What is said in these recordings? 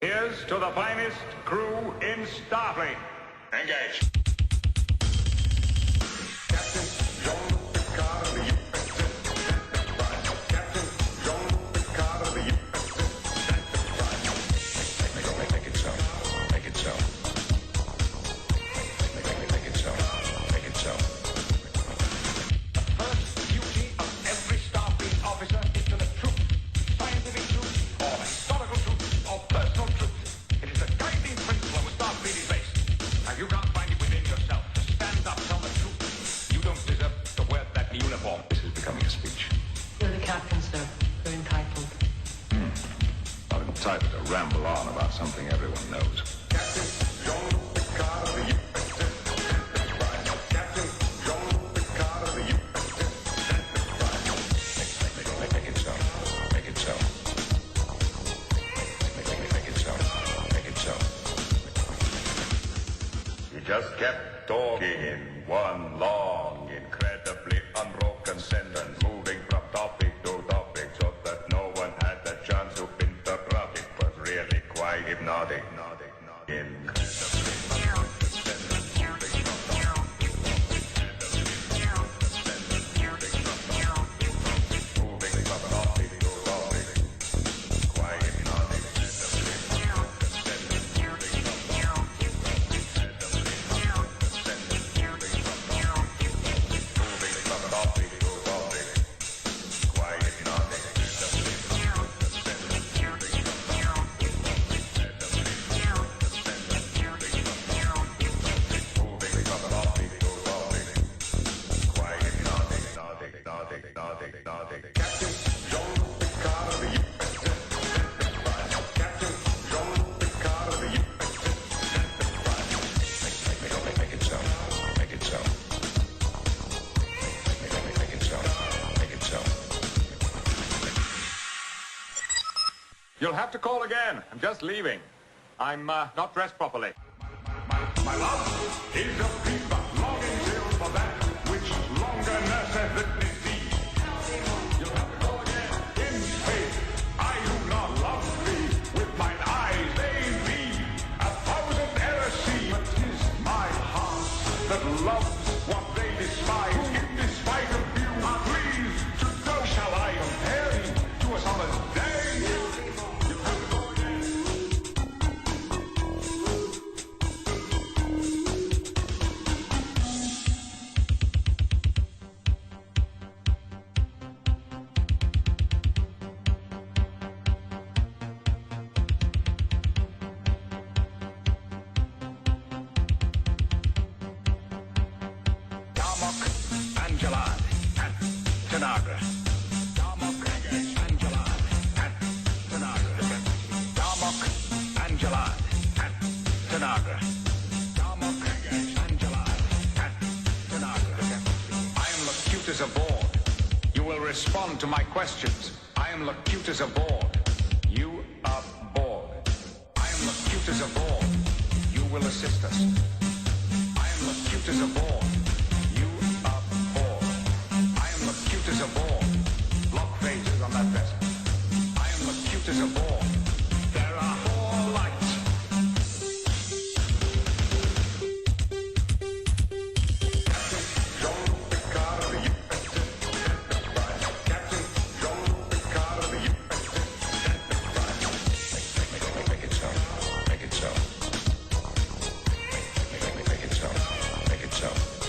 Here's to the finest crew in Starfleet. Engage. Captain John Picard of the USS Enterprise. Captain John Picard of the USS Enterprise. Make it so. Make it so. Make it so. Make it so. The first duty of every Starfleet officer is to the truth. Scientific truth, or historical truth, or personal truth. It is the guiding principle of Starfleet is based. If you can't find it within yourself to stand up, tell the truth, you don't deserve to wear that uniform. This is becoming a speech. You're the captain, sir. You're entitled. I'm entitled to ramble on about something everyone knows. Captain John Picard of the USS Enterprise. Captain John Picard of the USS Enterprise. Make it so. Make it so. Make it so. Make it so. You just kept talking in one long, incredibly unbroken sentence, moving from topic to topic so that no one had the chance to interrupt. It was really quite hypnotic. You'll have to call again. I'm just leaving. I'm not dressed properly. My love is a fever, longing still for that which longer nurseth the disease. You'll have to call again. In faith, I do not love thee. With mine eyes they be 1,000 errors see. But 'tis my heart that loves what they despise. In despite of you, please to know shall I compare thee to a summer's day. Aboard. You will respond to my questions. I am Locutus aboard. You aboard. I am Locutus aboard. You will assist us. I am Locutus aboard. You aboard. I am Locutus aboard. Block phases on that vessel. I am Locutus aboard. There are 4 lights. Make it so.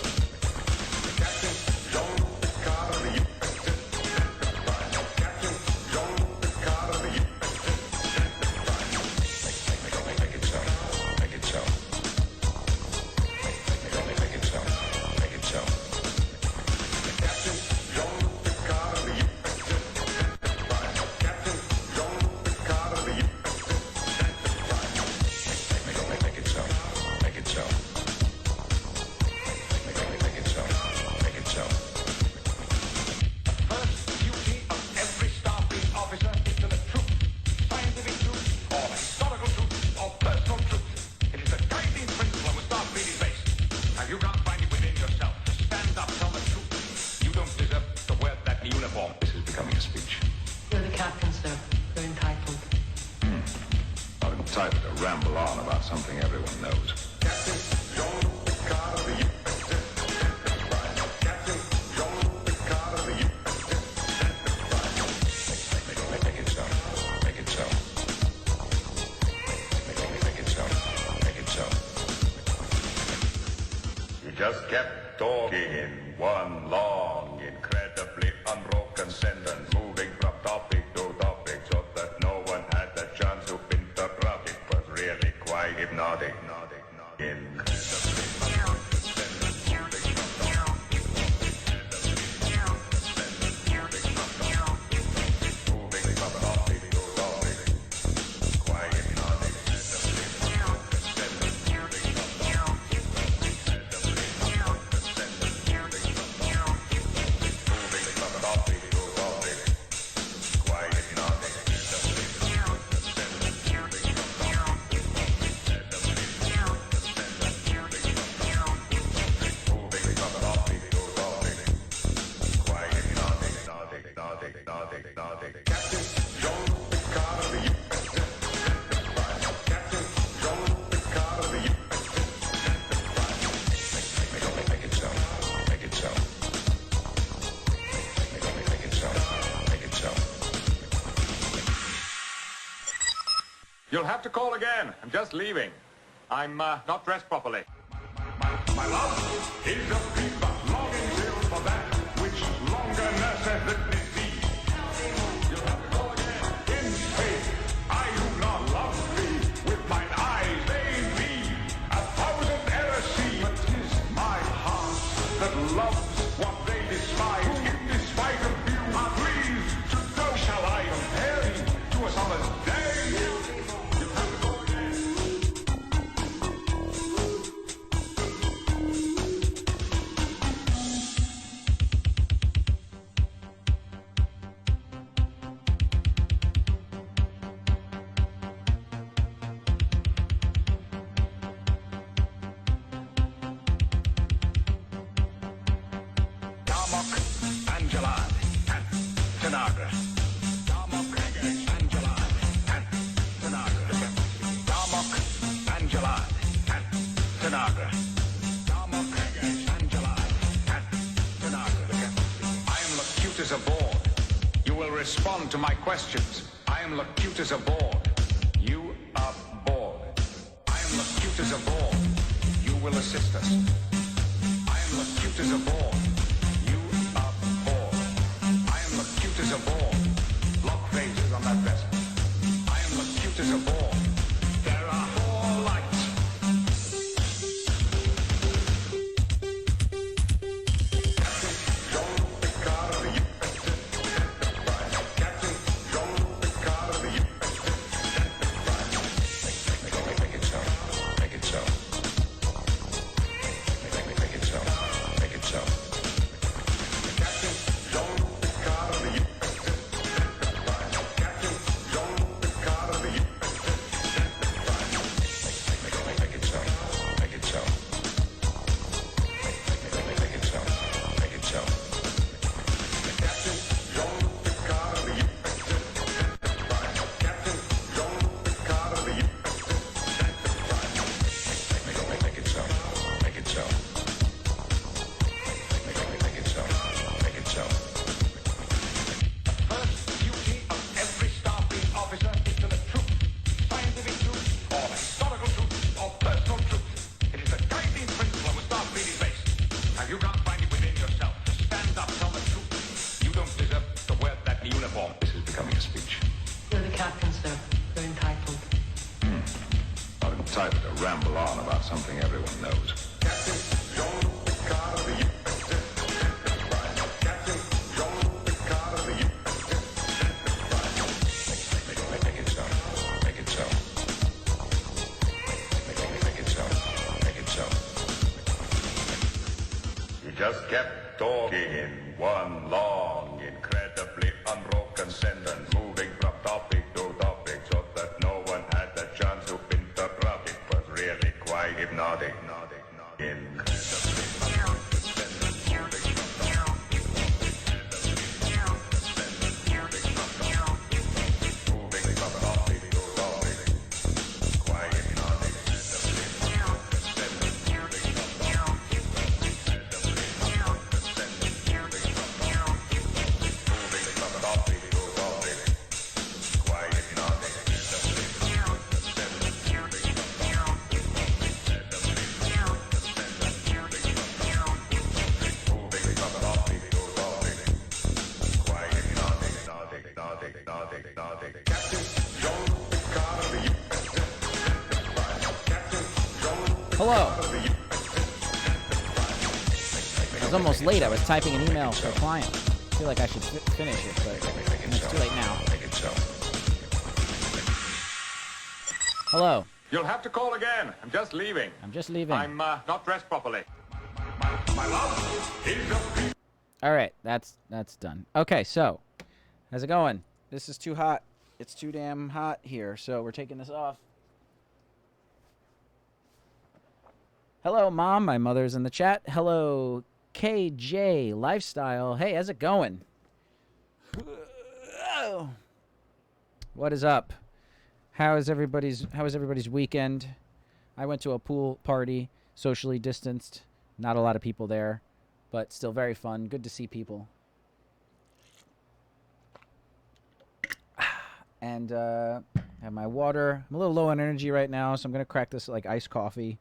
ramble on about something everyone knows. Captain Jean Picard of the USS Enterprise. Captain Jean Picard of the USS Enterprise. Make it so. Make it so. Make it so. Make it so. You just kept talking in one long, incredibly unbroken sentence, moving from topic to topic so that no one had the chance to interrupt. It was really quite hypnotic. You'll have to call again. I'm just leaving. I'm not dressed properly. My love is a fever, longing still for that which longer nurses the disease. You'll have to call again. In faith, I do not love thee. With mine eyes they be 1,000 errors see. But 'tis my heart that loves what they despise. Who, in despite of you, are pleased to know. Shall I compare thee to a summer's day? Respond to my questions. I am locutus aboard. You are bored. I am locutus aboard. You will assist us. I am locutus aboard. You are bored. I am locutus aboard. Lock phases on that vessel. I am locutus aboard. There are 4 lights. Ramble on about something everyone knows. Captain Jean Picard of the USS Enterprise. Captain Jean Picard of the USS Enterprise. Make it so. Make it so. Make it so. Make it so. You just kept talking in one long, incredibly unbroken sentence, moving from topic to topic so that no one had the chance to interrupt. It was really quite hypnotic. Moving from topic to topic. Quite Hello. I was almost late. I was typing an email for a client. I feel like I should finish it, but it's too late now. Hello. You'll have to call again. I'm just leaving. I'm just leaving. I'm not dressed properly. My love, here's your pizza. All right, that's done. Okay, so how's it going? This is too hot. It's too damn hot here, so we're taking this off. Hello, Mom. My mother's in the chat. Hello, KJ Lifestyle. Hey, how's it going? What is up? How is everybody's weekend? I went to a pool party, socially distanced. Not a lot of people there, but still very fun. Good to see people. And have my water. I'm a little low on energy right now, so I'm gonna crack this like iced coffee.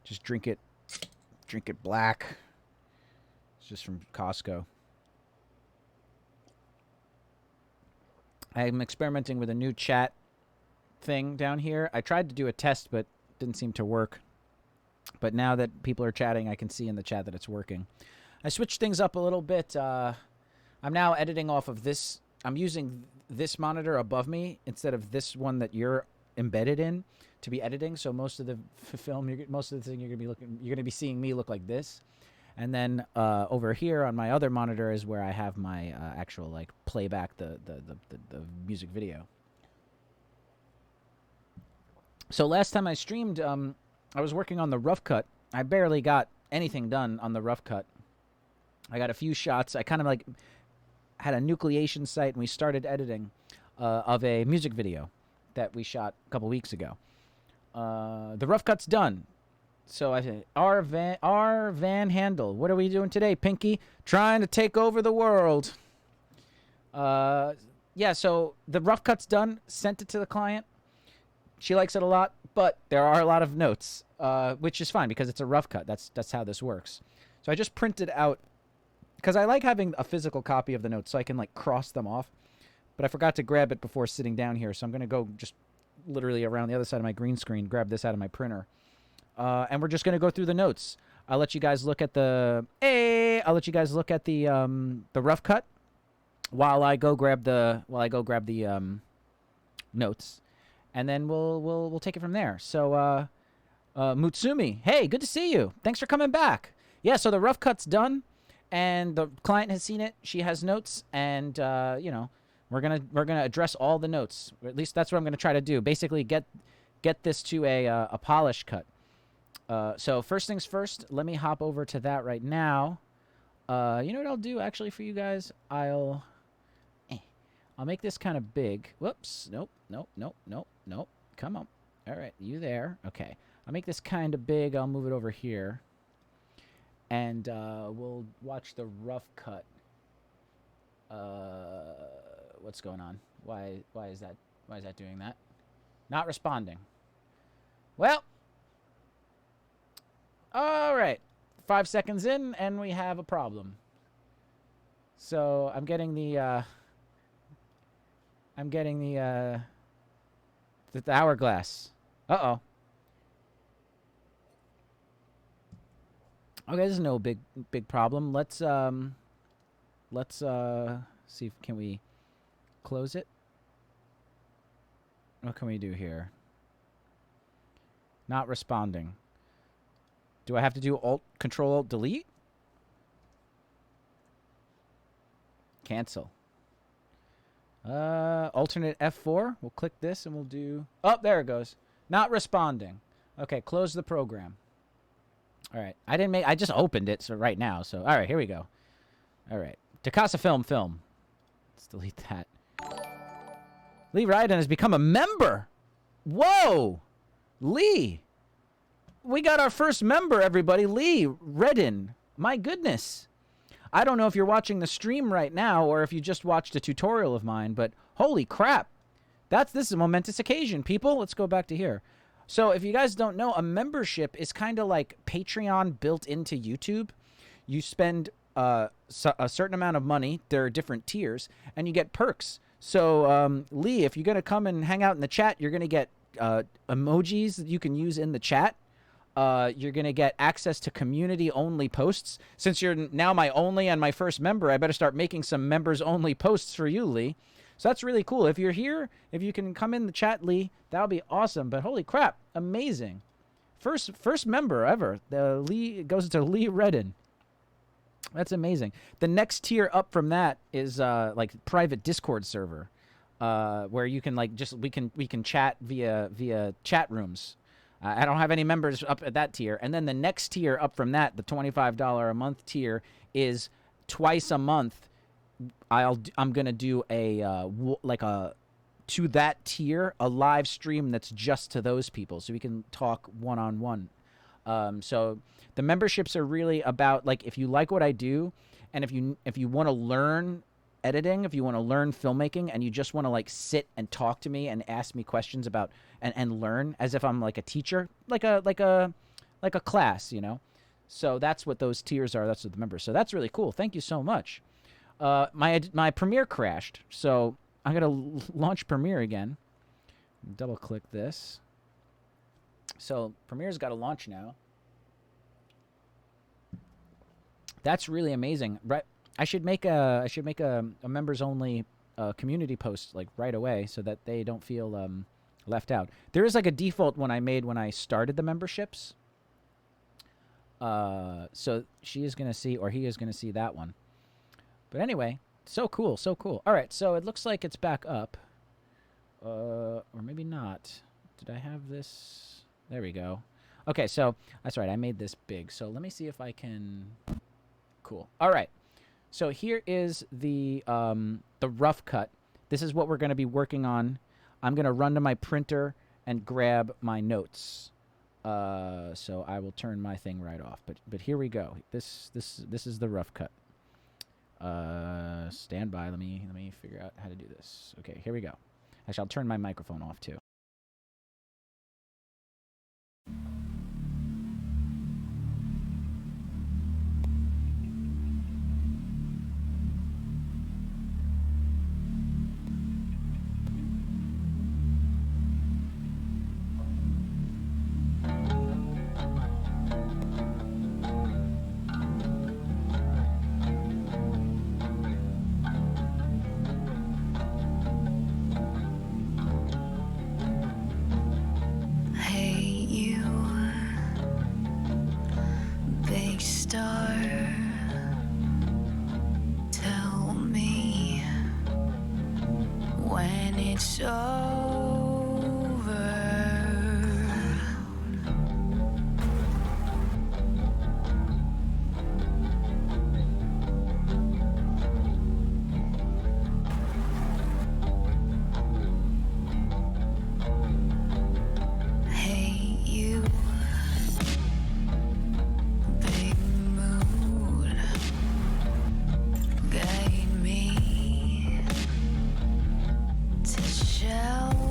Just drink it black. It's just from Costco. I'm experimenting with a new chat thing down here. I tried to do a test, but didn't seem to work. But now that people are chatting, I can see in the chat that it's working. I switched things up a little bit. I'm now editing off of this. I'm using this monitor above me instead of this one that you're embedded in to be editing. So most of the film, most of the thing you're gonna be seeing me look like this. And then over here on my other monitor is where I have my actual like playback the music video. So last time I streamed, I was working on the rough cut. I barely got anything done on the rough cut. I got a few shots. I kind of like had a nucleation site, and we started editing of a music video that we shot a couple weeks ago. The rough cut's done. So I said, R Van Handel. What are we doing today, Pinky? Trying to take over the world. Yeah, so the rough cut's done. Sent it to the client. She likes it a lot, but there are a lot of notes, which is fine because it's a rough cut. That's how this works. So I just printed out, because I like having a physical copy of the notes so I can like cross them off. But I forgot to grab it before sitting down here, so I'm going to go just literally around the other side of my green screen, grab this out of my printer. And we're just going to go through the notes. I'll let you guys look at the rough cut while I go grab the notes. And then we'll take it from there. So, Mutsumi, hey, good to see you. Thanks for coming back. Yeah, so the rough cut's done, and the client has seen it. She has notes, and you know, we're gonna address all the notes. Or at least that's what I'm gonna try to do. Basically, get this to a polish cut. So first things first. Let me hop over to that right now. You know what I'll do actually for you guys? I'll make this kind of big. Whoops. Nope. Come on. All right. You there. Okay. I'll make this kind of big. I'll move it over here. And we'll watch the rough cut. What's going on? Why is that doing that? Not responding. Well. All right. 5 seconds in, and we have a problem. So I'm getting the hourglass. Uh-oh. Okay, this is no big problem. Let's see if can we close it. What can we do here? Not responding. Do I have to do Control Alt Delete? Cancel. Alternate F4. We'll click this and we'll do... Oh, there it goes. Not responding. Okay, close the program. All right. I just opened it so right now. So, all right, here we go. All right. Takasa Film. Let's delete that. Lee Ryden has become a member. Whoa. Lee. We got our first member, everybody. Lee Redden. My goodness. I don't know if you're watching the stream right now or if you just watched a tutorial of mine, but holy crap. This is a momentous occasion, people. Let's go back to here. So if you guys don't know, a membership is kind of like Patreon built into YouTube. You spend a certain amount of money. There are different tiers, and you get perks. So, Lee, if you're going to come and hang out in the chat, you're going to get emojis that you can use in the chat. You're going to get access to community-only posts. Since you're now my only and my first member, I better start making some members-only posts for you, Lee. So that's really cool. If you're here, if you can come in the chat, Lee, that would be awesome. But holy crap, amazing. First member ever. The Lee goes to Lee Redden. That's amazing. The next tier up from that is like private Discord server, where you can like we can chat via chat rooms. I don't have any members up at that tier. And then the next tier up from that, the $25 a month tier, is twice a month. I'm gonna do to that tier a live stream that's just to those people, so we can talk one-on-one. So the memberships are really about, like, if you like what I do, and if you want to learn editing, if you want to learn filmmaking, and you just want to like sit and talk to me and ask me questions about and learn as if I'm like a teacher, like a class, you know. So that's what those tiers are. That's what the members. So that's really cool. Thank you so much. My Premiere crashed, so I'm gonna launch Premiere again. Double click this. So Premiere's got to launch now. That's really amazing. Right, I should make a members only community post like right away, so that they don't feel left out. There is like a default one I made when I started the memberships. So she is gonna see, or he is gonna see that one. But anyway, so cool, so cool. All right, so it looks like it's back up, or maybe not. Did I have this? There we go. Okay, so that's right. I made this big. So let me see if I can. Cool. All right. So here is the rough cut. This is what we're going to be working on. I'm going to run to my printer and grab my notes. So I will turn my thing right off. But here we go. This is the rough cut. Stand by. Let me figure out how to do this. Okay, here we go. Actually, I'll turn my microphone off too. It's over. Hey, you, big mood, guide me to shelter.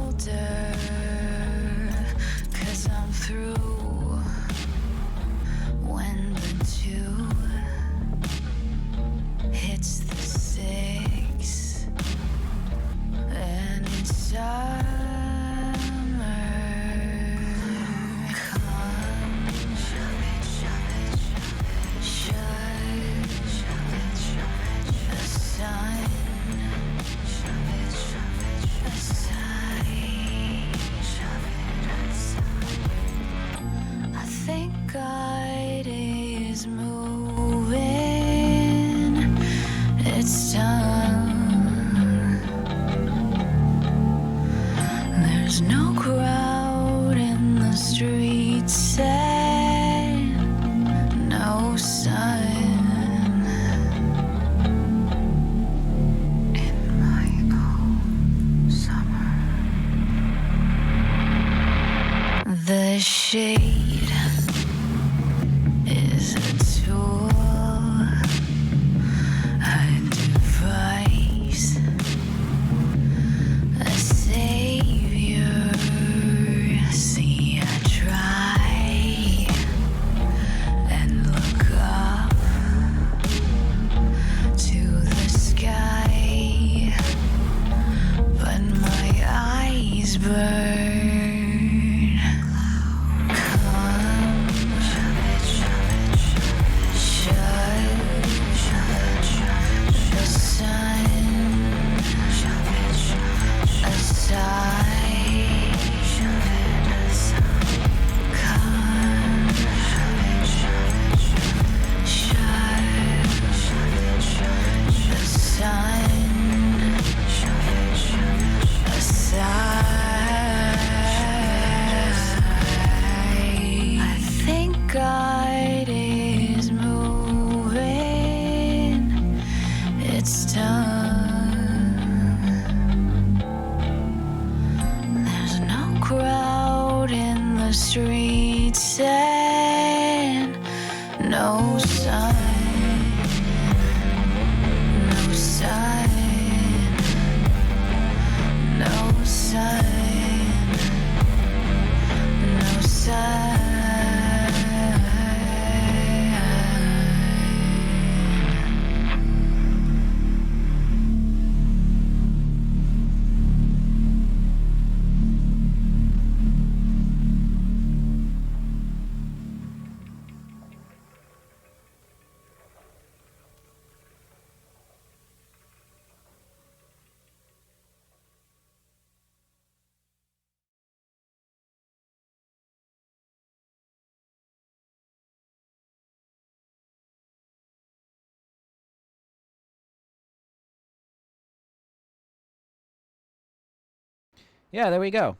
Yeah, there we go.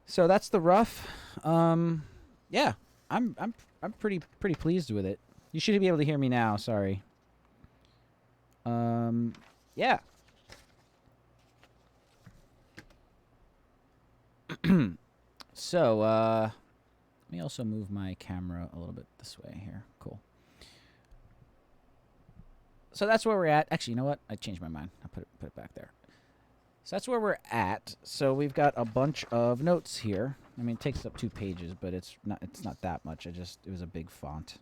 So that's the rough. Yeah, I'm pretty pleased with it. You should be able to hear me now. Sorry. Yeah. So, let me also move my camera a little bit this way here. Cool. So that's where we're at. Actually, you know what? I changed my mind. I'll put it back there. So that's where we're at. So we've got a bunch of notes here. I mean, it takes up 2 pages, but it's not that much. It was a big font.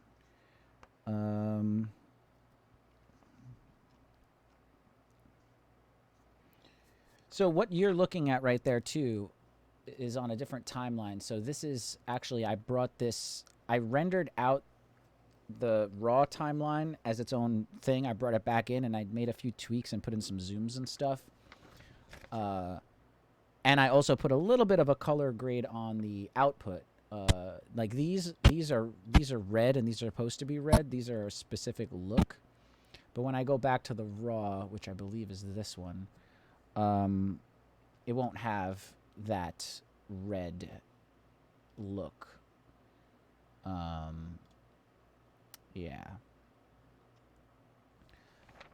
So what you're looking at right there too is on a different timeline. So this is actually, I rendered out the raw timeline as its own thing. I brought it back in and I made a few tweaks and put in some zooms and stuff. And I also put a little bit of a color grade on the output. Like these are red and these are supposed to be red. These are a specific look. But when I go back to the raw, which I believe is this one, it won't have that red look. Yeah.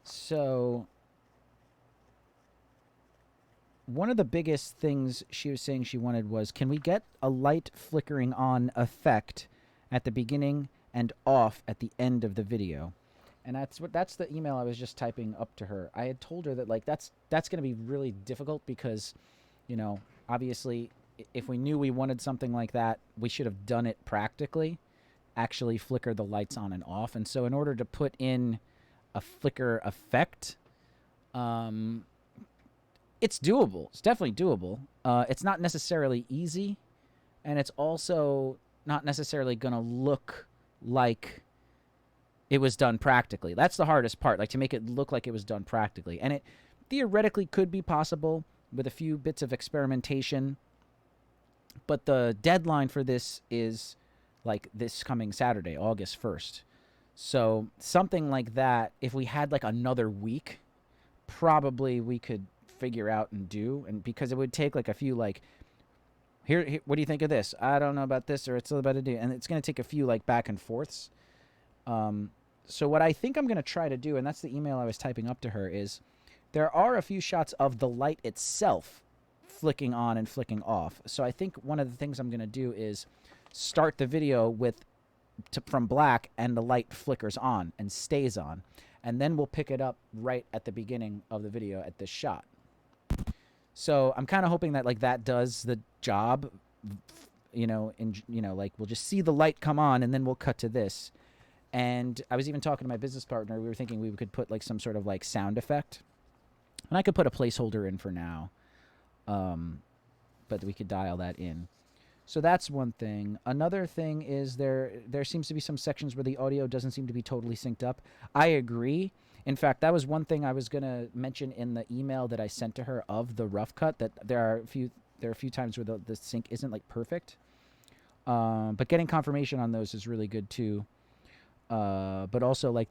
So one of the biggest things she was saying she wanted was, can we get a light flickering on effect at the beginning and off at the end of the video? And that's the email I was just typing up to her. I had told her that like that's going to be really difficult because, you know, obviously if we knew we wanted something like that, we should have done it practically, actually flicker the lights on and off. And so in order to put in a flicker effect, it's doable. It's definitely doable. It's not necessarily easy, and it's also not necessarily going to look like it was done practically. That's the hardest part, like to make it look like it was done practically. And it theoretically could be possible with a few bits of experimentation, but the deadline for this is like this coming Saturday, August 1st. So something like that, if we had like another week, probably we could figure out and do. And because it would take like a few like, here what do you think of this? I don't know about this, or it's about to do. And it's going to take a few like back and forths. So what I think I'm going to try to do, and that's the email I was typing up to her, is there are a few shots of the light itself flicking on and flicking off. So I think one of the things I'm going to do is start the video with from black and the light flickers on and stays on. And then we'll pick it up right at the beginning of the video at this shot. So I'm kind of hoping that like that does the job, you know, like we'll just see the light come on and then we'll cut to this. And I was even talking to my business partner. We were thinking we could put like some sort of like sound effect. And I could put a placeholder in for now. But we could dial that in. So that's one thing. Another thing is there seems to be some sections where the audio doesn't seem to be totally synced up. I agree. In fact, that was one thing I was going to mention in the email that I sent to her of the rough cut, that there are a few times where the sync isn't like perfect. But getting confirmation on those is really good too. But also like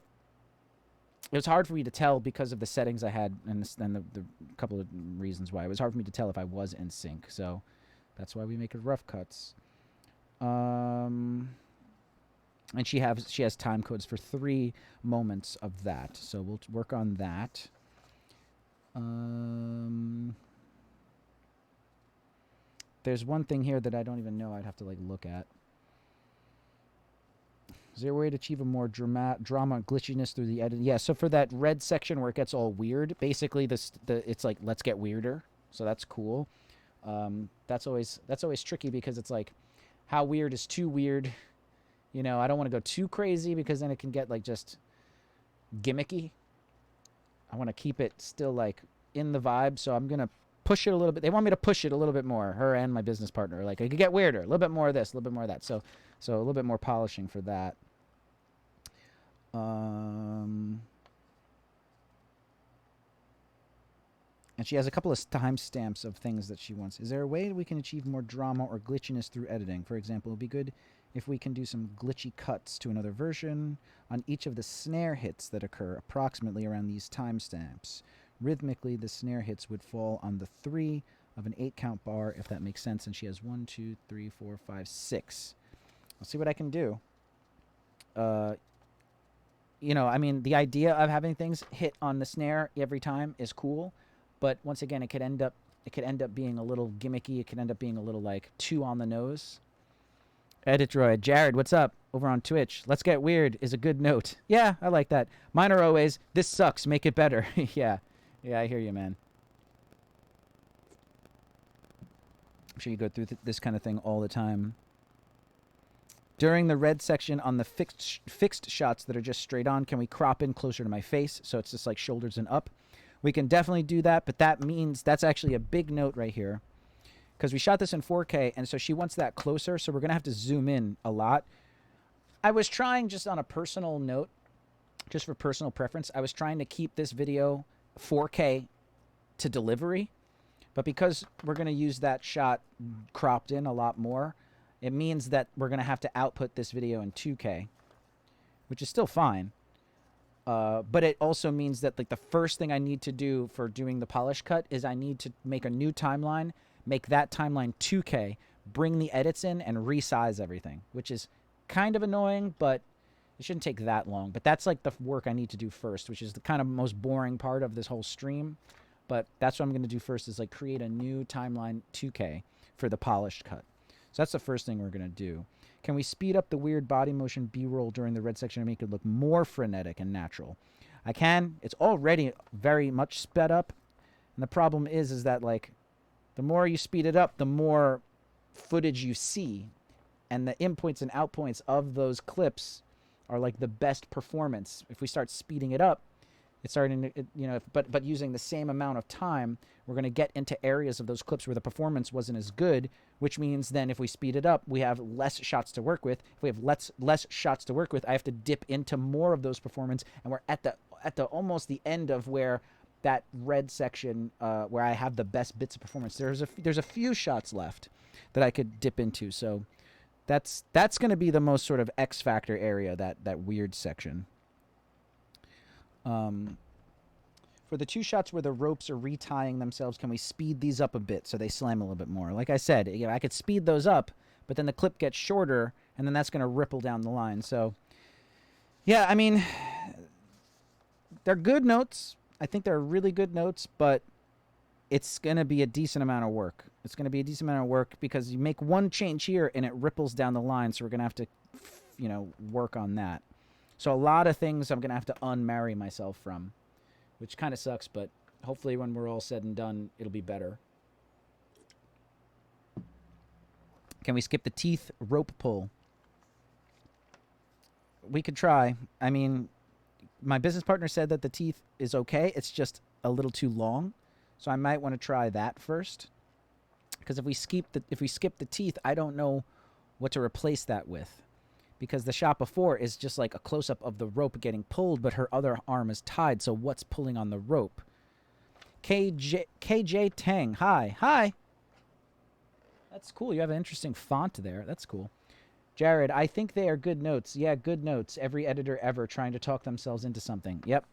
it was hard for me to tell because of the settings I had and the couple of reasons why. It was hard for me to tell if I was in sync. So that's why we make it rough cuts. And she has time codes for 3 moments of that. So we'll work on that. There's one thing here that I don't even know. I'd have to like look at. Is there a way to achieve a more drama glitchiness through the edit? Yeah, so for that red section where it gets all weird, basically it's like let's get weirder. So that's cool. That's always tricky because it's like how weird is too weird. You know, I don't want to go too crazy because then it can get like just gimmicky. I want to keep it still like in the vibe, so I'm going to push it a little bit. They want me to push it a little bit more, her and my business partner. Like I could get weirder, a little bit more of this, a little bit more of that. So a little bit more polishing for that. And she has a couple of timestamps of things that she wants. Is there a way we can achieve more drama or glitchiness through editing? For example, it would be good if we can do some glitchy cuts to another version on each of the snare hits that occur approximately around these timestamps. Rhythmically, the snare hits would fall on the 3 of an 8-count bar, if that makes sense. And she has 1, 2, 3, 4, 5, 6. I'll see what I can do. You know, I mean, the idea of having things hit on the snare every time is cool, but once again, it could end up being a little gimmicky. It could end up being a little like too on the nose. Editroid, Jared, what's up? Over on Twitch. Let's get weird is a good note. Yeah, I like that. Mine are always, this sucks, make it better. Yeah, I hear you, man. I'm sure you go through this kind of thing all the time. During the red section on the fixed shots that are just straight on, can we crop in closer to my face so it's just like shoulders and up? We can definitely do that, but that means that's actually a big note right here because we shot this in 4K, and so she wants that closer, so we're going to have to zoom in a lot. I was trying, just on a personal note, just for personal preference, I was trying to keep this video 4K to delivery, but because we're going to use that shot cropped in a lot more, it means that we're going to have to output this video in 2K, which is still fine. But it also means that like the first thing I need to do for doing the polish cut is I need to make a new timeline, make that timeline 2K, bring the edits in, and resize everything, which is kind of annoying, but it shouldn't take that long. But that's like the work I need to do first, which is the kind of most boring part of this whole stream. But that's what I'm going to do first, is like create a new timeline 2K for the polished cut. So that's the first thing we're going to do. Can we speed up the weird body motion B-roll during the red section and make it look more frenetic and natural? I can. It's already very much sped up. And the problem is that, like, the more you speed it up, the more footage you see. And the in points and out points of those clips are, like, the best performance. If we start speeding it up, it's starting to, you know, but using the same amount of time, we're going to get into areas of those clips where the performance wasn't as good, which means then if we speed it up, we have less shots to work with. If we have less shots to work with, I have to dip into more of those performance, and we're at the almost the end of where that red section where I have the best bits of performance. There's a few shots left that I could dip into, so that's going to be the most sort of X factor area, that weird section. For the 2 shots where the ropes are retying themselves, can we speed these up a bit so they slam a little bit more? Like I said, you know, I could speed those up, but then the clip gets shorter, and then that's going to ripple down the line. So, yeah, I mean, they're good notes. I think they're really good notes, but it's going to be a decent amount of work. It's going to be a decent amount of work because you make one change here, and it ripples down the line, so we're going to have to, you know, work on that. So a lot of things I'm going to have to unmarry myself from, which kind of sucks, but hopefully when we're all said and done, it'll be better. Can we skip the teeth rope pull? We could try. I mean, my business partner said that the teeth is okay. It's just a little too long. So I might want to try that first. Because if we skip the teeth, I don't know what to replace that with. Because the shot before is just like a close-up of the rope getting pulled, but her other arm is tied, so what's pulling on the rope? KJ Tang, hi. Hi! That's cool. You have an interesting font there. That's cool. Jared, I think they are good notes. Yeah, good notes. Every editor ever trying to talk themselves into something. Yep.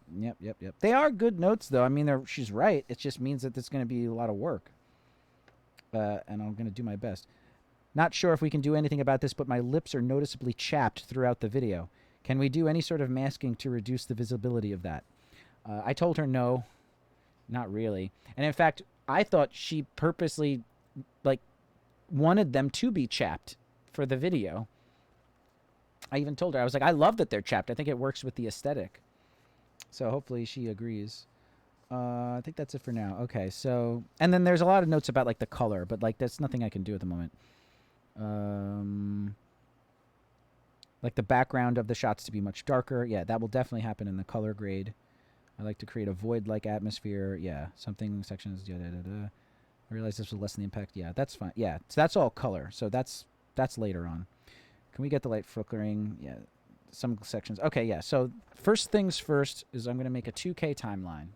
They are good notes, though. I mean, she's right. It just means that it's going to be a lot of work. And I'm going to do my best. Not sure if we can do anything about this, but my lips are noticeably chapped throughout the video. Can we do any sort of masking to reduce the visibility of that? I told her no. Not really. And in fact, I thought she purposely, like, wanted them to be chapped for the video. I even told her, I was like, I love that they're chapped. I think it works with the aesthetic. So hopefully she agrees. I think that's it for now. Okay, so... And then there's a lot of notes about, like, the color, but, like, that's nothing I can do at the moment. Like the background of the shots to be much darker. Yeah, that will definitely happen in the color grade. I like to create a void-like atmosphere. Yeah, something sections. I realize this was less than the impact. Yeah, that's fine. Yeah, so that's all color. So that's later on. Can we get the light flickering? Yeah, some sections. Okay, yeah. So first things first is I'm going to make a 2K timeline.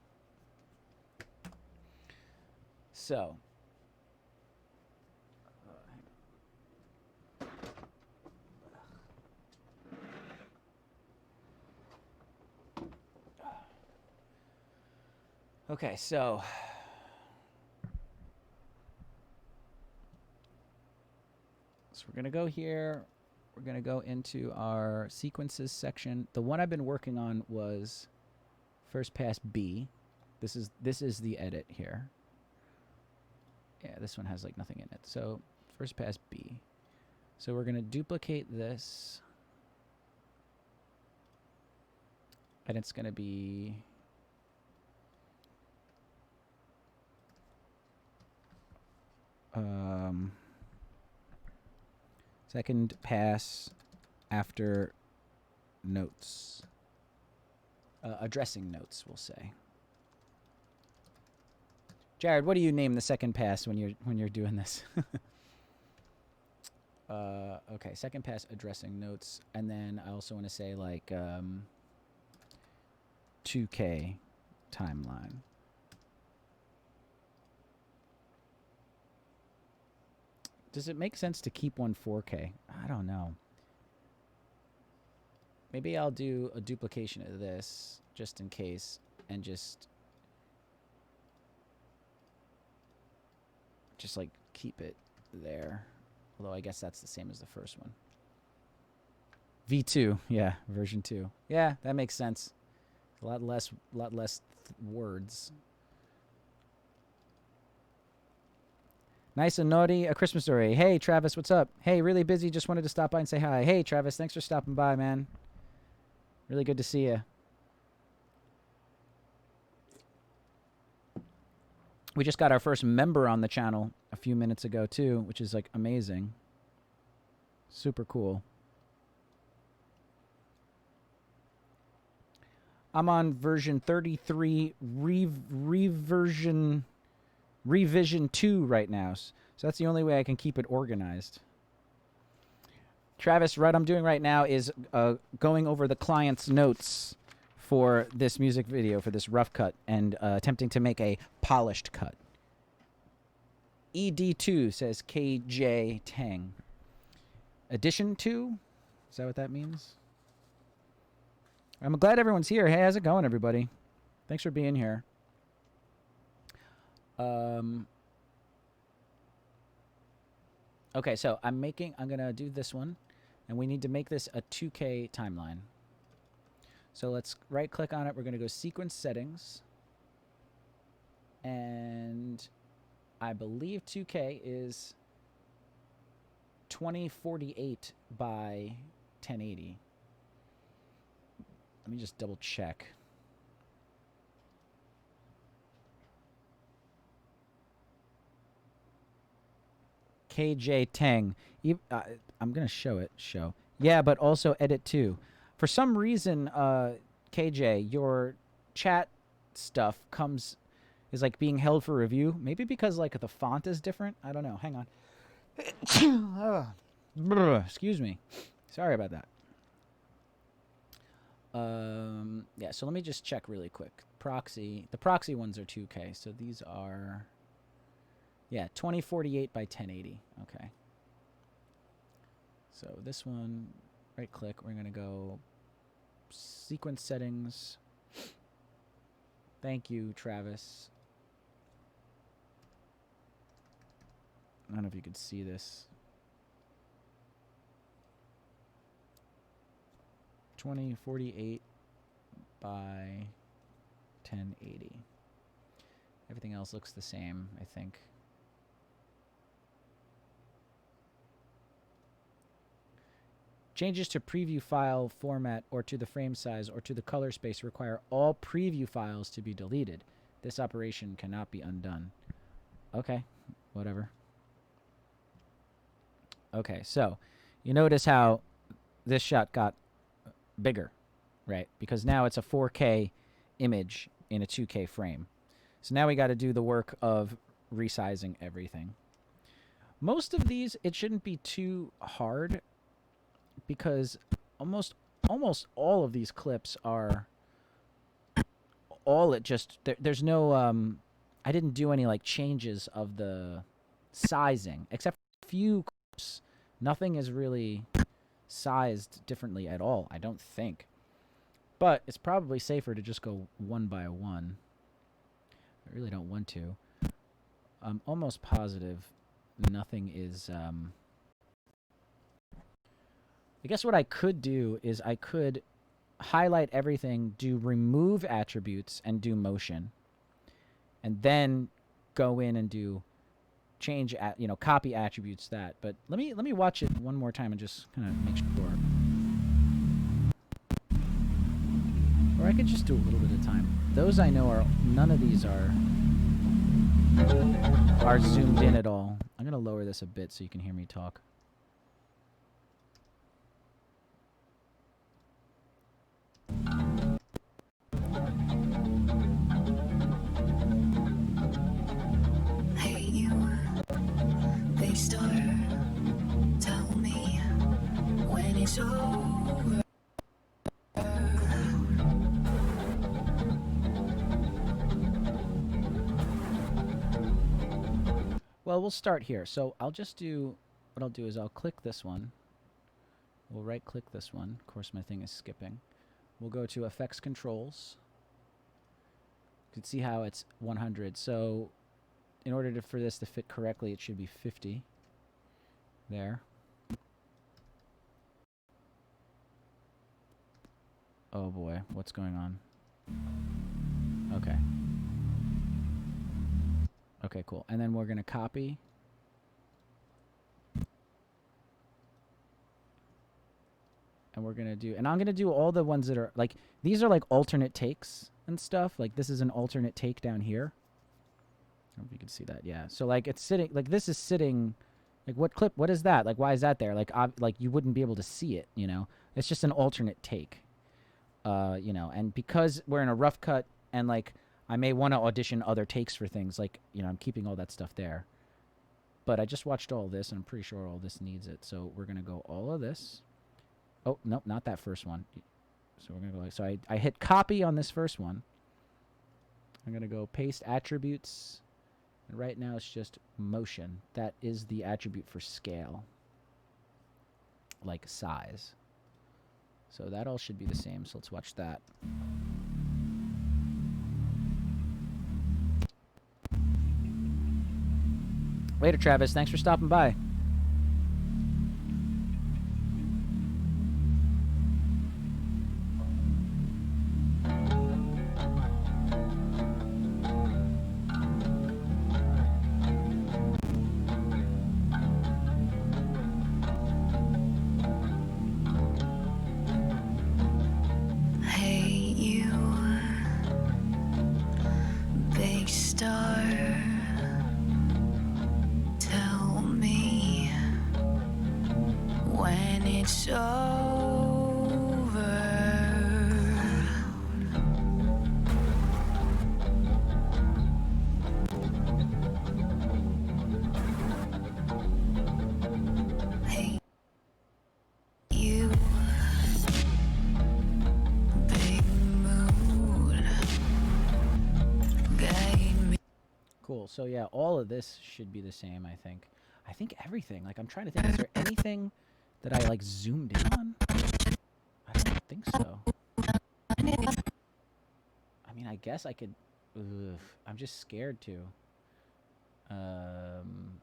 So. Okay, so We're going to go here. We're going to go into our sequences section. The one I've been working on was first pass B. This is the edit here. Yeah, this one has like nothing in it. So first pass B. So we're going to duplicate this. And it's going to be second pass after notes. Addressing notes, we'll say. Jared, what do you name the second pass when you're doing this? Okay, second pass addressing notes, and then I also want to say like 2K timeline. Does it make sense to keep one 4K? I don't know. Maybe I'll do a duplication of this just in case and just like keep it there. Although I guess that's the same as the first one. V2, yeah, version 2. Yeah, that makes sense. A lot less words. Nice and naughty, a Christmas story. Hey, Travis, what's up? Hey, really busy. Just wanted to stop by and say hi. Hey, Travis, thanks for stopping by, man. Really good to see you. We just got our first member on the channel a few minutes ago, too, which is, like, amazing. Super cool. I'm on version 33 revision 2 right now. So that's the only way I can keep it organized. Travis, what I'm doing right now is going over the client's notes for this music video, for this rough cut, and attempting to make a polished cut. ED2 says KJ Tang. Addition 2? Is that what that means? I'm glad everyone's here. Hey, how's it going, everybody? Thanks for being here. Okay, so I'm going to do this one, and we need to make this a 2K timeline. So let's right-click on it. We're going to go Sequence Settings. And I believe 2K is 2048 by 1080. Let me just double check. KJ Tang. I'm going to show it. Show. Yeah, but also edit too. For some reason, KJ, your chat stuff is like being held for review. Maybe because like the font is different. I don't know. Hang on. Excuse me. Sorry about that. Yeah, so let me just check really quick. Proxy. The proxy ones are 2K. So these are, yeah, 2048 by 1080. Okay. So this one, right click, we're going to go Sequence Settings. Thank you, Travis. I don't know if you could see this. 2048 by 1080. Everything else looks the same, I think. Changes to preview file format or to the frame size or to the color space require all preview files to be deleted. This operation cannot be undone. Okay, whatever. Okay, so you notice how this shot got bigger, right? Because now it's a 4K image in a 2K frame. So now we got to do the work of resizing everything. Most of these, it shouldn't be too hard because almost all of these clips are there's no I didn't do any like changes of the sizing except for a few clips. Nothing is really sized differently at all, I don't think. But it's probably safer to just go one by one. I really don't want to. I'm almost positive nothing is I guess what I could do is I could highlight everything, do remove attributes, and do motion. And then go in and do change at, you know, copy attributes that. But let me watch it one more time and just kind of make sure. Or I could just do a little bit of time. Those I know are, none of these are zoomed in at all. I'm going to lower this a bit so you can hear me talk. Hey, you, big star, tell me when it's over. Well, we'll start here. So I'll just do, what I'll do is I'll click this one. We'll right-click this one. Of course, my thing is skipping. We'll go to Effects Controls. You can see how it's 100. So in order to, for this to fit correctly, it should be 50. There. Oh boy, what's going on? Okay. Okay, cool. And then we're going to copy. And we're going to do, and I'm going to do all the ones that are, like, these are like alternate takes and stuff. Like, this is an alternate take down here. I don't know if you can see that. Yeah. So, like, it's sitting, like, this is sitting, like, what is that? Like, why is that there? Like, you wouldn't be able to see it, you know? It's just an alternate take. You know, and because we're in a rough cut and, like, I may want to audition other takes for things, like, you know, I'm keeping all that stuff there. But I just watched all this, and I'm pretty sure all this needs it. So we're going to go all of this. Oh, nope, not that first one. So we're going to go like, so I hit copy on this first one. I'm going to go paste attributes. And right now it's just motion. That is the attribute for scale. Like size. So that all should be the same. So let's watch that. Later, Travis. Thanks for stopping by. Hey, you, big star, tell me when it's over. Hey, you, big moon, guide me. Cool. So yeah, all of this should be the same, I think. I think everything. Like, I'm trying to think, is there anything that I, like, zoomed in on? I don't think so. I mean, I guess I could... Ugh, I'm just scared to. I'm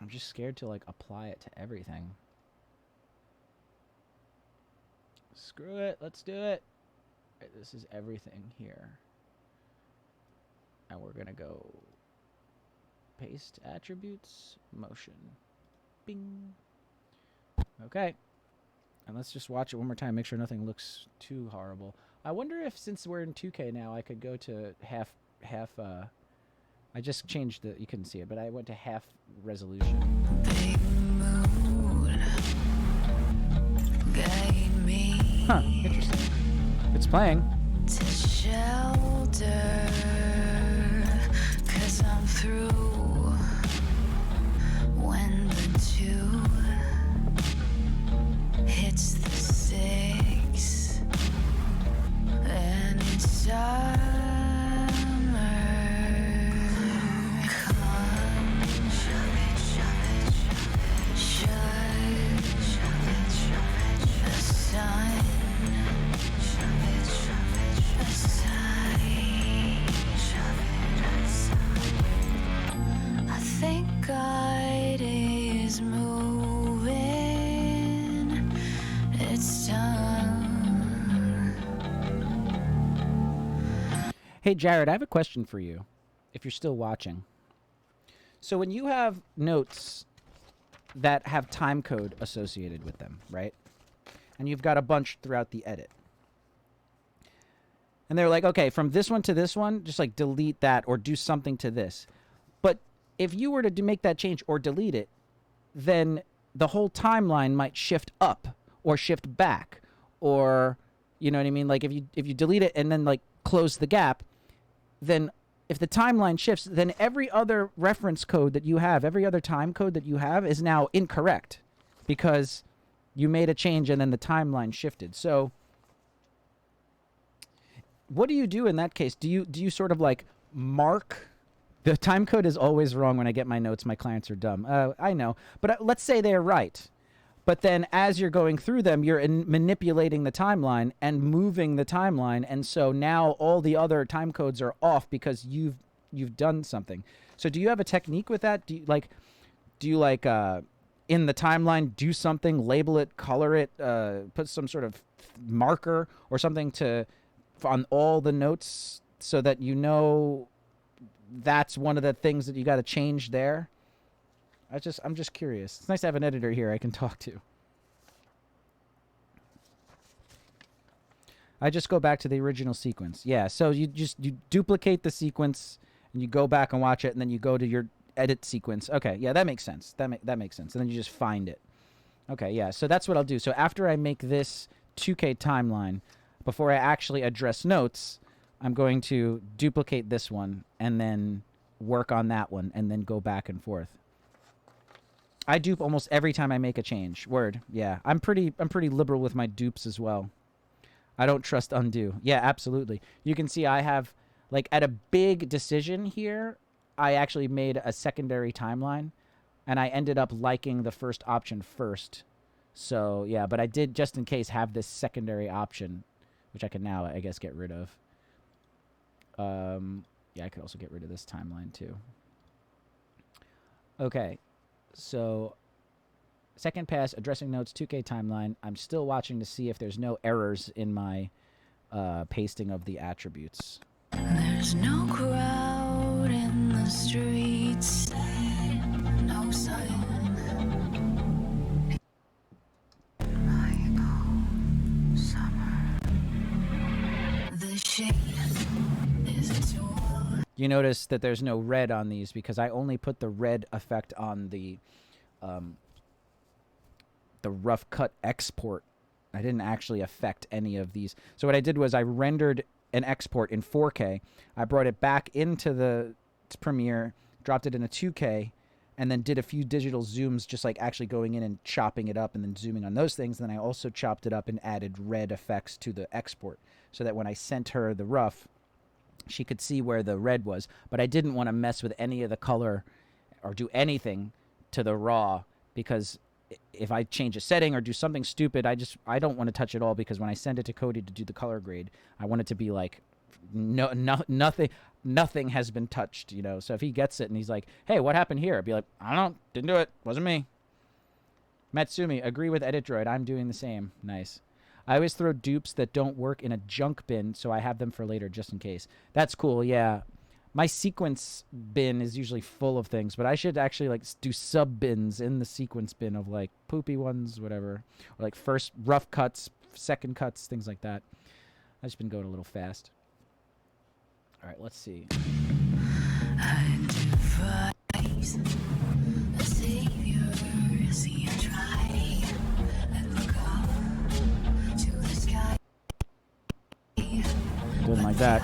just scared to, like, apply it to everything. Screw it. Let's do it. Right, this is everything here. And we're going to go paste attributes, motion. Bing. Okay. And let's just watch it one more time, make sure nothing looks too horrible. I wonder if, since we're in 2K now, I could go to half, I just changed the, you couldn't see it, but I went to half resolution. Big moon, guide me. Huh, interesting. It's playing. To shelter, 'cause I'm through when the 2 hits the 6 and it's summer. Come, shove it, the sun. Aside, it's done. Hey, Jared, I have a question for you, if you're still watching. So when you have notes that have time code associated with them, right? And you've got a bunch throughout the edit. And they're like, okay, from this one to this one, just like delete that or do something to this. But if you were to make that change or delete it, then the whole timeline might shift up or shift back, or, you know what I mean? Like if you delete it and then like close the gap, then if the timeline shifts, then every other reference code that you have, every other time code that you have is now incorrect because you made a change and then the timeline shifted. So what do you do in that case? Do you sort of like mark? The time code is always wrong when I get my notes. My clients are dumb. I know. But let's say they're right. But then as you're going through them, you're manipulating the timeline and moving the timeline. And so now all the other time codes are off because you've done something. So do you have a technique with that? Do you like in the timeline do something, label it, color it, put some sort of marker or something on all the notes so that you know that's one of the things that you got to change there? I'm just curious. It's nice to have an editor here I can talk to. I just go back to the original sequence. Yeah, so you duplicate the sequence and you go back and watch it, and then you go to your edit sequence. Okay, yeah, that makes sense. That makes sense. And then you just find it. Okay, yeah, so that's what I'll do. So after I make this 2K timeline, before I actually address notes, I'm going to duplicate this one and then work on that one and then go back and forth. I dupe almost every time I make a change. Word. Yeah. I'm pretty liberal with my dupes as well. I don't trust undo. Yeah, absolutely. You can see I have, like, at a big decision here, I actually made a secondary timeline, and I ended up liking the first option first. So, yeah, but I did, just in case, have this secondary option, which I can now, I guess, get rid of. Yeah, I could also get rid of this timeline, too. Okay. So, second pass, addressing notes, 2K timeline. I'm still watching to see if there's no errors in my pasting of the attributes. There's no crowd in the streets, no sun. My own summer. The shade is a tool. You notice that there's no red on these because I only put the red effect on the rough cut export. I didn't actually affect any of these. So what I did was I rendered an export in 4K. I brought it back into the Premiere, dropped it in a 2K, and then did a few digital zooms, just like actually going in and chopping it up and then zooming on those things. Then I also chopped it up and added red effects to the export so that when I sent her the rough, she could see where the red was. But I didn't want to mess with any of the color or do anything to the raw, because if I change a setting or do something stupid, I don't want to touch it all, because when I send it to Cody to do the color grade, I want it to be like nothing has been touched, you know. So if he gets it and he's like, hey, what happened here? I'd be like, I don't know, didn't do it, wasn't me. Matsumi, agree with Edit Droid, I'm doing the same. Nice. I always throw dupes that don't work in a junk bin, so I have them for later just in case. That's cool, yeah. My sequence bin is usually full of things, but I should actually like do sub bins in the sequence bin of like poopy ones, whatever, or like first rough cuts, second cuts, things like that. I've just been going a little fast. All right, let's see. I devise a savior, see I try and look up to the sky. Doing like that.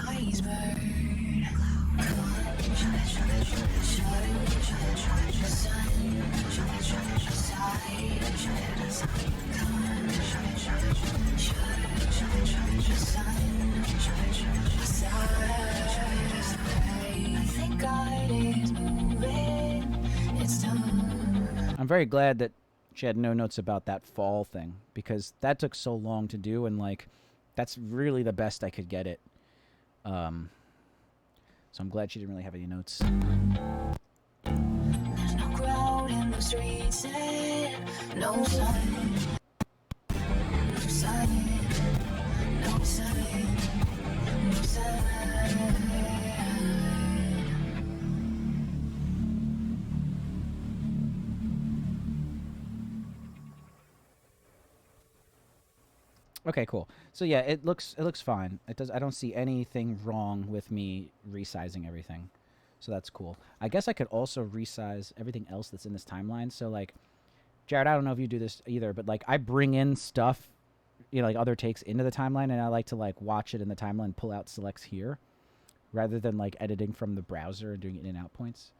I'm very glad that she had no notes about that fall thing, because that took so long to do, and like that's really the best I could get it. So I'm glad she didn't really have any notes. There's no crowd in the streets, no sun. Okay, cool. So yeah, it looks fine. It does. I don't see anything wrong with me resizing everything. So that's cool. I guess I could also resize everything else that's in this timeline. So like, Jared, I don't know if you do this either, but like I bring in stuff, like other takes into the timeline, and I like to like watch it in the timeline, pull out selects here, rather than like editing from the browser and doing it in and out points.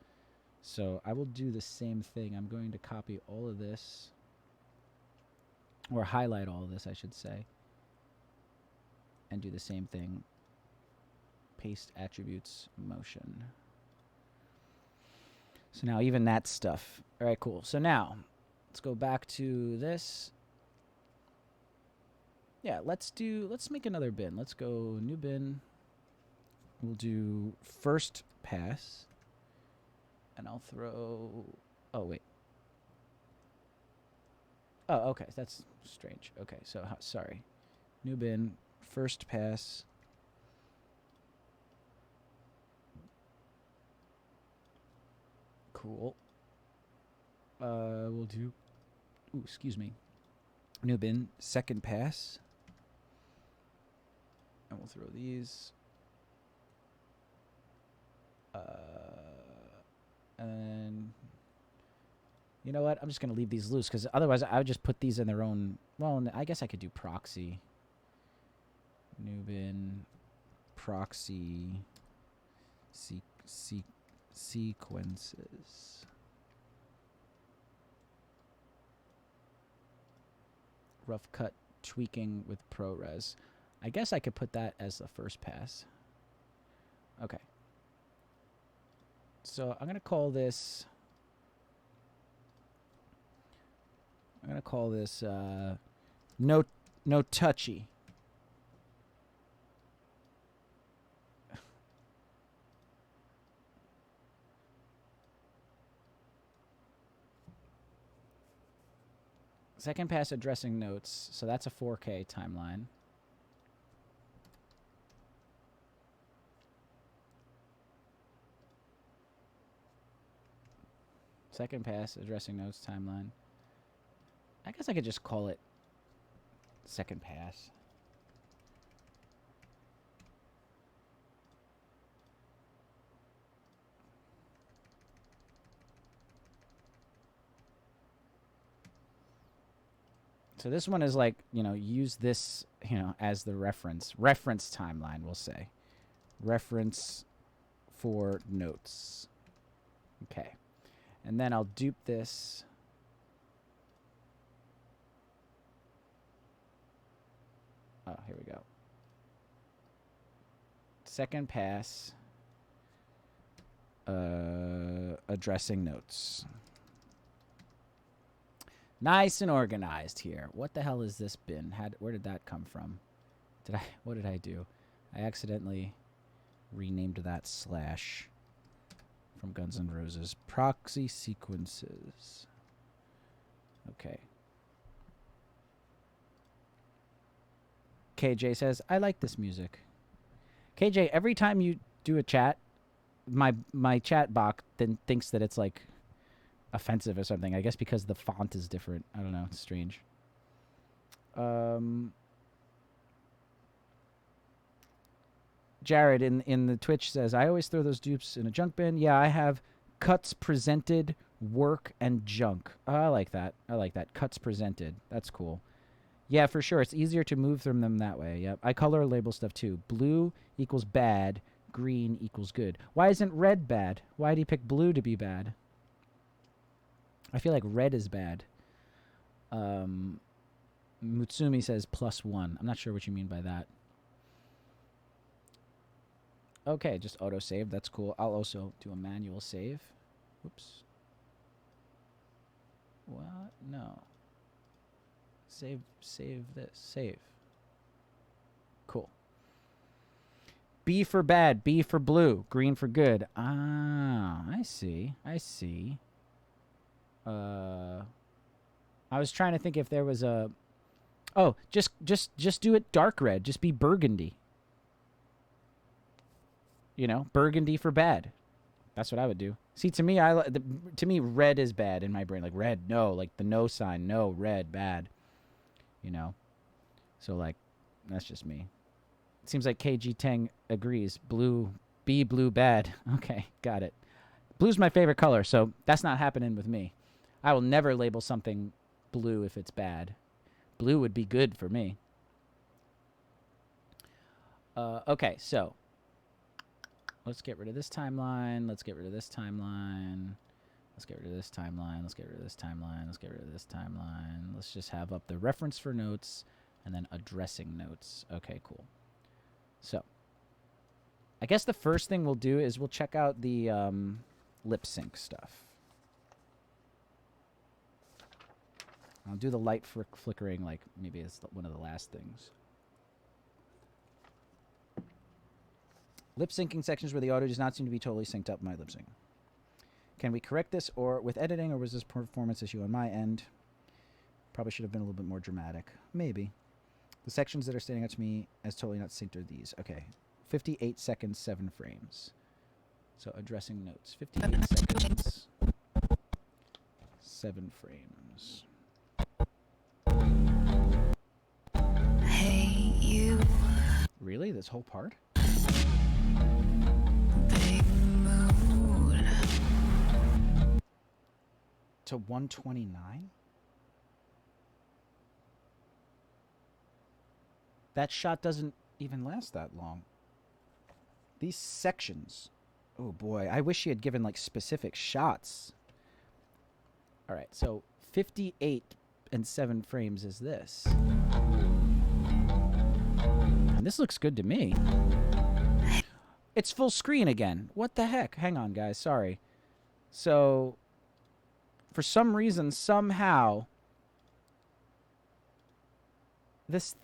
So I will do the same thing. I'm going to copy all of this, or highlight all of this, I should say, and do the same thing. Paste attributes, motion. So now even that stuff. All right, cool. So now let's go back to this. Yeah, let's make another bin. Let's go new bin. We'll do first pass. And I'll throw, oh wait. Oh, okay, that's strange. Okay, so sorry. New bin, first pass. Cool. We'll do, ooh, excuse me. New bin, second pass. And we'll throw these. And you know what? I'm just going to leave these loose because otherwise I would just put these in their own. Well, I guess I could do proxy. New bin, proxy, sequences. Rough cut tweaking with ProRes. I guess I could put that as the first pass. Okay. So I'm going to call this no touchy. Second pass addressing notes. So that's a 4K timeline. Second pass addressing notes timeline. I guess I could just call it second pass. So this one is like, use this, as the reference timeline, we'll say. Reference for notes. Okay. And then I'll dupe this. Oh, here we go. Second pass. Addressing notes. Nice and organized here. What the hell is this bin? Where did that come from? What did I do? I accidentally renamed that slash from Guns N' Roses. Proxy sequences. Okay. KJ says, I like this music. KJ, every time you do a chat, my chat bot then thinks that it's like offensive or something. I guess because the font is different. I don't know. It's strange. Jared in the Twitch says, I always throw those dupes in a junk bin. Yeah, I have cuts presented, work, and junk. Oh, I like that. I like that. Cuts presented. That's cool. Yeah, for sure. It's easier to move from them that way. Yep. I color label stuff too. Blue equals bad. Green equals good. Why isn't red bad? Why did he pick blue to be bad? I feel like red is bad. Mutsumi says +1. I'm not sure what you mean by that. Okay, just auto save. That's cool. I'll also do a manual save. Whoops. What? No. Save this. Save. Cool. B for bad, B for blue, green for good. Ah, I see. I see. I was trying to think if there was a... Oh, just do it dark red. Just be burgundy. Burgundy for bad. That's what I would do. See, to me, to me, red is bad in my brain. Like red, no. Like the no sign, no. Red, bad. So, like, that's just me. It seems like KG Tang agrees. Blue, blue bad. Okay, got it. Blue's my favorite color, so that's not happening with me. I will never label something blue if it's bad. Blue would be good for me. Okay, so let's get rid of this timeline. Let's get rid of this timeline. Let's get rid of this timeline. Let's get rid of this timeline. Let's get rid of this timeline. Let's just have up the reference for notes and then addressing notes. Okay, cool. So I guess the first thing we'll do is we'll check out the lip sync stuff. I'll do the light flickering like maybe it's one of the last things. Lip syncing sections where the audio does not seem to be totally synced up with my lip sync. Can we correct this or with editing, or was this performance issue on my end? Probably should have been a little bit more dramatic. Maybe. The sections that are standing out to me as totally not synced are these. Okay. 58 seconds, 7 frames. So addressing notes. 58 seconds, 7 frames. Hey, you. Really? This whole part? Big mood. To 129? That shot doesn't even last that long. These sections. Oh boy, I wish she had given like specific shots. All right, so 58 and 7 frames is this. And this looks good to me. It's full screen again. What the heck? Hang on, guys. Sorry. So, for some reason, somehow, this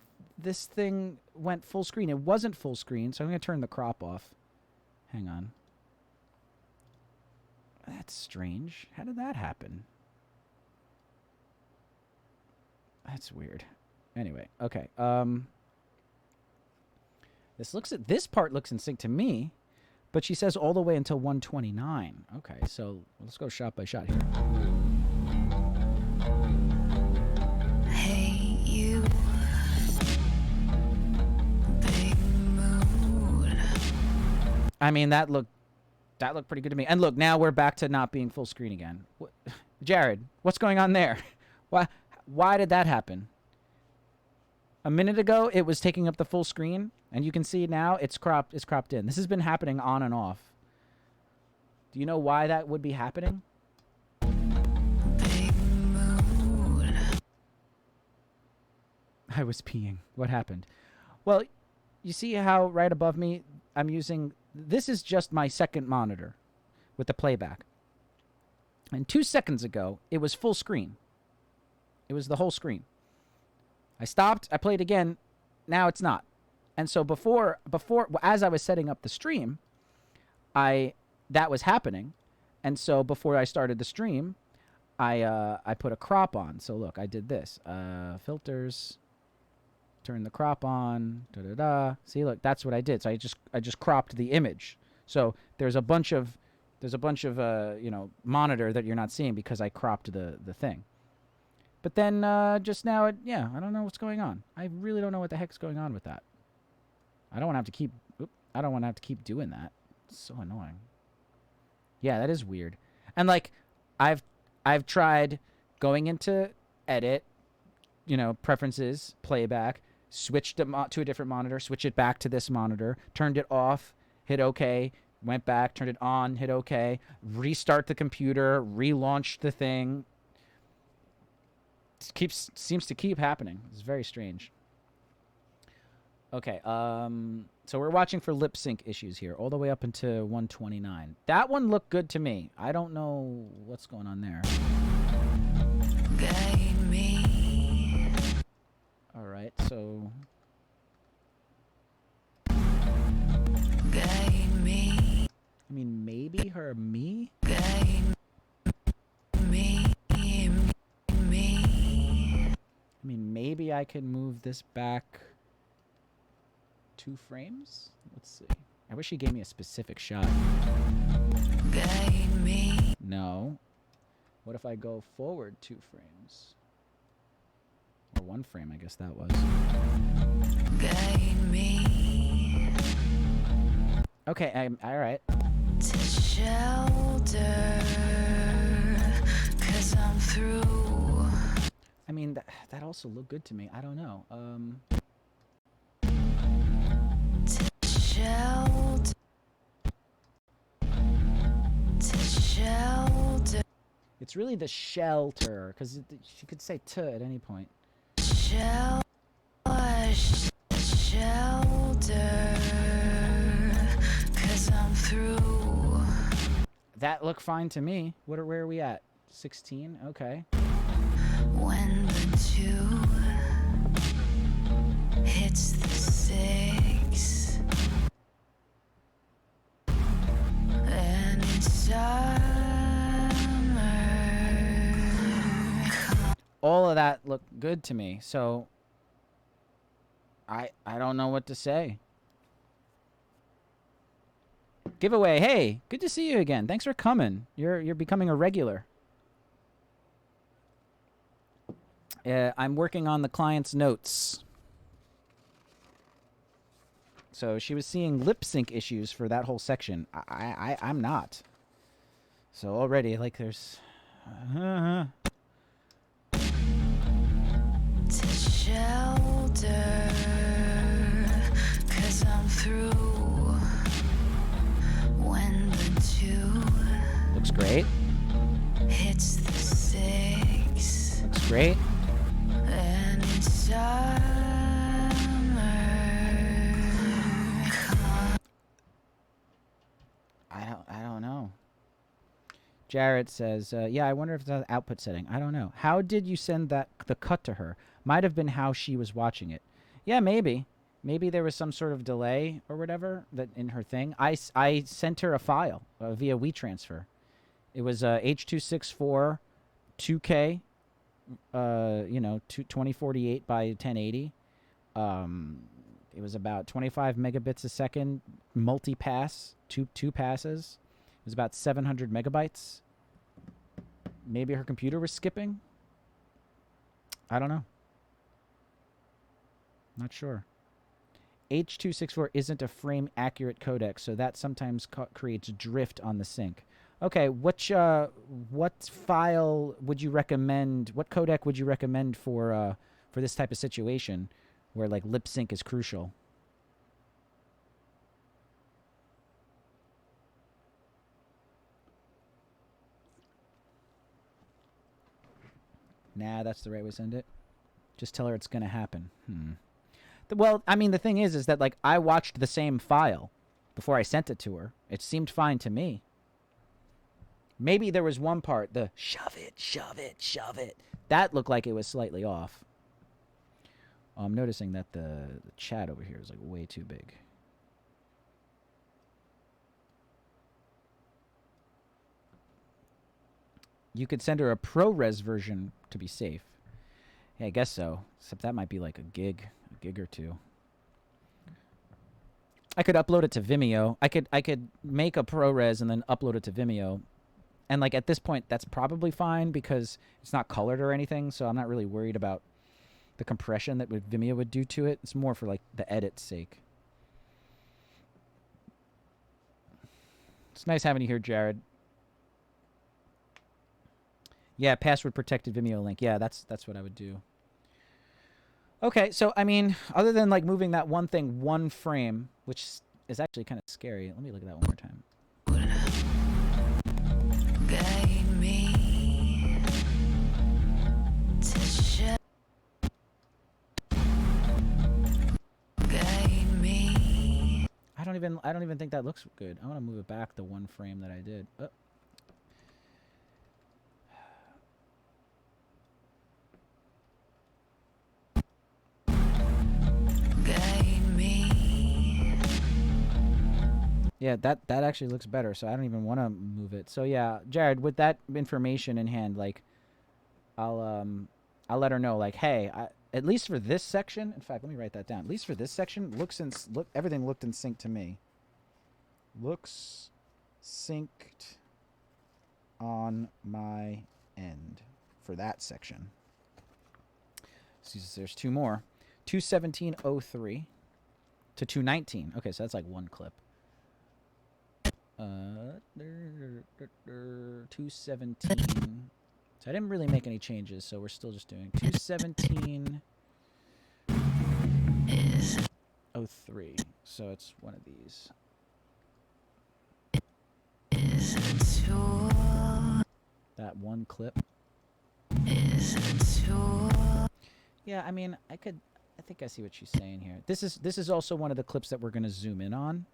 thing went full screen. It wasn't full screen, so I'm going to turn the crop off. Hang on. That's strange. How did that happen? That's weird. Anyway, okay. This part looks in sync to me, but she says all the way until 129. Okay, so let's go shot by shot here. Hey, you. Big mood. I mean, that looked pretty good to me. And look, now we're back to not being full screen again. Jared, what's going on there? Why did that happen? A minute ago, it was taking up the full screen, and you can see now it's cropped in. This has been happening on and off. Do you know why that would be happening? Big mood. I was peeing. What happened? Well, you see how right above me I'm using... This is just my second monitor with the playback. And 2 seconds ago, it was full screen. It was the whole screen. I stopped. I played again. Now it's not. And so before, as I was setting up the stream, that was happening. And so before I started the stream, I put a crop on. So look, I did this. Filters. Turn the crop on. See, look, that's what I did. So I just cropped the image. So there's a bunch of monitor that you're not seeing because I cropped the thing. But then just now, I don't know what's going on. I really don't know what the heck's going on with that. I don't want to have to keep. I don't want to have to keep doing that. It's so annoying. Yeah, that is weird. And like, I've tried going into edit, preferences, playback, switched it to a different monitor, switch it back to this monitor, turned it off, hit OK, went back, turned it on, hit OK, restart the computer, relaunched the thing. Seems to keep happening. It's very strange. Okay, so we're watching for lip sync issues here, all the way up into 129. That one looked good to me. I don't know what's going on there. Guide me. All right, so Guide me. I mean, maybe her me. Guide me. I mean, maybe I can move this back 2 frames? Let's see. I wish he gave me a specific shot. Guide me. No. What if I go forward 2 frames? Or one frame, I guess that was. Guide me Okay, all right. to shelter, 'cause I'm through. I mean, that also looked good to me. I don't know. Shelter. To shelter. It's really the shelter, because she could say "t" at any point. Shelter. Shelter. 'Cause I'm through. That looked fine to me. Where are we at? 16? Okay. When the 2 hits the 6, and it's summer. All of that looked good to me. So I don't know what to say. Giveaway. Hey, good to see you again. Thanks for coming. You're becoming a regular. I'm working on the client's notes. So she was seeing lip sync issues for that whole section. I'm not. So already, like, there's... To shelter, 'cause I'm through. When the 2 Looks great. hits the 6, Looks great. and it's summer. I don't know. Jarrett says, yeah, I wonder if it's an output setting. I don't know. How did you send the cut to her? Might have been how she was watching it. Yeah, maybe. Maybe there was some sort of delay or whatever that in her thing. I sent her a file via WeTransfer. It was H.264 2K, 2048 by 1080. It was about 25 megabits a second, multi-pass, two passes. It was about 700 megabytes. Maybe her computer was skipping. I don't know. Not sure. H.264 isn't a frame-accurate codec, so that sometimes creates drift on the sync. Okay, what file would you recommend? What codec would you recommend for this type of situation, where like lip sync is crucial? Nah, that's the right way to send it. Just tell her it's gonna happen. Well, I mean, the thing is that like I watched the same file before I sent it to her. It seemed fine to me. Maybe there was one part, the shove it, shove it, shove it. That looked like it was slightly off. I'm noticing that the chat over here is like way too big. You could send her a ProRes version to be safe. Yeah, I guess so. Except that might be like a gig or two. I could upload it to Vimeo. I could make a ProRes and then upload it to Vimeo. And like at this point, that's probably fine because it's not colored or anything. So I'm not really worried about the compression that Vimeo would do to it. It's more for like the edit's sake. It's nice having you here, Jared. Yeah, password protected Vimeo link. Yeah, that's what I would do. Okay, so I mean, other than like moving that one thing one frame, which is actually kind of scary. Let me look at that one more time. Guide me to guide me. I don't even think that looks good. I want to move it back the one frame that I did. Guide me. Yeah, that actually looks better, so I don't even want to move it. So yeah, Jared, with that information in hand, like, I'll let her know, like, hey, at least for this section. In fact, let me write that down. At least for this section, everything looked in sync to me. Looks synced on my end for that section. There's two more. 217.03 to 219. Okay, so that's like one clip. 217. So I didn't really make any changes, so we're still just doing 217.03. So it's one of these. Is a tool. That one clip. Is a tool. Yeah, I mean, I think I see what she's saying here. This is also one of the clips that we're gonna zoom in on.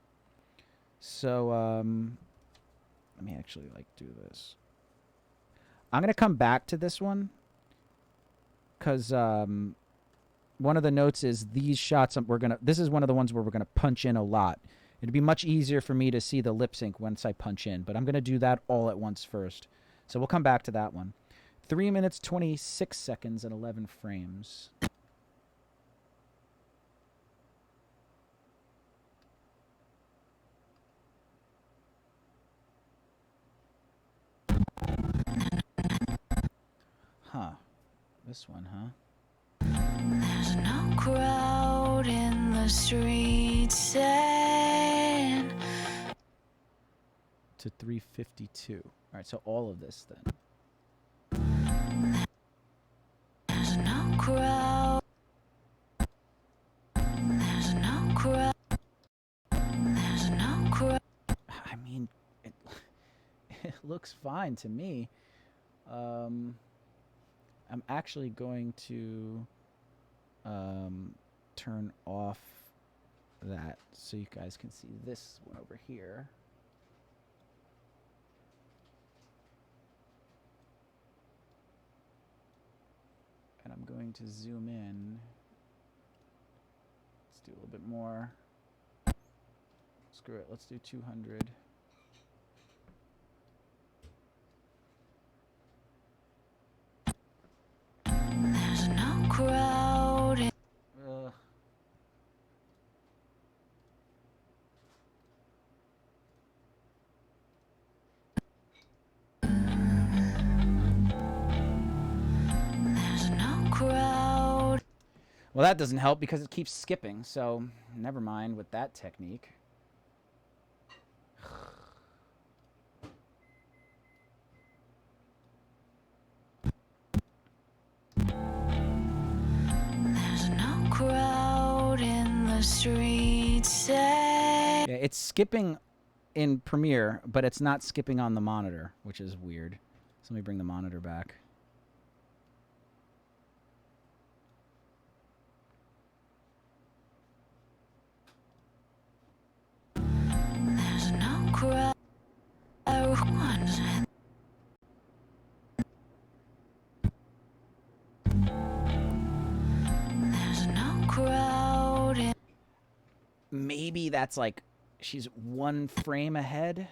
So let me actually like do this. I'm gonna come back to this one because one of the notes is these shots this is one of the ones where we're gonna punch in a lot. It'd be much easier for me to see the lip sync once I punch in, but I'm gonna do that all at once first. So we'll come back to that one. 3 minutes, 26 seconds, and 11 frames. Huh. This one, huh? There's no crowd in the streets and To 352. All right, so all of this then. there's no crowd. There's no crowd. There's no crowd. I mean, it looks fine to me. I'm actually going to turn off that so you guys can see this one over here. And I'm going to zoom in. Let's do a little bit more. Screw it, let's do 200. There's no crowd. Ugh. There's no crowd. Well, that doesn't help because it keeps skipping, so never mind with that technique. There's no crowd in the streets. Yeah, it's skipping in Premiere, but it's not skipping on the monitor, which is weird. So let me bring the monitor back. There's no crowd. There's no crowd. Maybe that's like she's one frame ahead.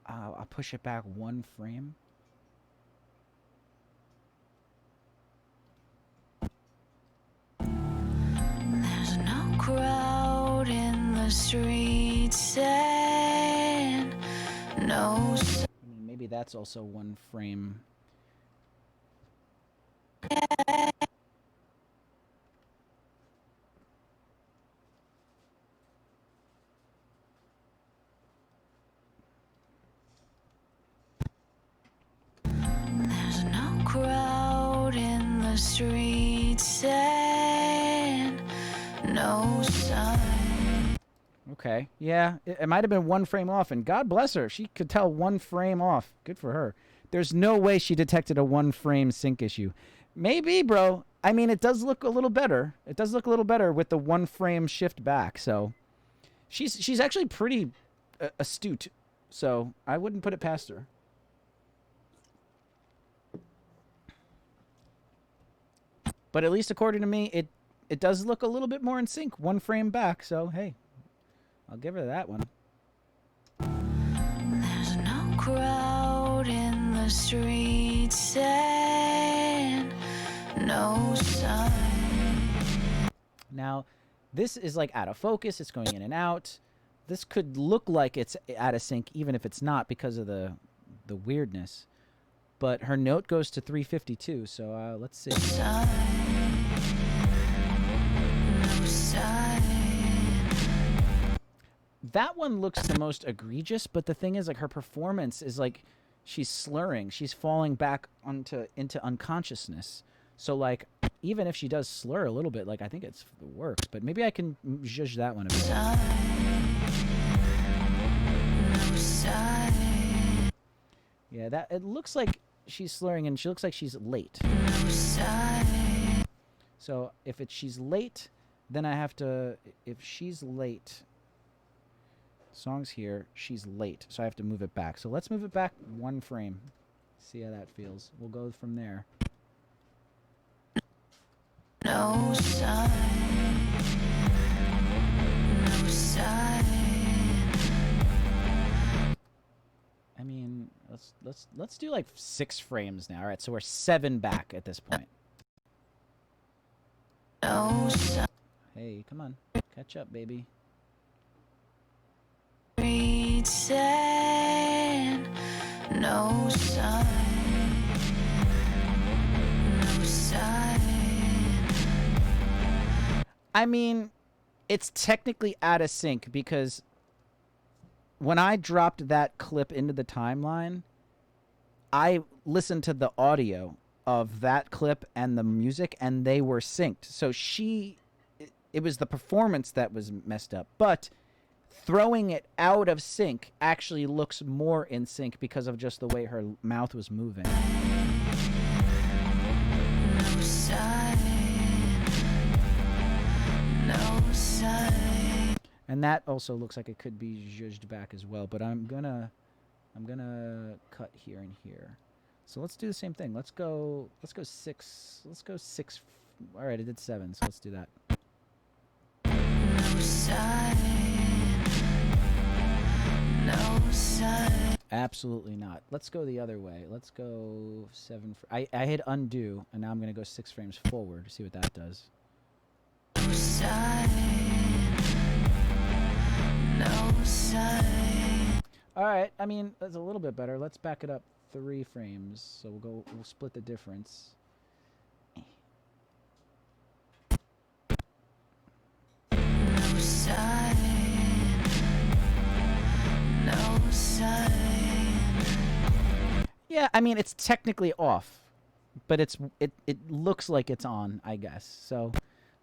I'll push it back one frame. There's no crowd in the streets and no I mean, maybe that's also one frame. There's no crowd in the streets and no sun. Okay, yeah, it might have been one frame off, and God bless her, she could tell one frame off. Good for her. There's no way she detected a one frame sync issue. Maybe, bro. I mean, it does look a little better. It does look a little better with the one frame shift back. So she's actually pretty astute. So I wouldn't put it past her. But at least according to me, it does look a little bit more in sync. One frame back. So hey, I'll give her that one. There's no crowd in the streets and no sun. Now, this is like out of focus. It's going in and out. This could look like it's out of sync, even if it's not because of the weirdness. But her note goes to 352, so let's see. Sun. that one looks the most egregious, but the thing is, like, her performance is like she's slurring. She's falling back into unconsciousness. So, like, even if she does slur a little bit, like, I think it works. But maybe I can judge that one a bit. Yeah, that it looks like she's slurring, and she looks like she's late. So if she's late, then I have to. If she's late, song's here. She's late, so I have to move it back. So let's move it back 1 frame. See how that feels. We'll go from there. No sign, no sign. I mean, let's do like 6 frames now. All right, so we're 7 back at this point. No sign. Hey, come on, catch up, baby. Read sand, no sign, no sign. I mean, it's technically out of sync because when I dropped that clip into the timeline, I listened to the audio of that clip and the music, and they were synced. So it was the performance that was messed up. But throwing it out of sync actually looks more in sync because of just the way her mouth was moving. No sign, no sign. And that also looks like it could be judged back as well, but I'm gonna cut here and here. So let's do the same thing. Let's go 6. Let's go 6. All right, I did 7, so let's do that. No sign, no sign. Absolutely not. Let's go the other way. Let's go 7. I hit undo, and now I'm gonna go 6 frames forward to see what that does. No sign, no sign. All right. I mean, that's a little bit better. Let's back it up 3 frames. So we'll split the difference. No sign, no sign. Yeah, I mean, it's technically off, but it looks like it's on, I guess. So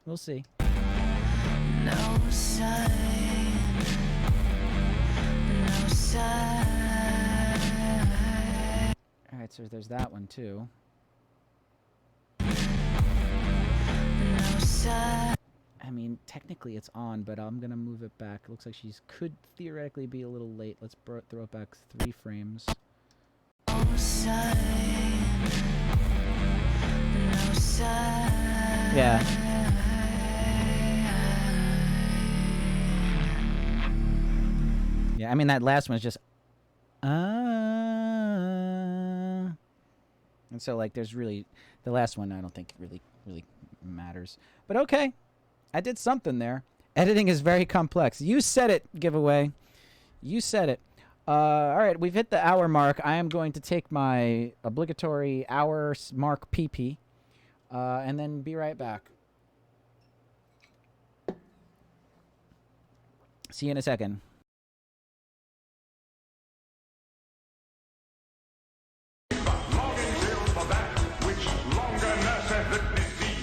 we'll see. No sign, no sign. All right, so there's that one too. No sign. I mean, technically it's on, but I'm gonna move it back. Looks like she could theoretically be a little late. Let's throw it back 3 frames. No sign, no sign. Yeah. Yeah, I mean, that last one is just, and so, like, there's really, the last one I don't think really matters. But okay, I did something there. Editing is very complex. You said it, giveaway. You said it. All right, we've hit the hour mark. I am going to take my obligatory hour mark pee-pee, and then be right back. See you in a second. Longing till for that which longer nurseth witness thee.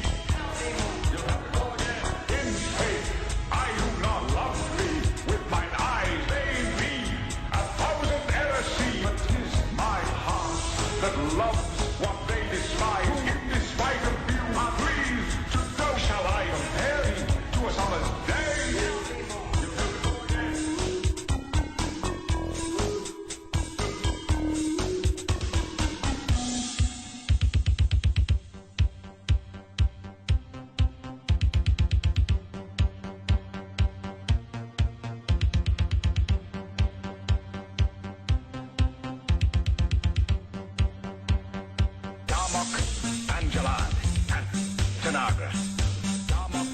You'll have to go again. In faith, I do not love thee. With mine eyes they be 1,000 errors see. But 'tis my heart that loves what they despise. In despite of you, please, to go shall I compare thee to a summer's day. You'll have to go again. Darmok, Angelad, and Tanagra. Darmok,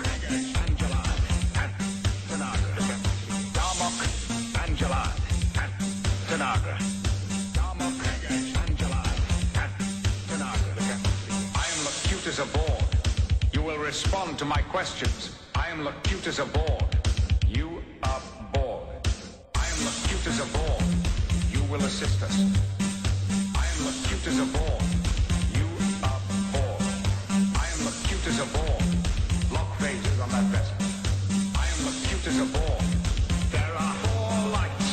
Angelad, and Tanagra. Darmok, Angelad, and Tanagra. Darmok, Angelad, and Tanagra. I am locutus aboard. You will respond to my questions. I am locutus aboard. You are bored. will assist us. I am the cutest of all. You are all. I am the cutest of all. Lock phases on that vessel. I am the cutest of all. There are four lights.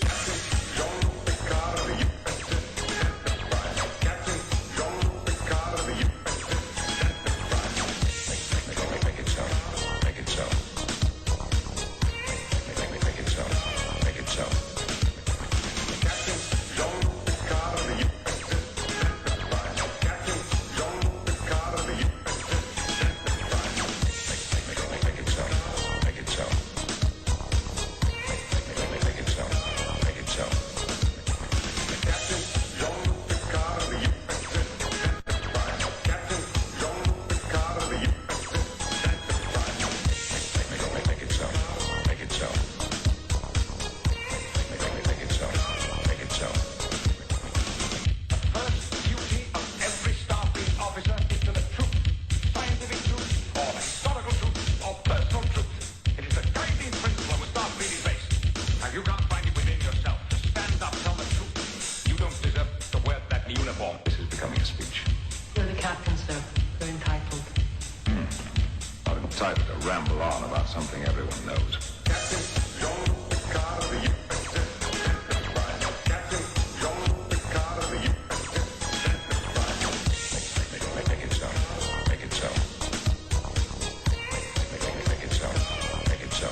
Captain Jean-Luc Picard of the USS Enterprise. Captain Jean-Luc Picard of the USS Enterprise. Make it so. Make it so. Make it so. Make it so. Captain Jean-Luc Picard of the USS Enterprise. Captain Jean-Luc Picard of the USS Enterprise. Make it so. Make it so. Make it so. Make it so. Captain Jean-Luc Picard of the USS Enterprise. Captain Jean-Luc Picard of the USS Enterprise. Make it so. Make it so. Make it so. Make it so. First duty of every Starfleet officer is to the truth. Scientific truth, or historical truth, or personal truth. It is the guiding principle of a Starfleet is based. And you can't find it within yourself to stand up, tell the truth. You don't deserve to wear that uniform. This is becoming a speech. You're the captain, sir. You're entitled. Not entitled to ramble on about something everyone knows. Captain Jean-Luc Picard of the USS Enterprise. Captain Jean-Luc Picard of the USS Enterprise. Make it so. Make it so. Make it so. Make it so.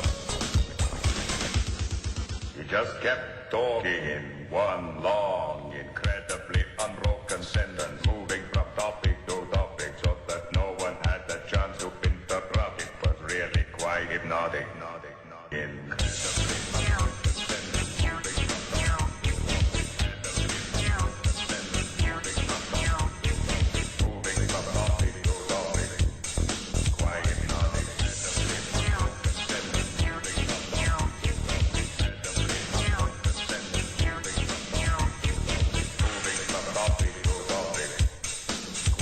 You just kept talking in one long, incredibly unbroken sentence, moving from topic to topic so that no one had the chance to interrupt. It was really quite hypnotic.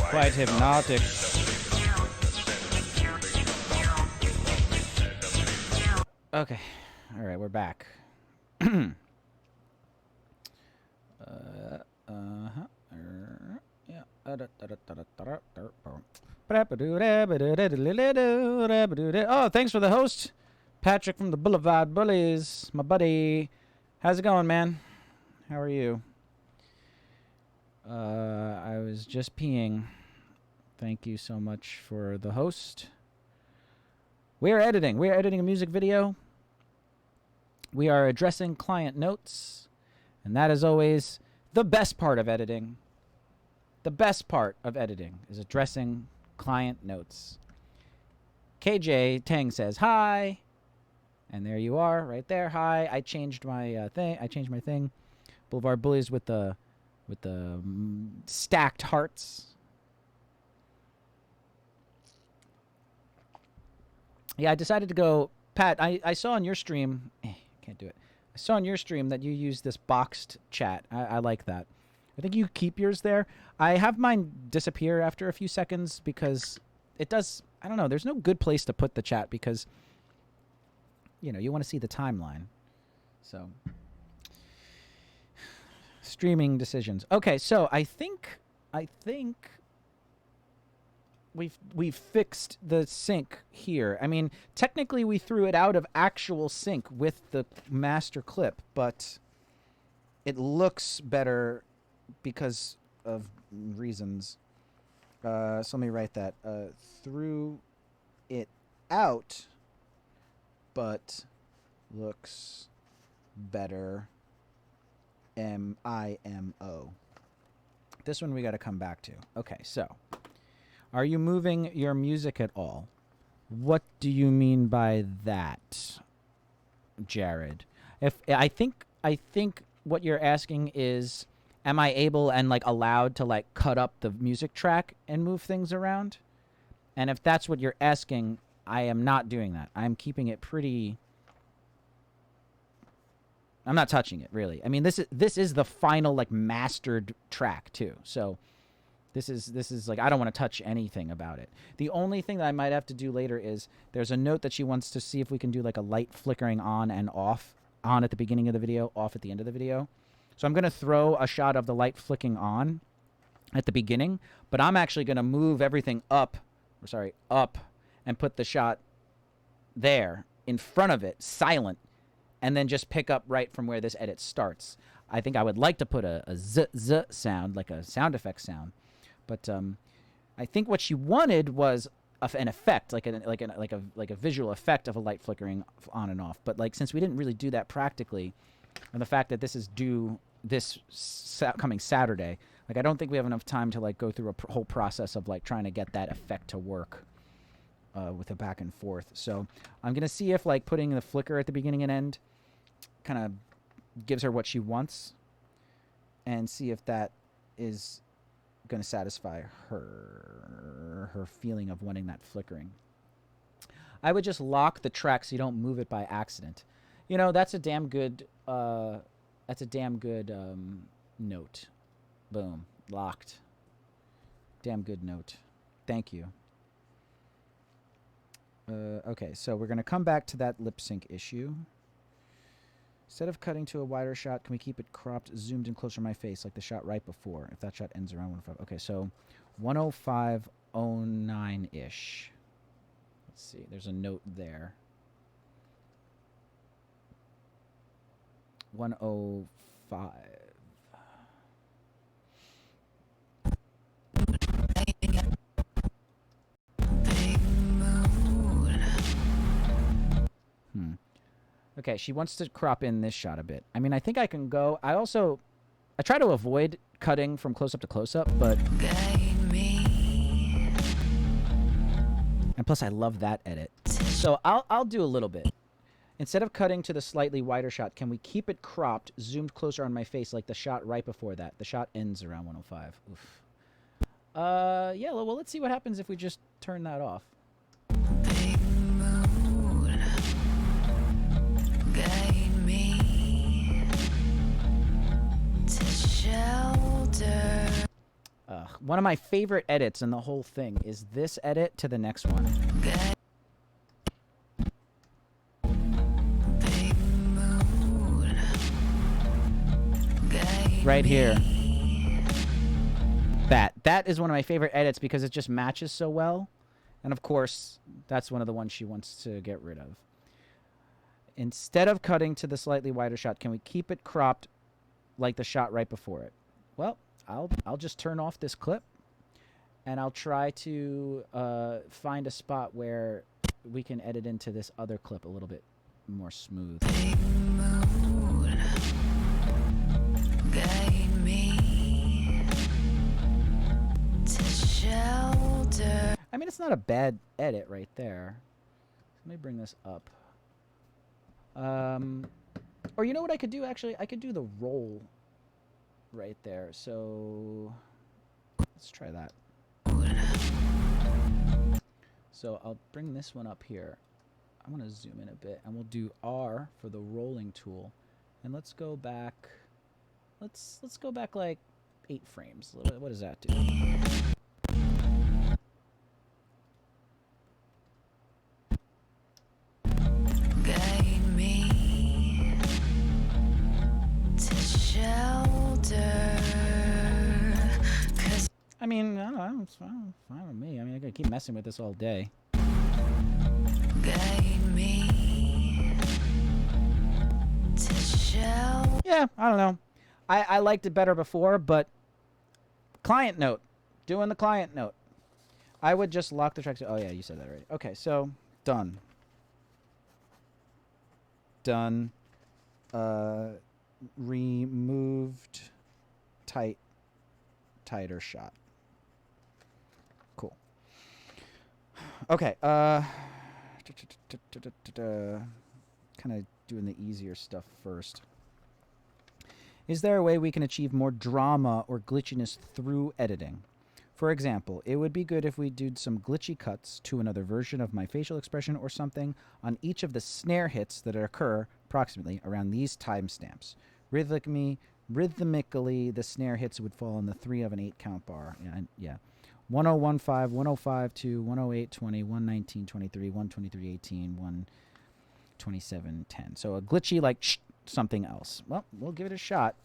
Quite hypnotic. Okay. All right, we're back. Yeah. Oh, thanks for the host, Patrick from the Boulevard Bullies, my buddy. How's it going, man? How are you? I was just peeing. Thank you so much for the host. We're editing. We're editing a music video. We are addressing client notes. And that is always the best part of editing. The best part of editing is addressing client notes. KJ Tang says, hi. And there you are, right there. Hi. I changed my thing. I changed my thing. Boulevard Bullies with the stacked hearts. Yeah, I decided to go, Pat, I saw on your stream, can't do it. I saw on your stream that you use this boxed chat. I like that. I think you keep yours there. I have mine disappear after a few seconds because it does, I don't know, there's no good place to put the chat because, you know, you want to see the timeline. So, streaming decisions. Okay, so I think we've fixed the sync here. I mean, technically we threw it out of actual sync with the master clip, but it looks better because of reasons. So let me write that. Threw it out, but looks better. M-I-M-O. This one we got to come back to. Okay, so are you moving your music at all? What do you mean by that, Jared? If I think what you're asking is, am I able and like allowed to like cut up the music track and move things around? And if that's what you're asking, I am not doing that. I'm keeping it pretty. I'm not touching it really. I mean, this is the final like mastered track too. So This is like, I don't want to touch anything about it. The only thing that I might have to do later is there's a note that she wants to see if we can do like a light flickering on and off, on at the beginning of the video, off at the end of the video. So I'm going to throw a shot of the light flicking on at the beginning, but I'm actually going to move everything up, and put the shot there in front of it, silent, and then just pick up right from where this edit starts. I think I would like to put a z sound, like a sound effect sound. But I think what she wanted was an effect, like a visual effect of a light flickering on and off. But like, since we didn't really do that practically, and the fact that this is due this coming Saturday, like I don't think we have enough time to like go through a whole process of like trying to get that effect to work with a back and forth. So I'm gonna see if like putting the flicker at the beginning and end kind of gives her what she wants, and see if that is going to satisfy her feeling of wanting that flickering. I would just lock the track so you don't move it by accident. You know, that's a damn good note. Boom, locked. Damn good note. Thank you. Okay, so we're going to come back to that lip sync issue. Instead of cutting to a wider shot, can we keep it cropped, zoomed in closer to my face, like the shot right before, if that shot ends around 105? Okay, so 105.09-ish. Let's see, there's a note there. 105. Okay, she wants to crop in this shot a bit. I mean, I think I can go. I try to avoid cutting from close-up to close-up, but... And plus, I love that edit. So I'll do a little bit. Instead of cutting to the slightly wider shot, can we keep it cropped, zoomed closer on my face, like the shot right before that? The shot ends around 105. Oof. Yeah, well, let's see what happens if we just turn that off. One of my favorite edits in the whole thing is this edit to the next one. Right here. That is one of my favorite edits because it just matches so well. And of course, that's one of the ones she wants to get rid of. Instead of cutting to the slightly wider shot, can we keep it cropped like the shot right before it? Well, I'll just turn off this clip, and I'll try to find a spot where we can edit into this other clip a little bit more smooth. I mean, it's not a bad edit right there. Let me bring this up. Or you know what I could do, actually? I could do the roll right there. So let's try that. So I'll bring this one up here. I want to zoom in a bit, and we'll do R for the rolling tool. And let's go back. Let's go back like 8 frames. What does that do? I mean, I don't know, it's fine with me. I mean, I gotta keep messing with this all day. Yeah, I don't know. I liked it better before, but client note. Doing the client note. I would just lock the track. Oh, yeah, you said that already. Okay, so done. Done. Removed tighter shot. Cool. Okay, kind of doing the easier stuff first. Is there a way we can achieve more drama or glitchiness through editing? For example, it would be good if we did some glitchy cuts to another version of my facial expression or something on each of the snare hits that occur approximately around these timestamps. Rhythmically, the snare hits would fall in the 3 of an 8 count bar. Yeah, yeah. 1015, 1052, 10820, 11923, 12318, 12710. So a glitchy like something else. Well, we'll give it a shot.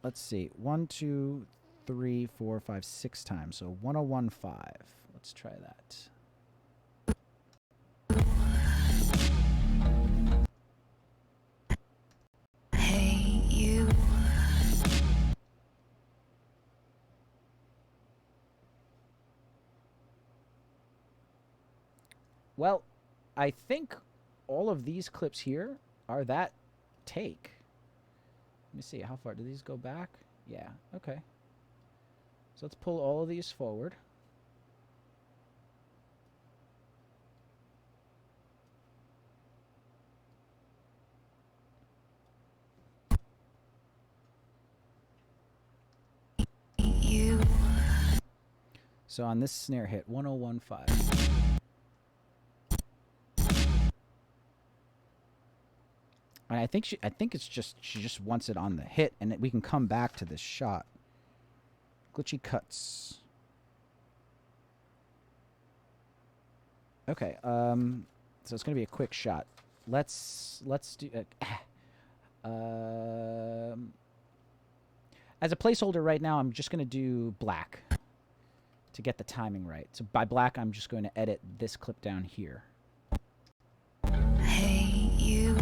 Let's see. 1, 2, 3, 4, 5, 6 times. So 1015. Let's try that. Hey, you. Well, I think all of these clips here are that take. Let me see. How far do these go back? Yeah. Okay. So let's pull all of these forward. You. So on this snare hit, 1015. And I think it's just she just wants it on the hit, and we can come back to this shot. Glitchy cuts. Okay. So it's gonna be a quick shot. Let's do. As a placeholder right now, I'm just gonna do black to get the timing right. So by black, I'm just going to edit this clip down here. Hey, you.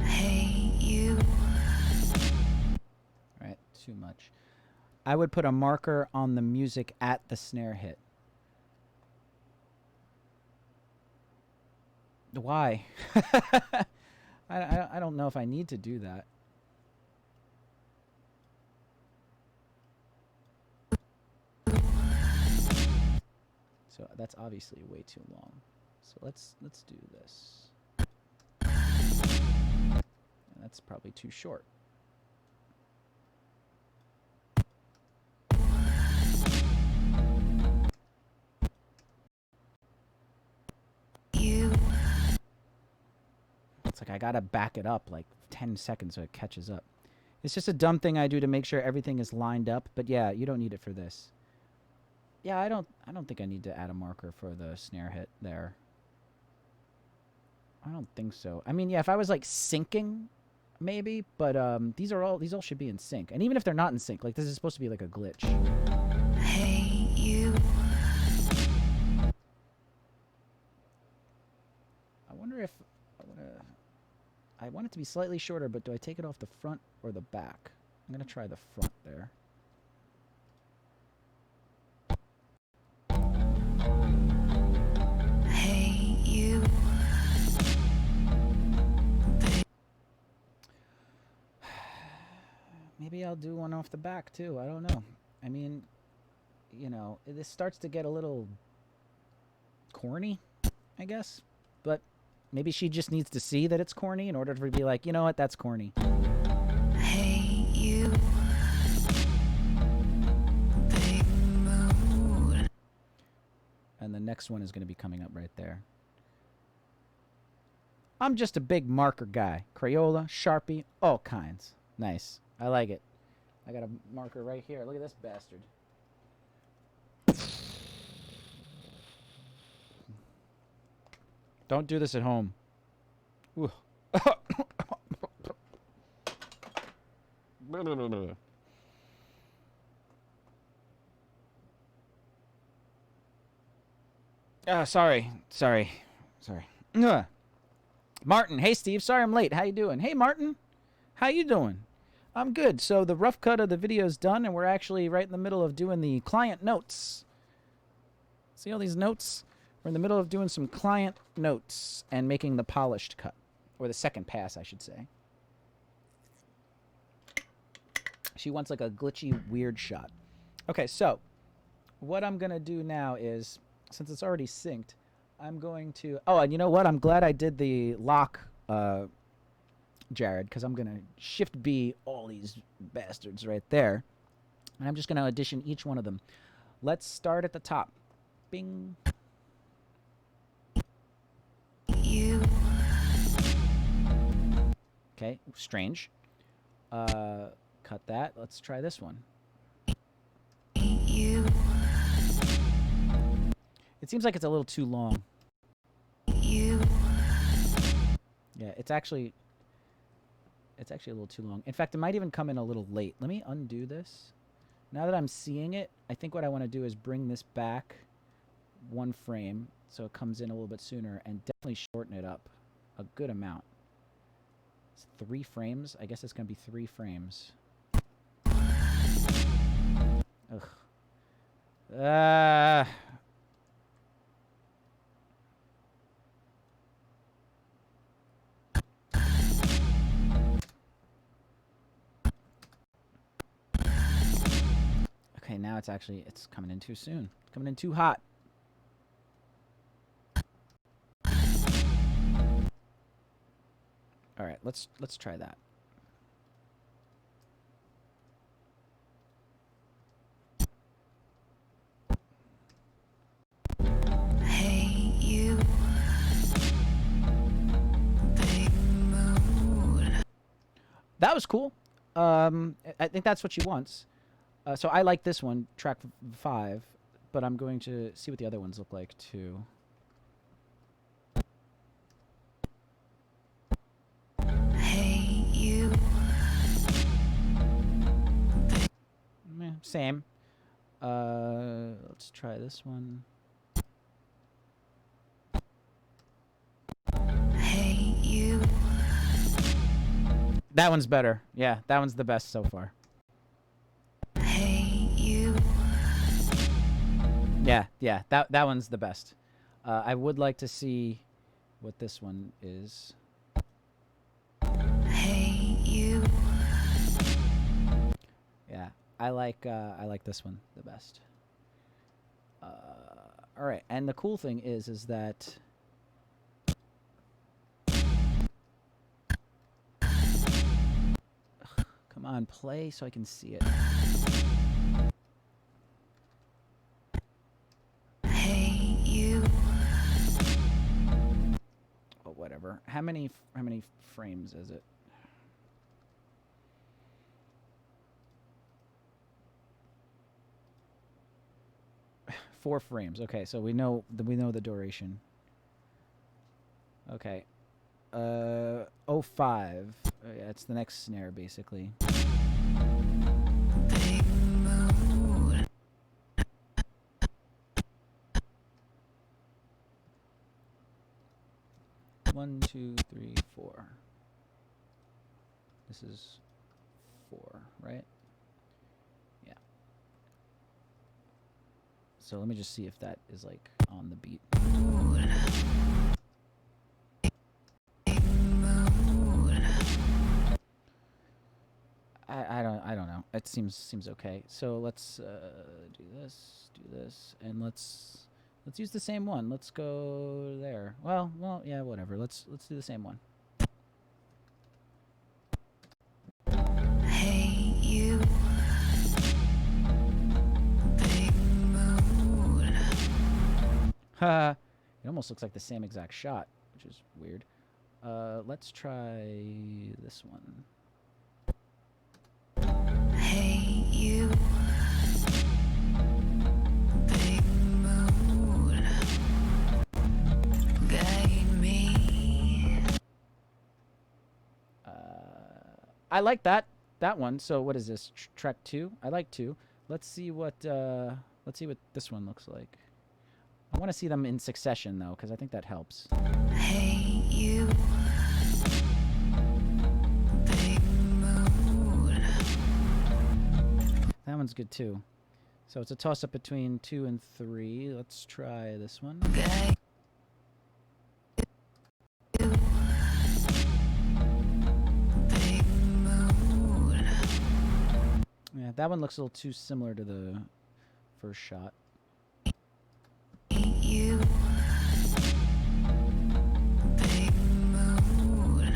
Hey, you. All right, too much. I would put a marker on the music at the snare hit. Why? I don't know if I need to do that. So that's obviously way too long. So let's do this. And that's probably too short. You. It's like I gotta back it up like 10 seconds so it catches up. It's just a dumb thing I do to make sure everything is lined up. But yeah, you don't need it for this. Yeah, I don't think I need to add a marker for the snare hit there. I don't think so. I mean, yeah, if I was like syncing, maybe, but these all should be in sync. And even if they're not in sync, like this is supposed to be like a glitch. Hey, you. I wonder if I want it to be slightly shorter, but do I take it off the front or the back? I'm gonna try the front there. Hey, you. Maybe I'll do one off the back too. I don't know. I mean, you know, this starts to get a little corny, I guess. But maybe she just needs to see that it's corny in order to be like, you know what, that's corny. Hey, you. Big mood. And the next one is going to be coming up right there. I'm just a big marker guy. Crayola, Sharpie, all kinds. Nice. I like it. I got a marker right here. Look at this bastard. Don't do this at home. Ooh. Sorry. Ugh. Martin, hey Steve, sorry I'm late. How you doing? Hey Martin, how you doing? I'm good. So the rough cut of the video is done, and we're actually right in the middle of doing the client notes. See all these notes? We're in the middle of doing some client notes and making the polished cut, or the second pass, I should say. She wants like a glitchy, weird shot. Okay, so what I'm gonna do now is, since it's already synced, I'm going to. Oh, and you know what? I'm glad I did the lock Jared, because I'm going to Shift B all these bastards right there. And I'm just going to audition each one of them. Let's start at the top. Bing. You. Okay, strange. Cut that. Let's try this one. You. It seems like it's a little too long. You. Yeah, it's actually a little too long. In fact, it might even come in a little late. Let me undo this. Now that I'm seeing it, I think what I want to do is bring this back 1 frame so it comes in a little bit sooner and definitely shorten it up a good amount. It's 3 frames. I guess it's going to be 3 frames. Ugh. Okay, now it's coming in too soon. It's coming in too hot. All right, let's try that. Hey, you. Big mood. That was cool. I think that's what she wants. So I like this one, track 5, but I'm going to see what the other ones look like too. Hey, you. Same. Let's try this one. Hey, you. That one's better. Yeah, that one's the best so far. Hey, you. Yeah, that one's the best. I would like to see what this one is. Hey, you. Yeah, I like this one the best. All right, and the cool thing is that come on, play so I can see it. Hey, you. Oh, whatever. How many frames is it? Four frames. Okay, so we know the duration. Okay. 05. Yeah, it's the next snare basically. Big mood. 1, 2, 3, 4. This is 4, right? Yeah. So let me just see if that is like on the beat. Mood. I don't know. It seems okay. So let's do this, and let's use the same one. Let's go there. Well, yeah, whatever. Let's do the same one. Hey, you. Big mood. Ha! It almost looks like the same exact shot, which is weird. Let's try this one. Hey, you. Big mood. Guide me. I like that one. So what is this? Track 2? I like 2. Let's see what this one looks like. I want to see them in succession though, because I think that helps. Hey, you. Big mood. That one's good too. So it's a toss up between 2 and 3. Let's try this one. Guide. Big mood. Yeah, that one looks a little too similar to the first shot. You. Big mood.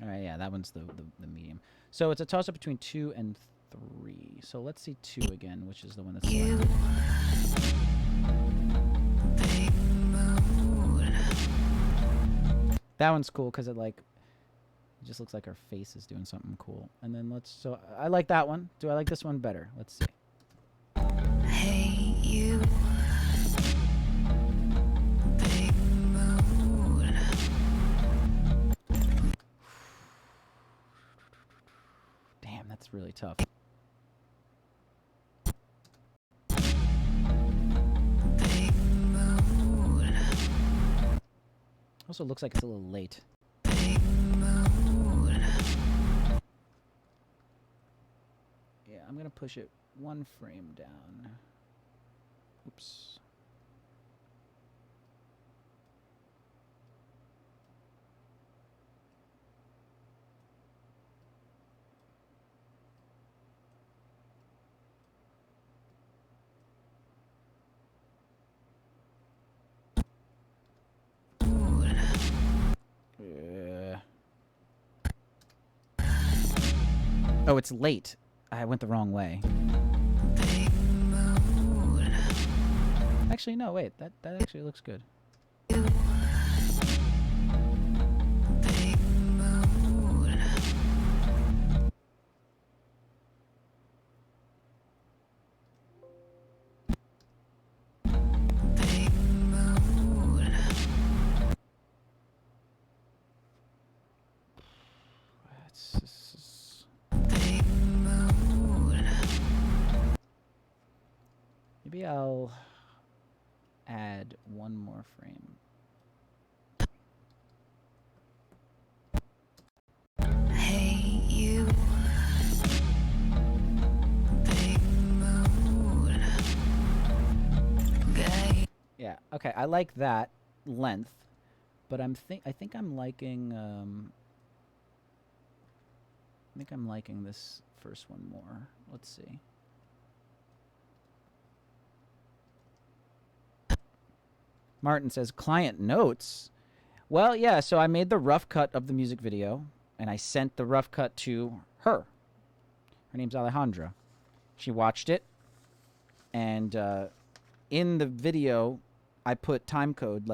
All right, yeah, that one's the medium. So it's a toss-up between 2 and 3. So let's see 2 again, which is the one that's selected. That one's cool because it just looks like her face is doing something cool. And then so I like that one. Do I like this one better? Let's see. Hey, you. Big mood. Damn, that's really tough. Big mood. Also looks like it's a little late. Big mood. Yeah, I'm gonna push it 1 frame down. Oops. Oh, it's late. I went the wrong way. Big mood. Actually, no, wait. That actually looks good. Big mood. Big mood. Big mood. Maybe I'll add 1 more frame. Hey, you. Big mood. Guy. Yeah, okay. I like that length, but I think I'm liking this first one more. Let's see. Martin says client notes. Well, yeah, so I made the rough cut of the music video and I sent the rough cut to her. Her name's Alejandra. She watched it, and in the video I put time code,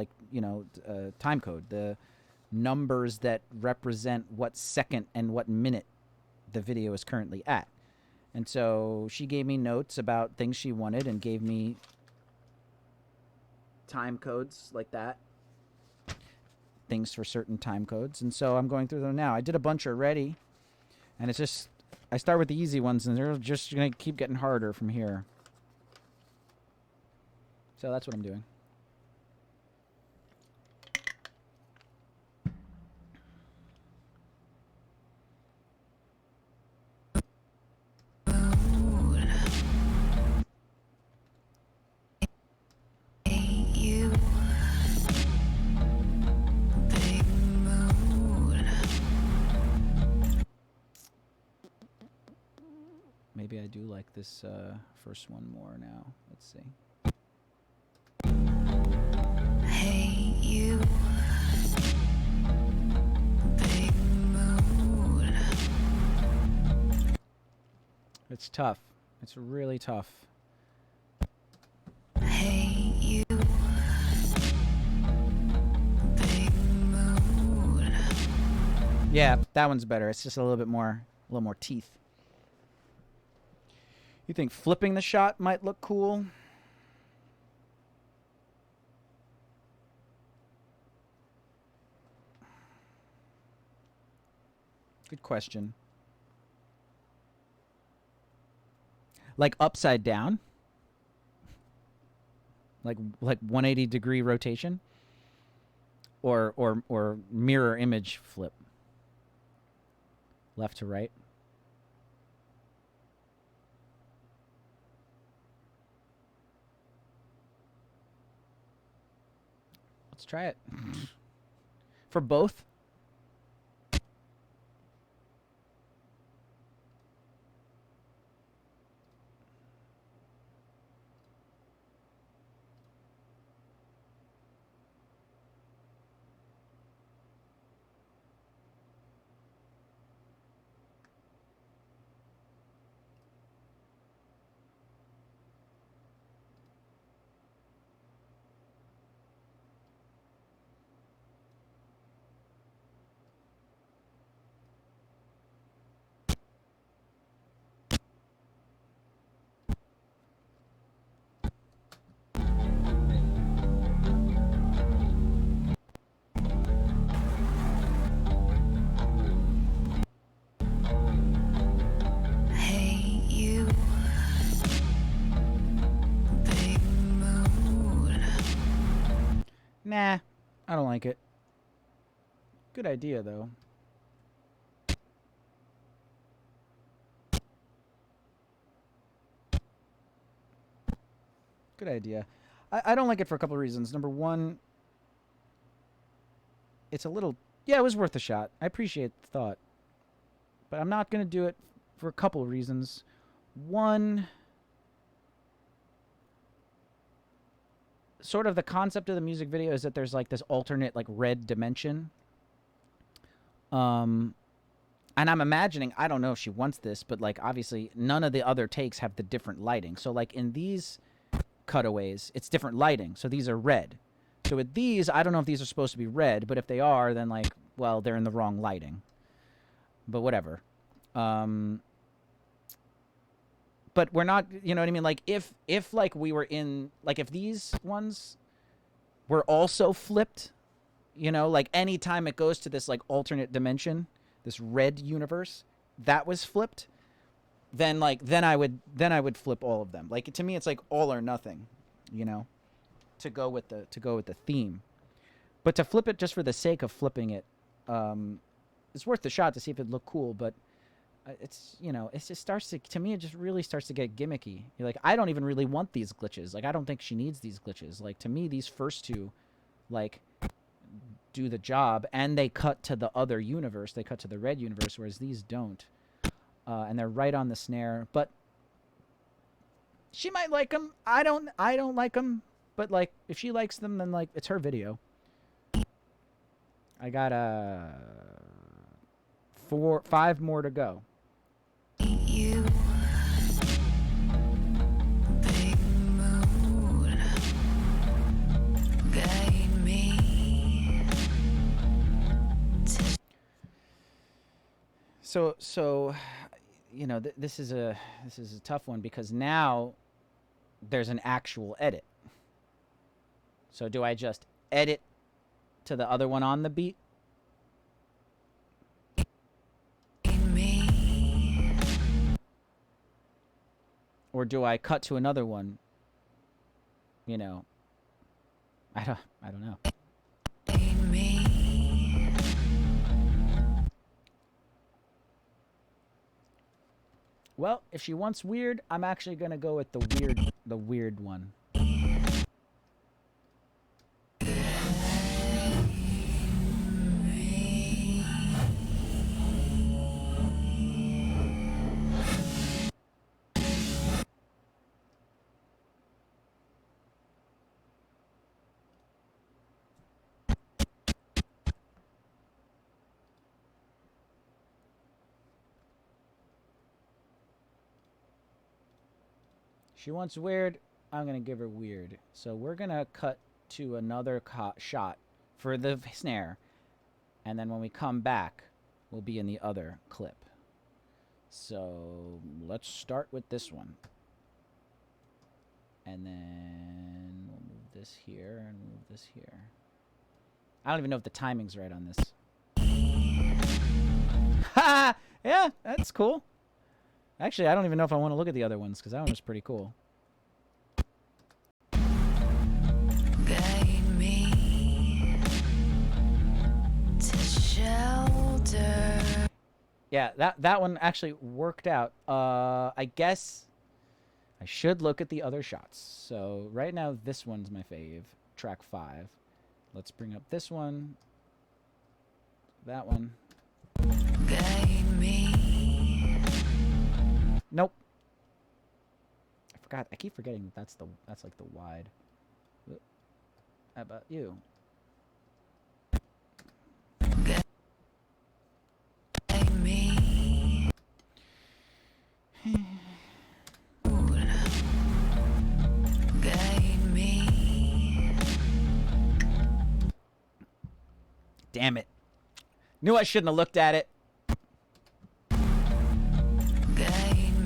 time code, the numbers that represent what second and what minute the video is currently at. And so she gave me notes about things she wanted and gave me time codes like that, things for certain time codes. And so I'm going through them now. I did a bunch already, and it's just, I start with the easy ones and they're just gonna keep getting harder from here. So that's what I'm doing. Hey, you. Big mood. Maybe I do like this first one more now. Let's see. Hey, you. Big mood. It's tough. It's really tough. Hey, you. Big mood. Yeah, that one's better. It's just a little more teeth. You think flipping the shot might look cool? Good question. Like upside down? Like 180-degree rotation? Or mirror image flip? Left to right? Let's try it. For both? Nah, I don't like it. Good idea, though. Good idea. I don't like it for a couple of reasons. Number one, it's a little... Yeah, it was worth a shot. I appreciate the thought. But I'm not going to do it for a couple of reasons. One, sort of the concept of the music video is that there's like this alternate like red dimension. And I'm imagining, I don't know if she wants this, but like obviously none of the other takes have the different lighting. So like in these cutaways, it's different lighting. So these are red. So with these, I don't know if these are supposed to be red, but if they are, then like, well, they're in the wrong lighting. But whatever. But we're not, you know what I mean? Like if like we were in, like if these ones were also flipped, you know, like anytime it goes to this like alternate dimension, this red universe, that was flipped, then like, then I would flip all of them. Like to me, it's like all or nothing, you know, to go with the theme. But to flip it just for the sake of flipping it, it's worth the shot to see if it looked cool, but it's, you know, it just starts to me, it just really starts to get gimmicky. You're like, I don't even really want these glitches. Like, I don't think she needs these glitches. Like, to me, these first two, like, do the job, and they cut to the other universe. They cut to the red universe, whereas these don't. And they're right on the snare, but she might like them. I don't like them, but, like, if she likes them, then, like, it's her video. I got, 5 more to go. You, big mood, guide me. So, you know, this is a tough one because now there's an actual edit. So do I just edit to the other one on the beat? Or do I cut to another one? You know, I don't know. Well, if she wants weird, I'm actually gonna go with the weird one. She wants weird, I'm going to give her weird. So we're going to cut to another shot for the snare. And then when we come back, we'll be in the other clip. So let's start with this one. And then we'll move this here and move this here. I don't even know if the timing's right on this. Ha! Yeah, that's cool. Actually, I don't even know if I want to look at the other ones, because that one was pretty cool. Guide me to shelter. Yeah, that one actually worked out. I guess I should look at the other shots. So right now, this one's my fave, track 5. Let's bring up this one. That one. Guide me. Nope. I forgot. I keep forgetting that's like the wide. How about you? Guide me. Guide me. Damn it. Knew I shouldn't have looked at it.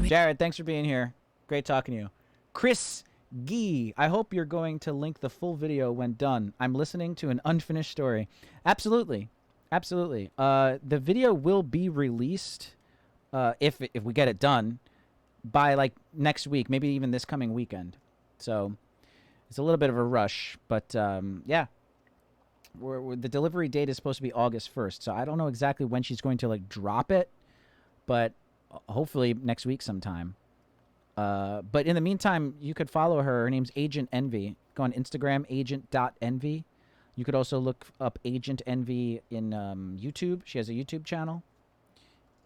Jared, thanks for being here. Great talking to you. Chris Gee, I hope you're going to link the full video when done. I'm listening to an unfinished story. Absolutely. Absolutely. The video will be released, if we get it done, by like next week, maybe even this coming weekend. So it's a little bit of a rush, but yeah. the delivery date is supposed to be August 1st. So I don't know exactly when she's going to like drop it, but hopefully next week sometime. But in the meantime, you could follow her. Her name's Agent Envy. Go on Instagram, agent.envy. You could also look up Agent Envy in YouTube. She has a YouTube channel.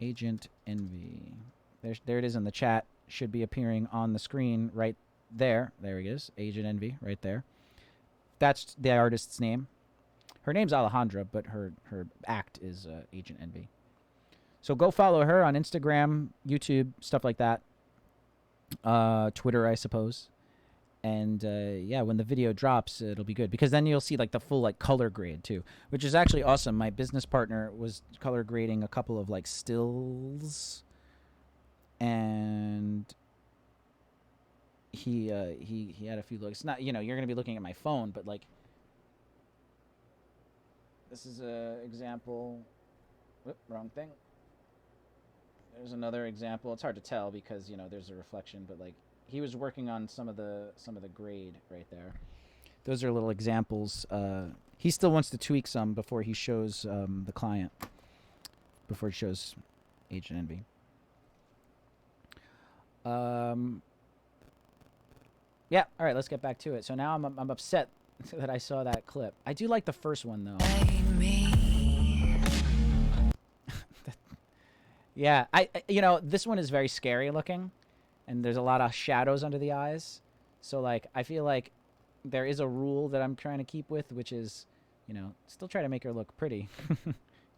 Agent Envy. There it is in the chat. Should be appearing on the screen right there. There he is. Agent Envy right there. That's the artist's name. Her name's Alejandra, but her act is Agent Envy. So go follow her on Instagram, YouTube, stuff like that. Twitter, I suppose. And yeah, when the video drops, it'll be good because then you'll see like the full like color grade too, which is actually awesome. My business partner was color grading a couple of like stills, and he had a few looks. Not, you know, you're gonna be looking at my phone, but like this is a example. Whoop, wrong thing. There's another example. It's hard to tell because, you know, there's a reflection, but like he was working on some of the grade right there. Those are little examples. He still wants to tweak some before he shows the client, before he shows Agent Envy. Yeah, all right, let's get back to it. So now I'm upset that I saw that clip. I do like the first one though. Yeah, you know, this one is very scary looking, and there's a lot of shadows under the eyes. So, like, I feel like there is a rule that I'm trying to keep with, which is, you know, still try to make her look pretty,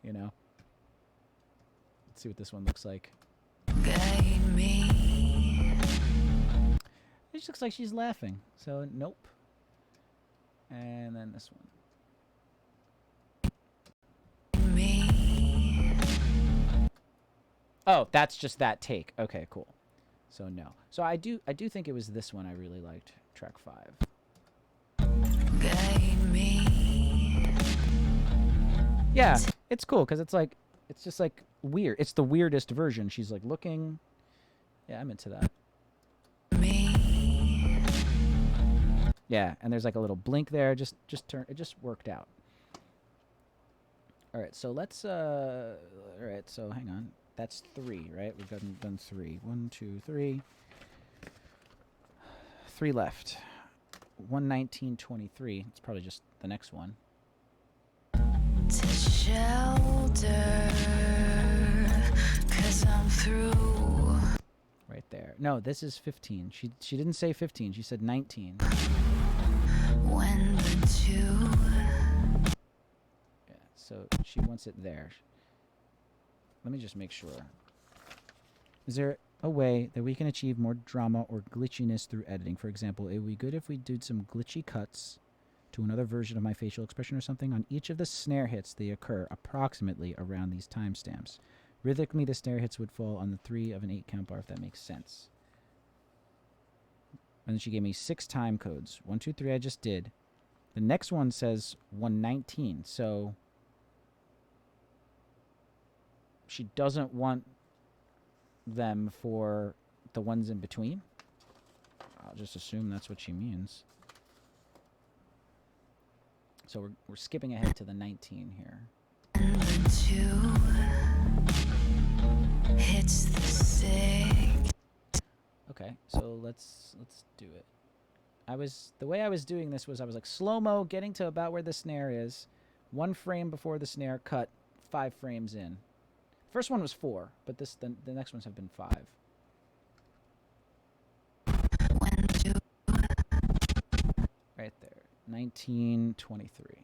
you know. Let's see what this one looks like. Guide me. It just looks like she's laughing, so nope. And then this one. Oh, that's just that take. Okay, cool. So no. So I do think it was this one I really liked, track 5. Guide me. Yeah, it's cool because it's just like weird. It's the weirdest version. She's like looking. Yeah, I'm into that. Me. Yeah, and there's like a little blink there. Just turn. It just worked out. All right, so let's. All right, so hang on. That's 3, right? We've done 3. 1, 2, 3. 3 left. 119.23. It's probably just the next one. To shelter, 'cause I'm through. Right there. No, this is 15. She didn't say 15. She said 19. When the two. Yeah. So she wants it there. Let me just make sure. Is there a way that we can achieve more drama or glitchiness through editing? For example, it would be good if we did some glitchy cuts to another version of my facial expression or something. On each of the snare hits, they occur approximately around these timestamps. Rhythmically, the snare hits would fall on the 3 of an 8 count bar, if that makes sense. And then she gave me 6 time codes. 1, 2, 3 I just did. The next one says 119, so she doesn't want them for the ones in between. I'll just assume that's what she means. So we're skipping ahead to the 19 here. And the 2 hits the 6. Okay, so let's do it. The way I was doing this was I was like slow-mo, getting to about where the snare is, 1 frame before the snare, cut, 5 frames in. First one was 4, but the next ones have been 5. Right there, 1923.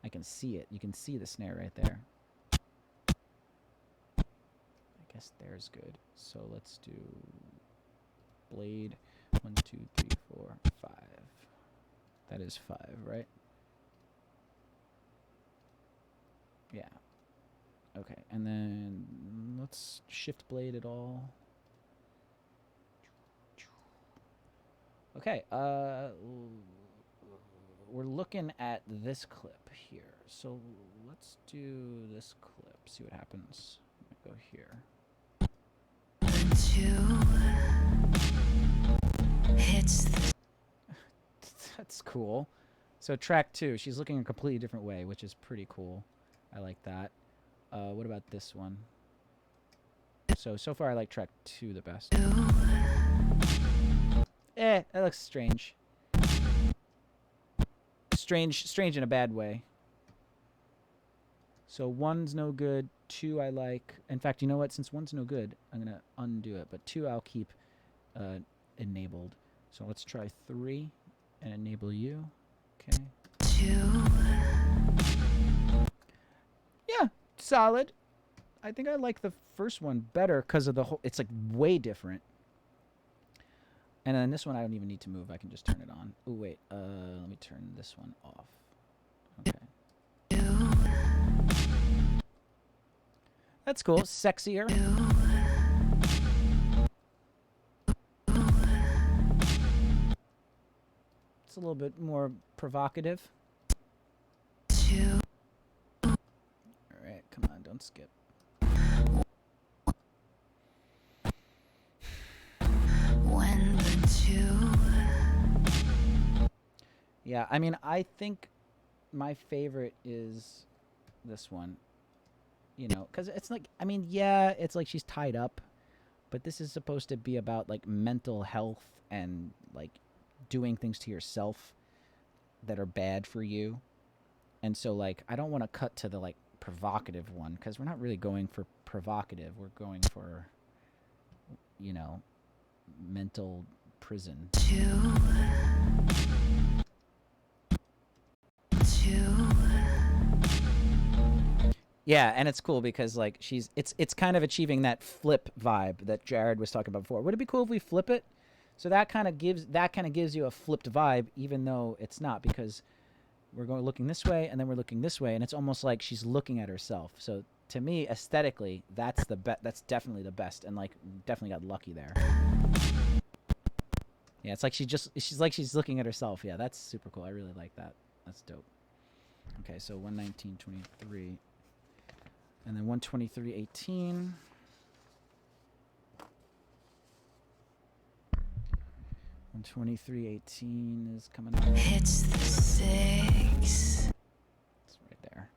I can see it. You can see the snare right there. I guess there's good. So let's do blade 1, 2, 3, 4, 5. That is 5, right? Yeah. Okay, and then let's shift blade it all. Okay, we're looking at this clip here. So let's do this clip. See what happens. Go here. That's cool. So track 2, she's looking a completely different way, which is pretty cool. I like that. What about this one? So far I like track 2 the best. That looks strange. Strange in a bad way. So 1's no good, 2 I like. In fact, you know what? Since 1's no good, I'm going to undo it. But 2 I'll keep enabled. So let's try 3 and enable you. Okay. 2. Yeah, solid. I think I like the first one better because of the whole... It's like way different. And then this one I don't even need to move. I can just turn it on. Oh, wait. Let me turn this one off. Okay. That's cool. Sexier. It's a little bit more provocative. 2. Alright, come on, don't skip. When the 2. Yeah, I mean, I think my favorite is this one. You know, because it's like, I mean, yeah, it's like she's tied up, but this is supposed to be about, like, mental health and, like, doing things to yourself that are bad for you. And so, like, I don't want to cut to the, like, provocative one, because we're not really going for provocative. We're going for, you know, mental prison. 2. 2. Yeah, and it's cool because like it's kind of achieving that flip vibe that Jared was talking about before. Would it be cool if we flip it? So that kind of gives you a flipped vibe, even though it's not, because we're going looking this way and then we're looking this way, and it's almost like she's looking at herself. So to me, aesthetically, that's that's definitely the best, and like definitely got lucky there. Yeah, it's like she's looking at herself. Yeah, that's super cool. I really like that. That's dope. Okay, so 119.23. And then 123.18. 123.18 is coming up. It's the 6. It's right there.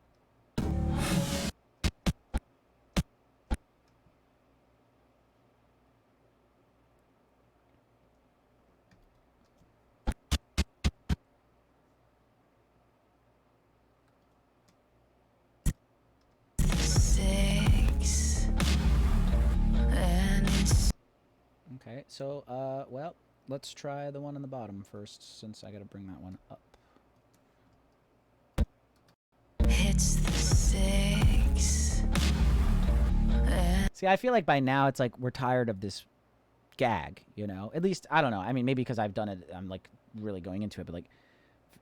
Okay, so, well, let's try the one on the bottom first, since I gotta bring that one up. It's the 6. See, I feel like by now it's like we're tired of this gag, you know? At least, I don't know. I mean, maybe because I've done it, I'm, like, really going into it, but, like,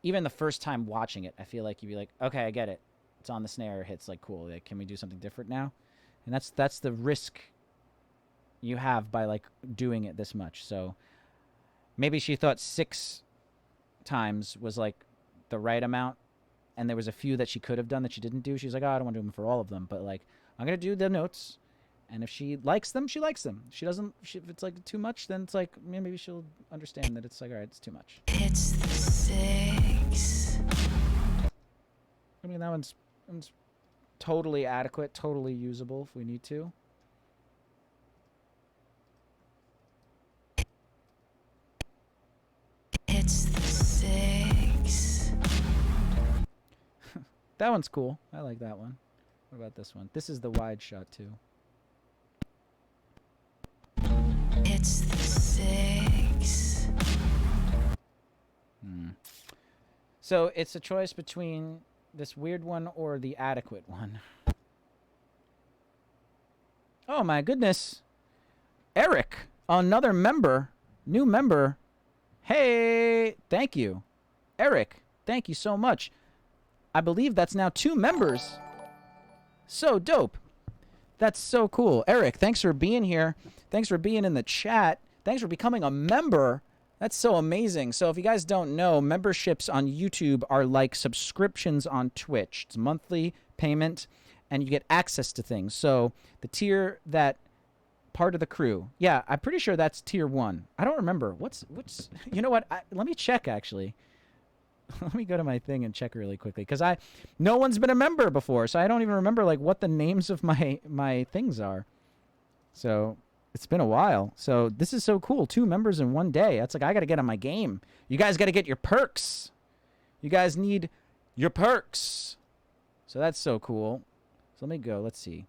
even the first time watching it, I feel like you'd be like, okay, I get it. It's on the snare, it hits, like, cool. Like, can we do something different now? And that's the risk you have by, like, doing it this much. So maybe she thought 6 times was, like, the right amount, and there was a few that she could have done that she didn't do. She's like, oh, I don't want to do them for all of them, but, like, I'm going to do the notes, and if she likes them, she likes them. She doesn't, if it's, like, too much, then it's like, maybe she'll understand that it's like, all right, it's too much. It's the 6. I mean, that one's totally adequate, totally usable if we need to. It's the 6. That one's cool. I like that one. What about this one? This is the wide shot, too. It's the 6. So it's a choice between this weird one or the adequate one. Oh my goodness. Eric, another member, new member. Hey, thank you. Eric, thank you so much. I believe that's now 2 members. So dope. That's so cool. Eric, thanks for being here. Thanks for being in the chat. Thanks for becoming a member. That's so amazing. So if you guys don't know, memberships on YouTube are like subscriptions on Twitch. It's monthly payment, and you get access to things. So the tier that part of the crew, yeah, I'm pretty sure that's tier 1. I don't remember. What's you know what? Let me check, actually. Let me go to my thing and check really quickly, because no one's been a member before, so I don't even remember like what the names of my things are. So it's been a while. So this is so cool. 2 members in one day. That's like, I got to get on my game. You guys got to get your perks. You guys need your perks. So that's so cool. So let me go. Let's see.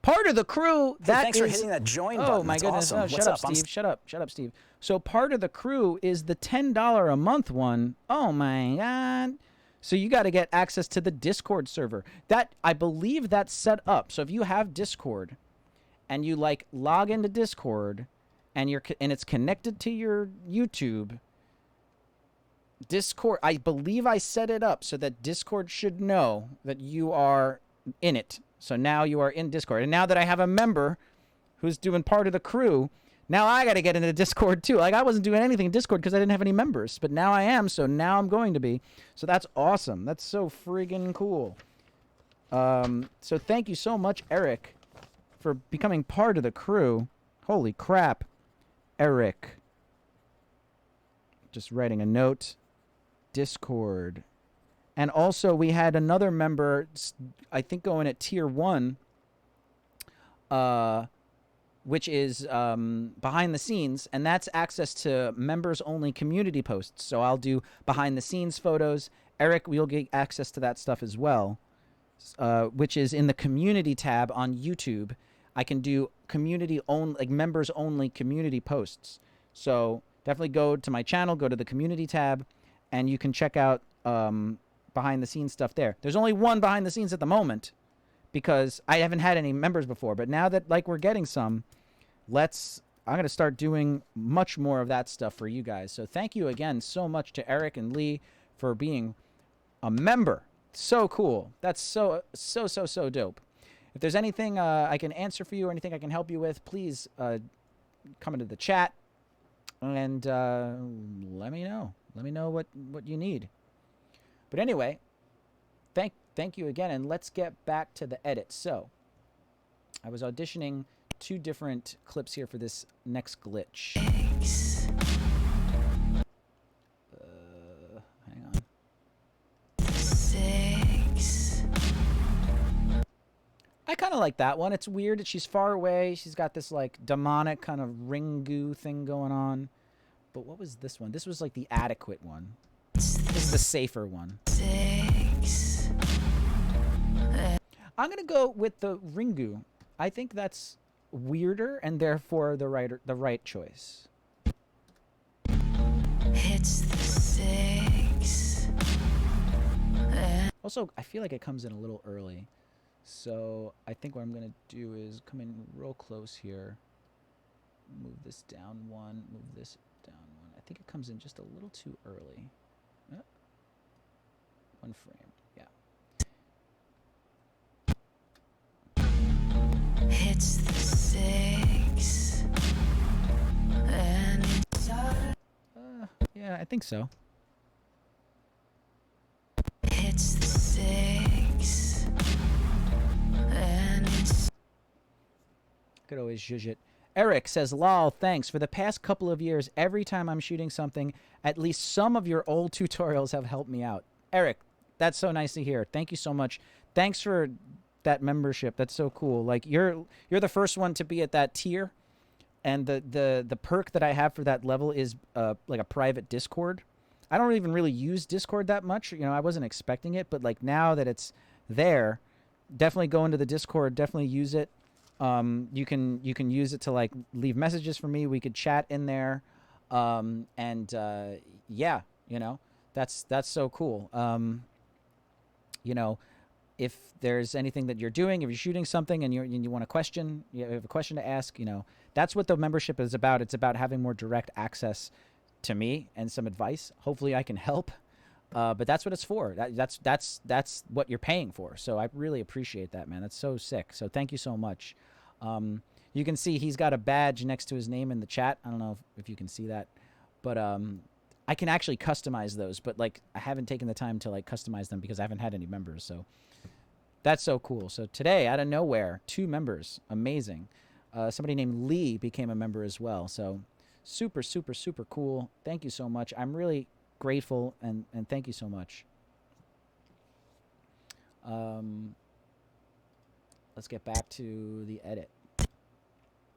Part of the crew, Hey, thanks for hitting that join button. Oh, my That's goodness. awesome. Oh, What's shut up, up? Steve. Shut up. Shut up, Steve. So part of the crew is the $10 a month one. Oh, my God. So you got to get access to the Discord server. That, I believe that's set up. So if you have Discord and you like log into Discord and it's connected to your YouTube, Discord, I believe I set it up so that Discord should know that you are in it. So now you are in Discord. And now that I have a member who's doing part of the crew, now I got to get into Discord too. Like, I wasn't doing anything in Discord because I didn't have any members, but now I am, so now I'm going to be. So that's awesome. That's so friggin' cool. So thank you so much, Eric, for becoming part of the crew. Holy crap, Eric. Just writing a note. Discord. And also, we had another member, I think, going at tier 1, which is behind the scenes, and that's access to members-only community posts. So I'll do behind-the-scenes photos. Eric, we'll get access to that stuff as well, which is in the community tab on YouTube. I can do community-only, like members-only community posts. So definitely go to my channel, go to the community tab, and you can check out behind the scenes stuff there. There's only one behind the scenes at the moment because I haven't had any members before, but now that like we're getting some, I'm going to start doing much more of that stuff for you guys. So thank you again so much to Eric and Lee for being a member. So cool. That's so dope. If there's anything I can answer for you or anything I can help you with, please come into the chat and let me know. Let me know what you need. But anyway, thank you again, and let's get back to the edit. So, I was auditioning 2 different clips here for this next glitch. Hang on. I kind of like that one. It's weird that she's far away. She's got this like demonic kind of ringu thing going on. But what was this one? This was like the adequate one. This is the safer one. I'm going to go with the ringu. I think that's weirder and therefore the right choice. It's the 6. Also, I feel like it comes in a little early. So I think what I'm going to do is come in real close here. Move this down 1. Move this down 1. I think it comes in just a little too early. 1 frame. Yeah. It's the 6. And Yeah, I think so. it's the 6. And it's Could always zhuzh it. Eric says, lol, thanks. For the past couple of years, every time I'm shooting something, at least some of your old tutorials have helped me out. Eric, that's so nice to hear. Thank you so much. Thanks for that membership. That's so cool. Like, you're the first one to be at that tier, and the perk that I have for that level is like a private Discord. I don't even really use Discord that much. You know, I wasn't expecting it, but like now that it's there, definitely go into the Discord. Definitely use it. You can use it to like leave messages for me. We could chat in there, yeah, you know, that's so cool. You know, if there's anything that you're doing, if you're shooting something and you want a question, you have a question to ask, you know, that's what the membership is about. It's about having more direct access to me and some advice. Hopefully I can help. But that's what it's for. That's what you're paying for. So I really appreciate that, man. That's so sick. So thank you so much. You You can see he's got a badge next to his name in the chat. I don't know if you can see that, but I can actually customize those. But like, I haven't taken the time to like customize them because I haven't had any members. So that's so cool. So today, out of nowhere, 2 members, amazing. Somebody named Lee became a member as well. So super, super, super cool. Thank you so much. I'm really grateful and thank you so much. Let's get back to the edit.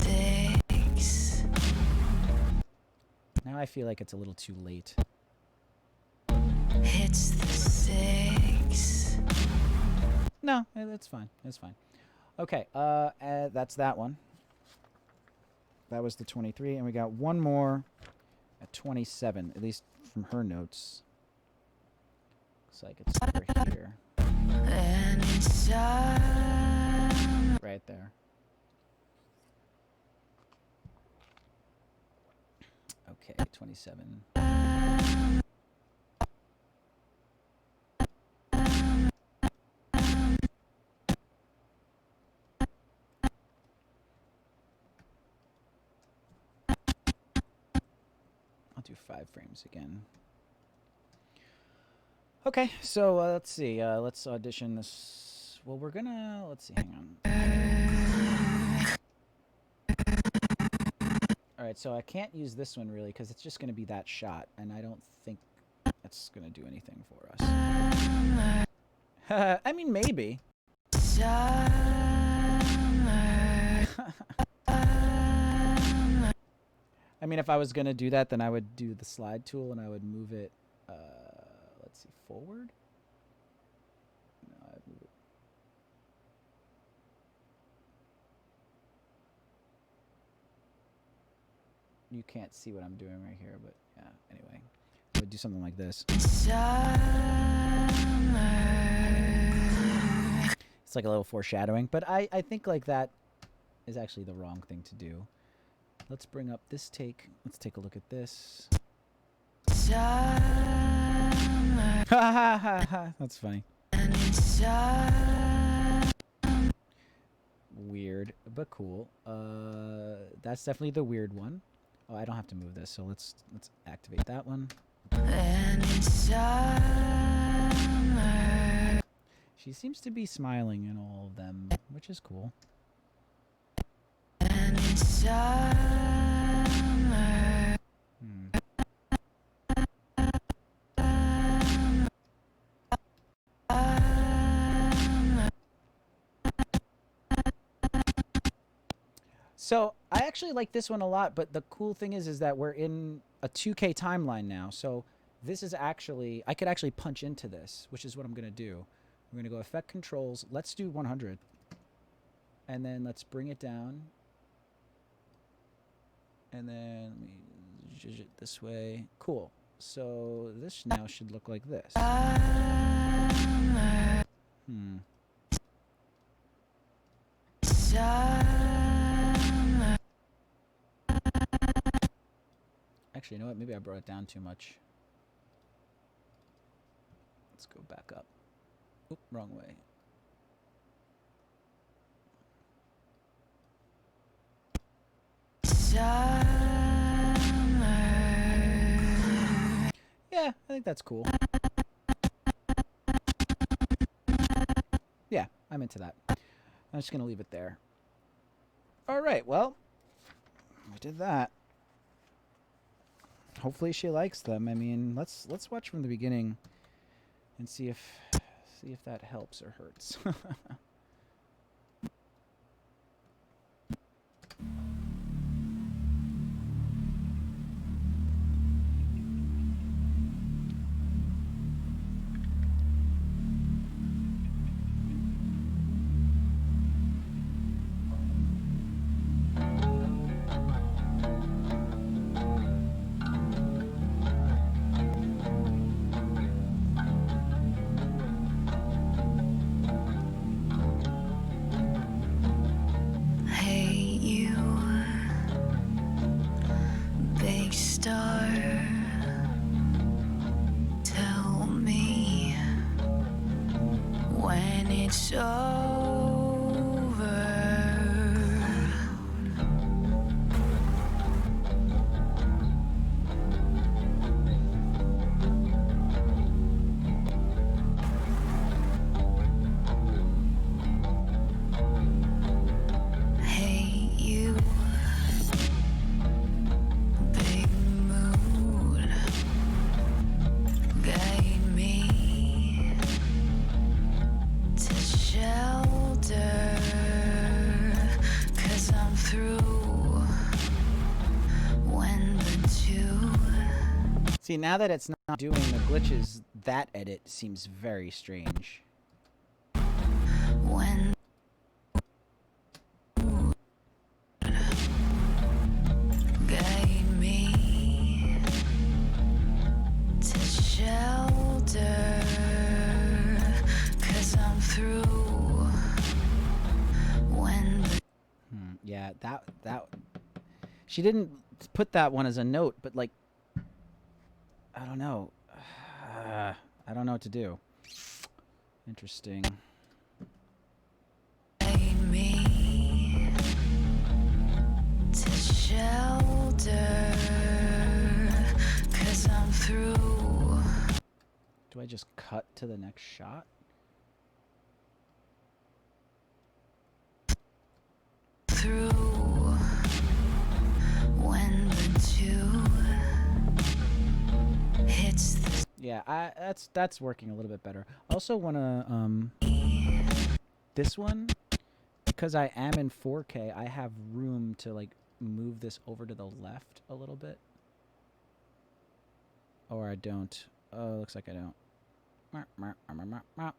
Six. Now I feel like it's a little too late. It's the 6. No, that's fine. That's fine. Okay, that's that one. That was the 23, and we got one more at 27, at least from her notes. Looks like it's over here. And inside. Right there. Okay, 27. I'll do 5 frames again. Okay, so let's see. Let's audition this. Well, we're gonna. Let's see. Hang on. All right, so I can't use this one really because it's just gonna be that shot, and I don't think that's gonna do anything for us. I mean, maybe. I mean, if I was gonna do that, then I would do the slide tool and I would move it. Let's see, forward. No, I'd move it. You can't see what I'm doing right here, but yeah. Anyway, I would do something like this. It's like a little foreshadowing, but I think like that is actually the wrong thing to do. Let's bring up this take. Let's take a look at this. That's funny. Weird, but cool. That's definitely the weird one. Oh, I don't have to move this, so let's activate that one. She seems to be smiling in all of them, which is cool. So I actually like this one a lot, but the cool thing is that we're in a 2K timeline now. So this is actually, I could actually punch into this, which is what I'm going to do. We're going to go Effect Controls. Let's do 100. And then let's bring it down. And then let me zhuzh it this way. Cool. So this now should look like this. Actually, you know what? Maybe I brought it down too much. Let's go back up. Oop, wrong way. Yeah, I think that's cool. Yeah, I'm into that. I'm just going to leave it there. All right, well, we did that. Hopefully she likes them. I mean, let's watch from the beginning and see if that helps or hurts. See, now that it's not doing the glitches, that edit seems very strange. When guide me to shelter, 'cause I'm through. When the Yeah, that she didn't put that one as a note, but like, I don't know. I don't know what to do. Interesting. guide me to shelter, 'cause I'm through. Do I just cut to the next shot? Through when the two hits the Yeah, that's working a little bit better. I also wanna this one, because I am in 4K, I have room to like move this over to the left a little bit. Or I don't. Oh, looks like I don't.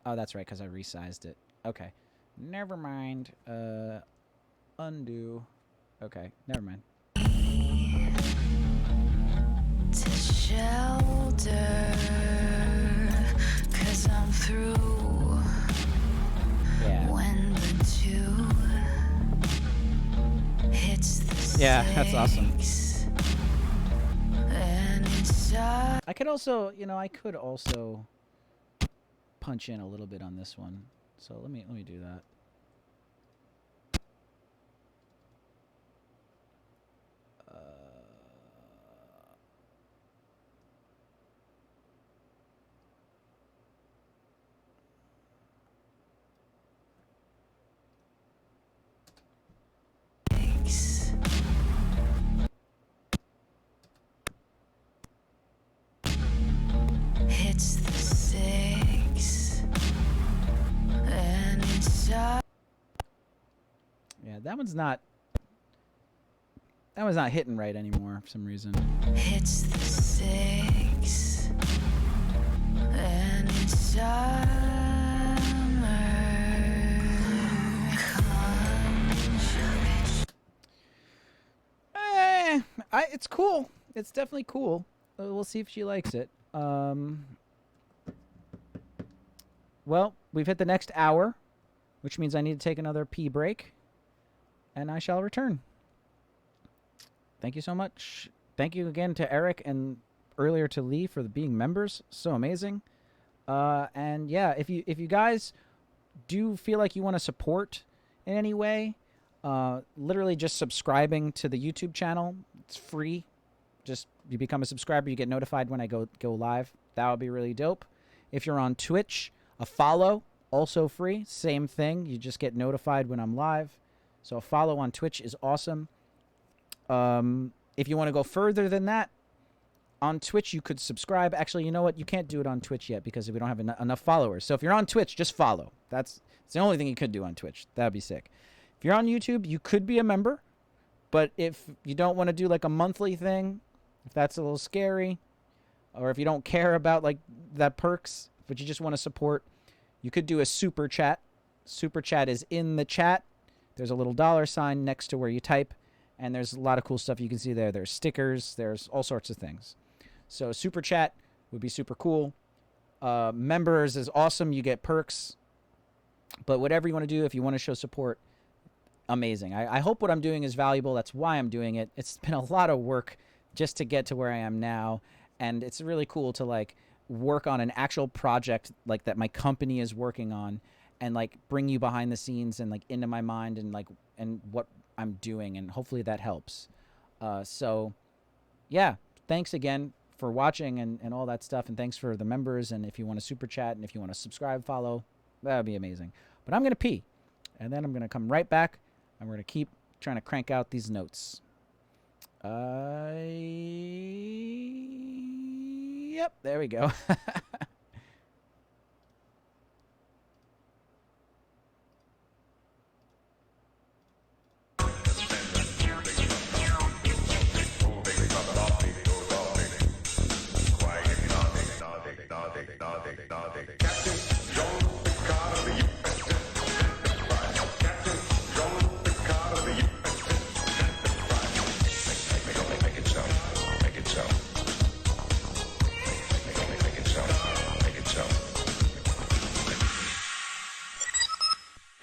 Oh, that's right, because I resized it. Okay. Never mind. Undo. Okay, never mind. to shelter, 'cause I'm through. Yeah. When the two hits the Yeah, that's awesome. six, and inside I could also, I could also punch in a little bit on this one. So let me do that. hits the six, and inside Yeah, that one's not hitting right anymore for some reason. hits the six, and inside It's cool. It's definitely cool. We'll see if she likes it. Well, we've hit the next hour, which means I need to take another pee break, and I shall return. Thank you so much. Thank you again to Eric and earlier to Lee for being members. So amazing. And yeah, if you guys do feel like you want to support in any way, literally just subscribing to the YouTube channel. It's free. Just you become a subscriber, you get notified when I go live. That would be really dope. If you're on Twitch, a follow, also free. Same thing. You just get notified when I'm live. So a follow on Twitch is awesome. If you want to go further than that, on Twitch you could subscribe. Actually, you know what? You can't do it on Twitch yet because we don't have enough followers. So if you're on Twitch, just follow. It's the only thing you could do on Twitch. That'd be sick. If you're on YouTube, you could be a member. But if you don't want to do like a monthly thing, if that's a little scary, or if you don't care about like that perks, but you just want to support, you could do a super chat. Super chat is in the chat. There's a little $ next to where you type, and there's a lot of cool stuff you can see there. There's stickers. There's all sorts of things. So super chat would be super cool. Members is awesome. You get perks. But whatever you want to do, if you want to show support, amazing. I hope what I'm doing is valuable. That's why I'm doing it. It's been a lot of work just to get to where I am now, and it's really cool to like work on an actual project like that my company is working on, and like bring you behind the scenes and like into my mind and like and what I'm doing, and hopefully that helps. So yeah, thanks again for watching and all that stuff, and thanks for the members, and if you want to super chat and if you want to subscribe, follow, that would be amazing. But I'm gonna pee, and then I'm gonna come right back, and we're gonna keep trying to crank out these notes. Yep, there we go.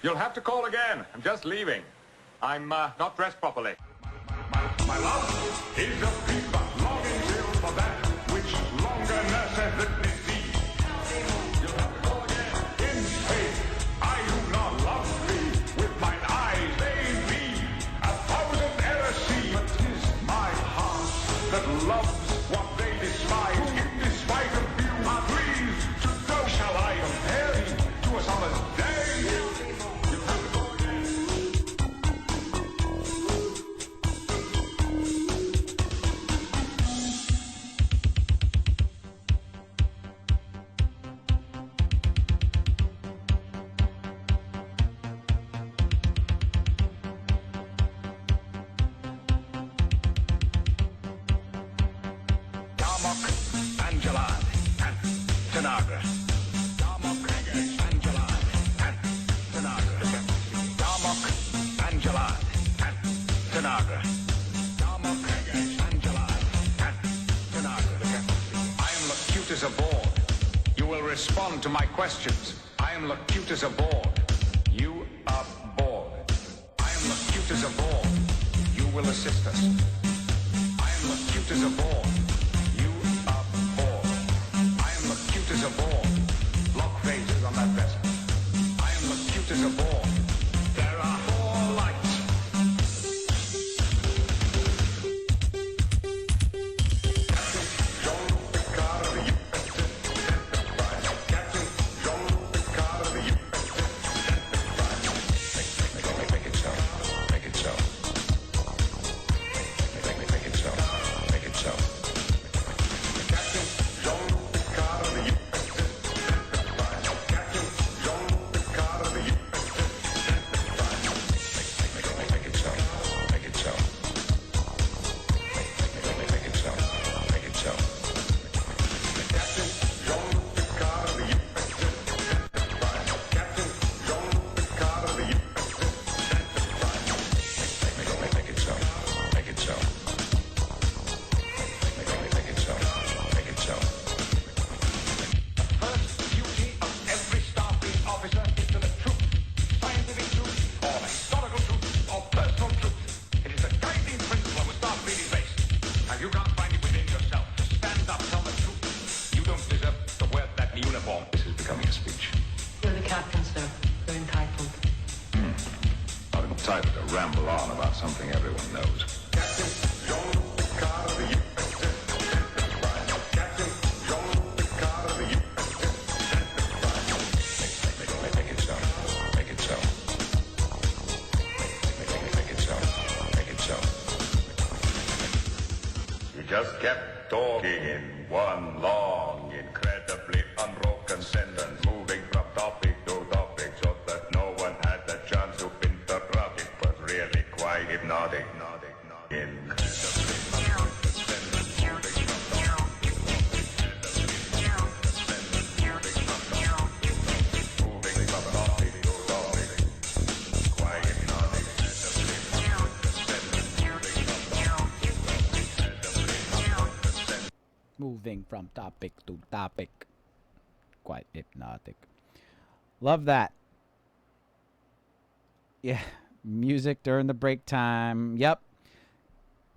You'll have to call again. I'm just leaving. I'm not dressed properly. My love is a fever, longing still for that which longer nurseth litany see. You'll have to call again. In faith, I do not love thee. With mine eyes they be 1,000 errors see. But 'tis my heart that loves what they despise. In despite of you, please to go shall I compare thee to a summer's day. You'll have to call again. Darmok, Angelad, and Tanagra. Darmok, Angelad, and Tanagra. Darmok, Angelad, and Tanagra. Darmok, Angelad, and Tanagra. I am Locutus aboard. You will respond to my questions. I am Locutus aboard. You are bored. I am Locutus aboard. You will assist us. I am Locutus aboard. You are bored. I am Locutus aboard. Lock phases on that vessel. I am Locutus aboard. There are 4 lights. Captain Jean Picard of the USS Enterprise. Captain Jean Picard of the USS Enterprise. Make it so. Make it so. Make it so. Make it so. Captain Jean Picard of the USS Enterprise. Captain Jean Picard of the USS Enterprise. Make it so. Make it so. Make it so. Make it so. Captain Jean Picard of the USS Enterprise. Captain Jean Picard of the USS Enterprise. Make it so. Make it so. Make it so. Make it so. First duty of every Starfleet officer is to the truth. Scientific truth, or historical truth, or personal truth. It is the guiding principle on which Starfleet is based. Now you can't find it within yourself to stand up, tell the truth. You don't deserve to wear that uniform. This is becoming a speech. You're the captain, sir. You're entitled. Not entitled to ramble on about something everyone knows. Captain Jean Picard of the USS Enterprise. Captain Jean Picard of the USS Enterprise. Make it so. Make it so. Make it so. Make it so. You just kept talking in one long, incredibly unbroken sentence, moving from topic to topic so that no one had the chance to interrupt. It was really quite hypnotic. Incredibly unbroken sentence, moving from topic to topic, quite hypnotic. Moving from topic to topic. Quite hypnotic. Love that. Yeah. Music during the break time. Yep.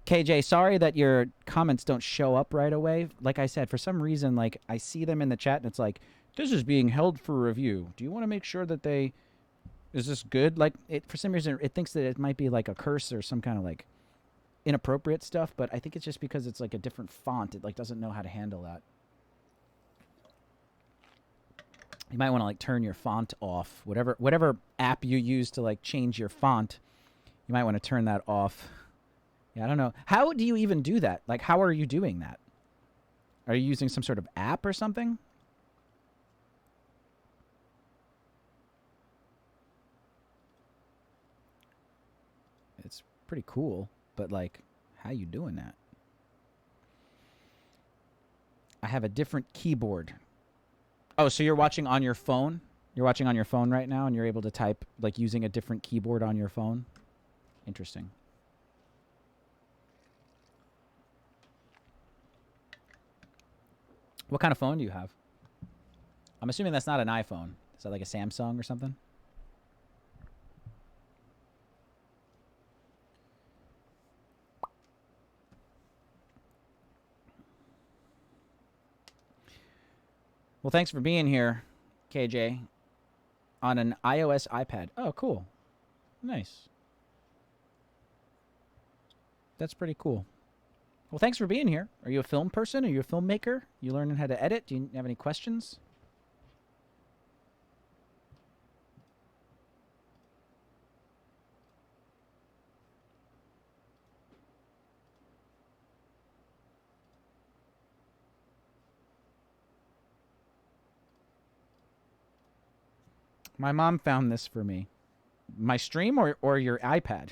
KJ, sorry that your comments don't show up right away. Like I said, for some reason, like I see them in the chat and it's like, this is being held for review. Do you want to make sure that they... Is this good? Like, it for some reason, it thinks that it might be like a curse or some kind of like inappropriate stuff, but I think it's just because it's like a different font. It like doesn't know how to handle that. You might want to like turn your font off. Whatever app you use to like change your font, you might want to turn that off. Yeah, I don't know. How do you even do that? Like, how are you doing that? Are you using some sort of app or something? It's pretty cool, but like, how you doing that? I have a different keyboard. Oh, so you're watching on your phone? You're watching on your phone right now and you're able to type like using a different keyboard on your phone? Interesting. What kind of phone do you have? I'm assuming that's not an iPhone. Is that like a Samsung or something? Well, thanks for being here, KJ, on an iOS iPad. Oh, cool. Nice. That's pretty cool. Well, thanks for being here. Are you a film person? Are you a filmmaker? You learning how to edit? Do you have any questions? My mom found this for me. My stream or your iPad?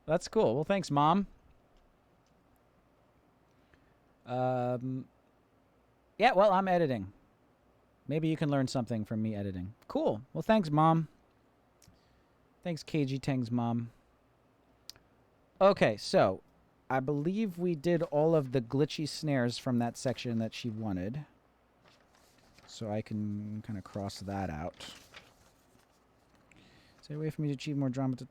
That's cool. Well, thanks, Mom. Yeah, well, I'm editing. Maybe you can learn something from me editing. Cool. Well, thanks, Mom. Thanks, KG Tang's mom. Okay, so I believe we did all of the glitchy snares from that section that she wanted. So I can kind of cross that out. Stay away from me to achieve more drama. These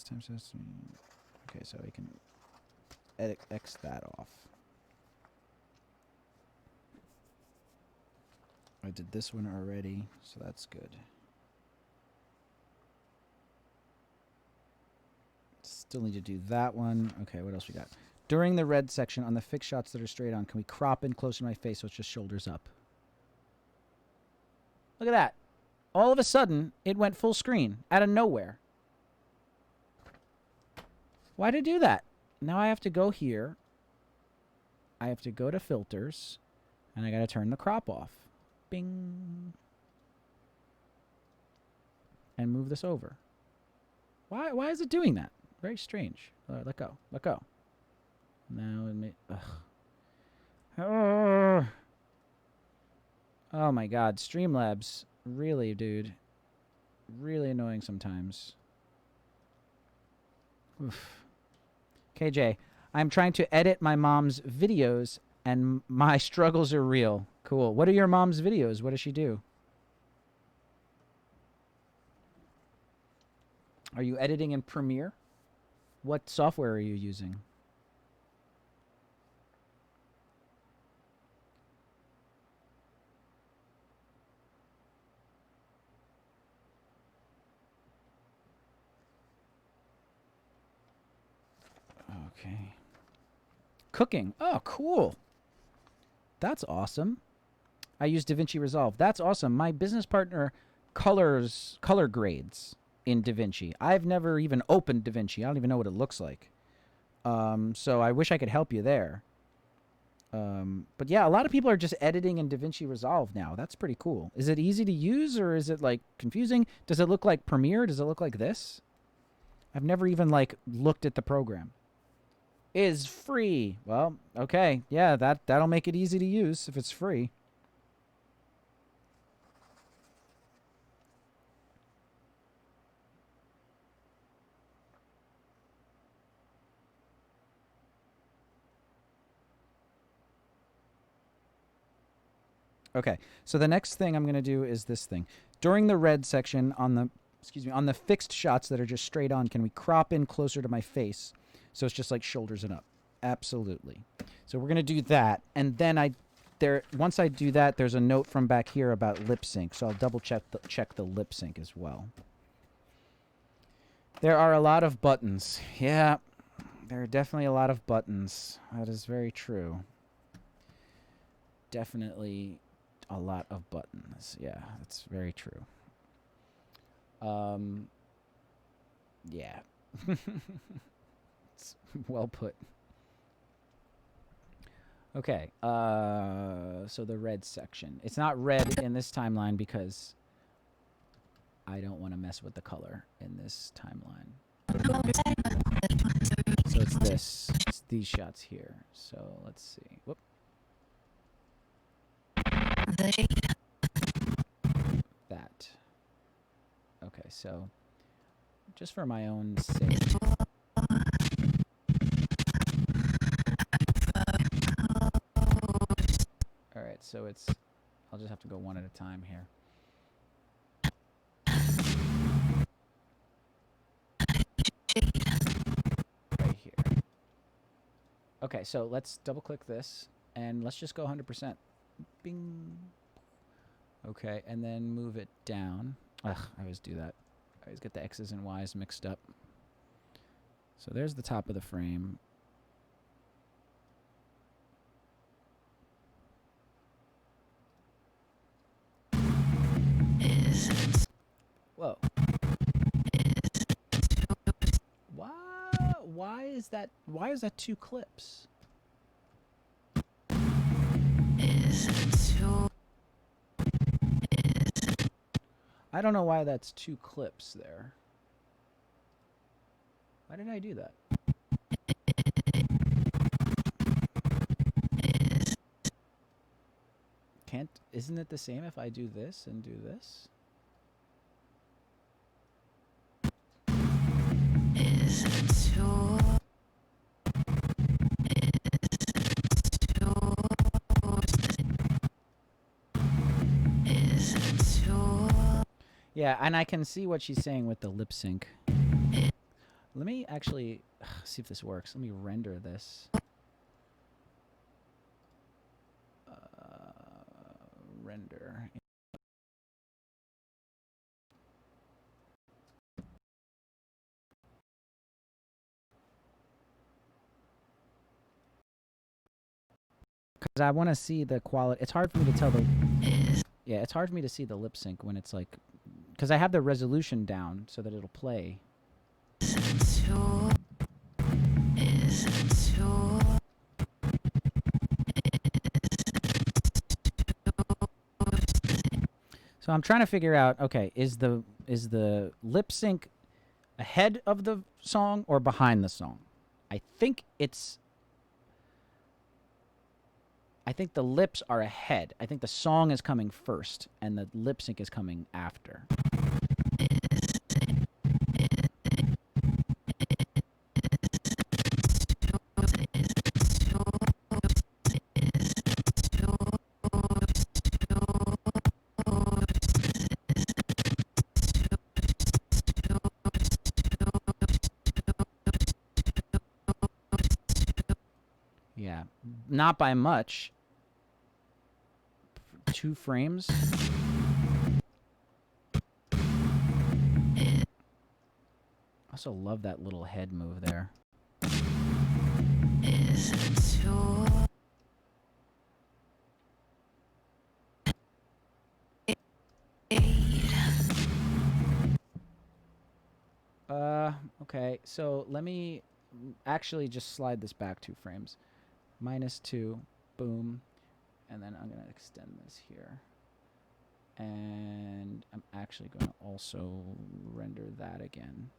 times. Okay, so I can edit X that off. I did this one already, so that's good. Still need to do that one. Okay, what else we got? During the red section, on the fixed shots that are straight on, can we crop in closer to my face so it's just shoulders up? Look at that. All of a sudden, it went full screen out of nowhere. Why did it do that? Now I have to go here. I have to go to filters, and I got to turn the crop off. Bing. And move this over. Why is it doing that? Very strange. Let go. Let go. Now it may... Ugh. Oh my god. Streamlabs. Really, dude. Really annoying sometimes. Oof. KJ, I'm trying to edit my mom's videos and my struggles are real. Cool. What are your mom's videos? What does she do? Are you editing in Premiere? What software are you using? Okay. Cooking. Oh, cool. That's awesome. I use DaVinci Resolve. That's awesome. My business partner color grades in DaVinci. I've never even opened DaVinci. I don't even know what it looks like. So I wish I could help you there. But yeah, a lot of people are just editing in DaVinci Resolve now. That's pretty cool. Is it easy to use or is it like confusing? Does it look like Premiere? Does it look like this? I've never even like looked at the program. Is free. Well, okay. Yeah, that'll make it easy to use if it's free. Okay, so the next thing I'm going to do is this thing. During the red section on the, on the fixed shots that are just straight on, can we crop in closer to my face so it's just like shoulders and up? Absolutely. So we're going to do that, and then once I do that, there's a note from back here about lip sync, so I'll double check the lip sync as well. There are a lot of buttons. Yeah, there are definitely a lot of buttons. That is very true. Definitely a lot of buttons. Yeah, that's very true. Yeah. It's well put. Okay, so the red section. It's not red in this timeline because I don't want to mess with the color in this timeline. So it's this. It's these shots here. So let's see. Whoop. That. Okay, so just for my own sake. Alright, so I'll just have to go one at a time here. Right here. Okay, so let's double click this and let's just go 100%. Bing. Okay, and then move it down. Ugh, I always do that. I always get the X's and Y's mixed up. So there's the top of the frame. Whoa. Why is that 2 clips? I don't know why that's 2 clips there. Why did I do that? Isn't it the same if I do this and do this? Yeah, and I can see what she's saying with the lip sync. Let me actually see if this works. Let me render this. Render. Because I want to see the quality. It's hard for me to tell the... Yeah, it's hard for me to see the lip sync when it's like... Because I have the resolution down so that it'll play. So I'm trying to figure out, okay, is the lip sync ahead of the song or behind the song? I think the lips are ahead. I think the song is coming first and the lip sync is coming after. Yeah, not by much. 2 frames. Also love that little head move there. Okay, so let me actually just slide this back 2 frames. -2, boom. And then I'm going to extend this here. And I'm actually going to also render that again.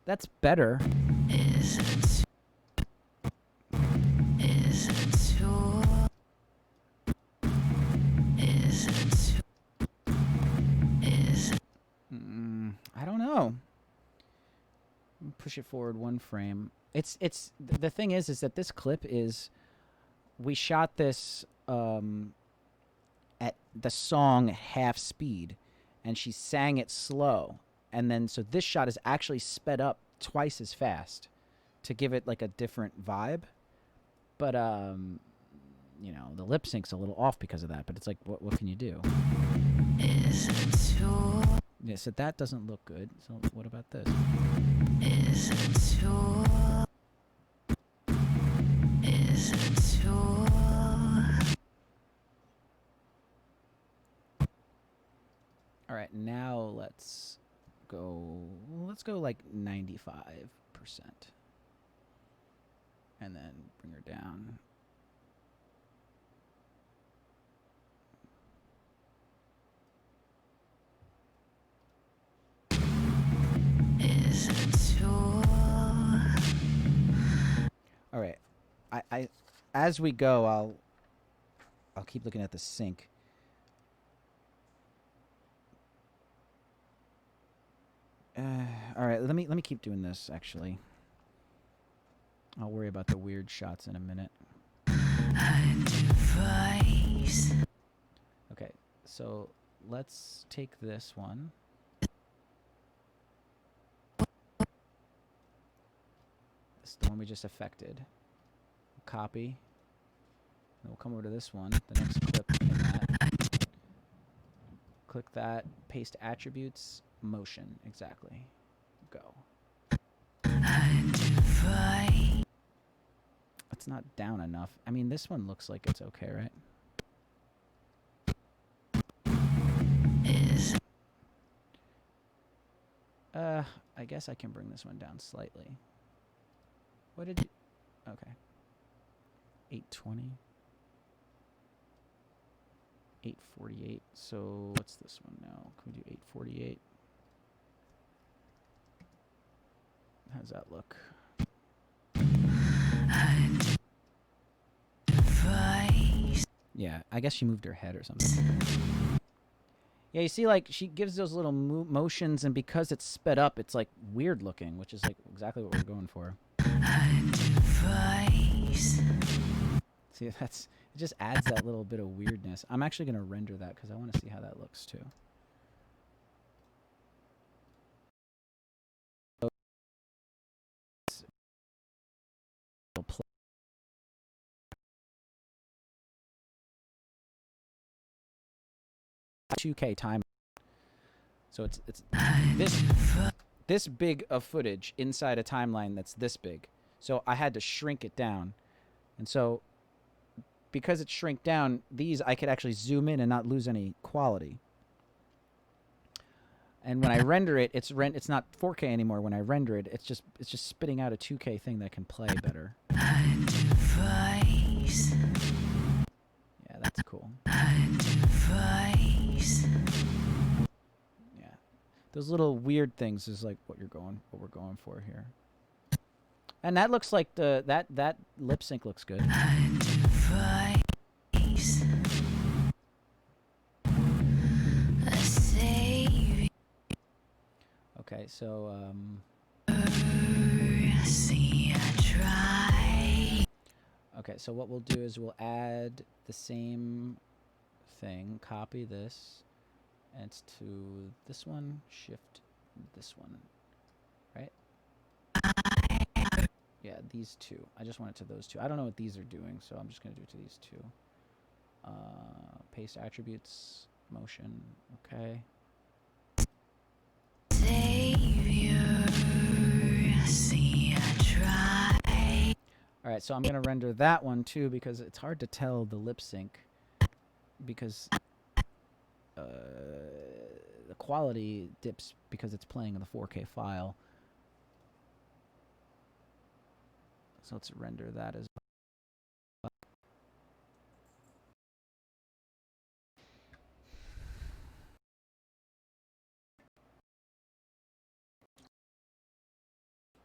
That's better. I don't know. Push it forward 1 frame. It's the thing is that this clip is, we shot this at the song half speed, and she sang it slow, and then so this shot is actually sped up twice as fast to give it like a different vibe. But you know, the lip sync's a little off because of that. But it's like, what can you do? Yeah, so that doesn't look good. So what about this? All right, now let's go like 95%. And then bring her down. All right, I as we go, I'll keep looking at the sync. All right, let me keep doing this. Actually, I'll worry about the weird shots in a minute. device. Okay, so let's take this one. This is the one we just affected. Copy. Then we'll come over to this one, the next clip in that. Click that, paste attributes, motion, exactly. Go. Device. It's not down enough. I mean, this one looks like it's okay, right? Is I guess I can bring this one down slightly. What did you... Okay. 820. 848. So what's this one now? Can we do 848? How's that look? device. Yeah, I guess she moved her head or something. Yeah, you see, like, she gives those little motions, and because it's sped up, it's, like, weird looking, which is, like, exactly what we're going for. Device. See, that's... It just adds that little bit of weirdness. I'm actually going to render that because I want to see how that looks, too. 2K time. So it's this big of footage inside a timeline that's this big. So I had to shrink it down. And so because it's shrink down, these I could actually zoom in and not lose any quality. And when I render it, it's not 4K anymore. When I render it, it's just spitting out a 2K thing that can play better. Device. Yeah, that's cool. Device. Yeah. Those little weird things is like what we're going for here. And that looks like that lip sync looks good. Device. A savior. Okay, so See, I try. okay, so what we'll do is we'll add the same thing, copy this, and it's to this one, shift this one, right? Yeah, these two. I just want it to those two. I don't know what these are doing, so I'm just going to do it to these two. Paste attributes, motion, okay. Savior. See, I try. All right, so I'm going to render that one too because it's hard to tell the lip sync because the quality dips because it's playing in the 4K file. So let's render that as well.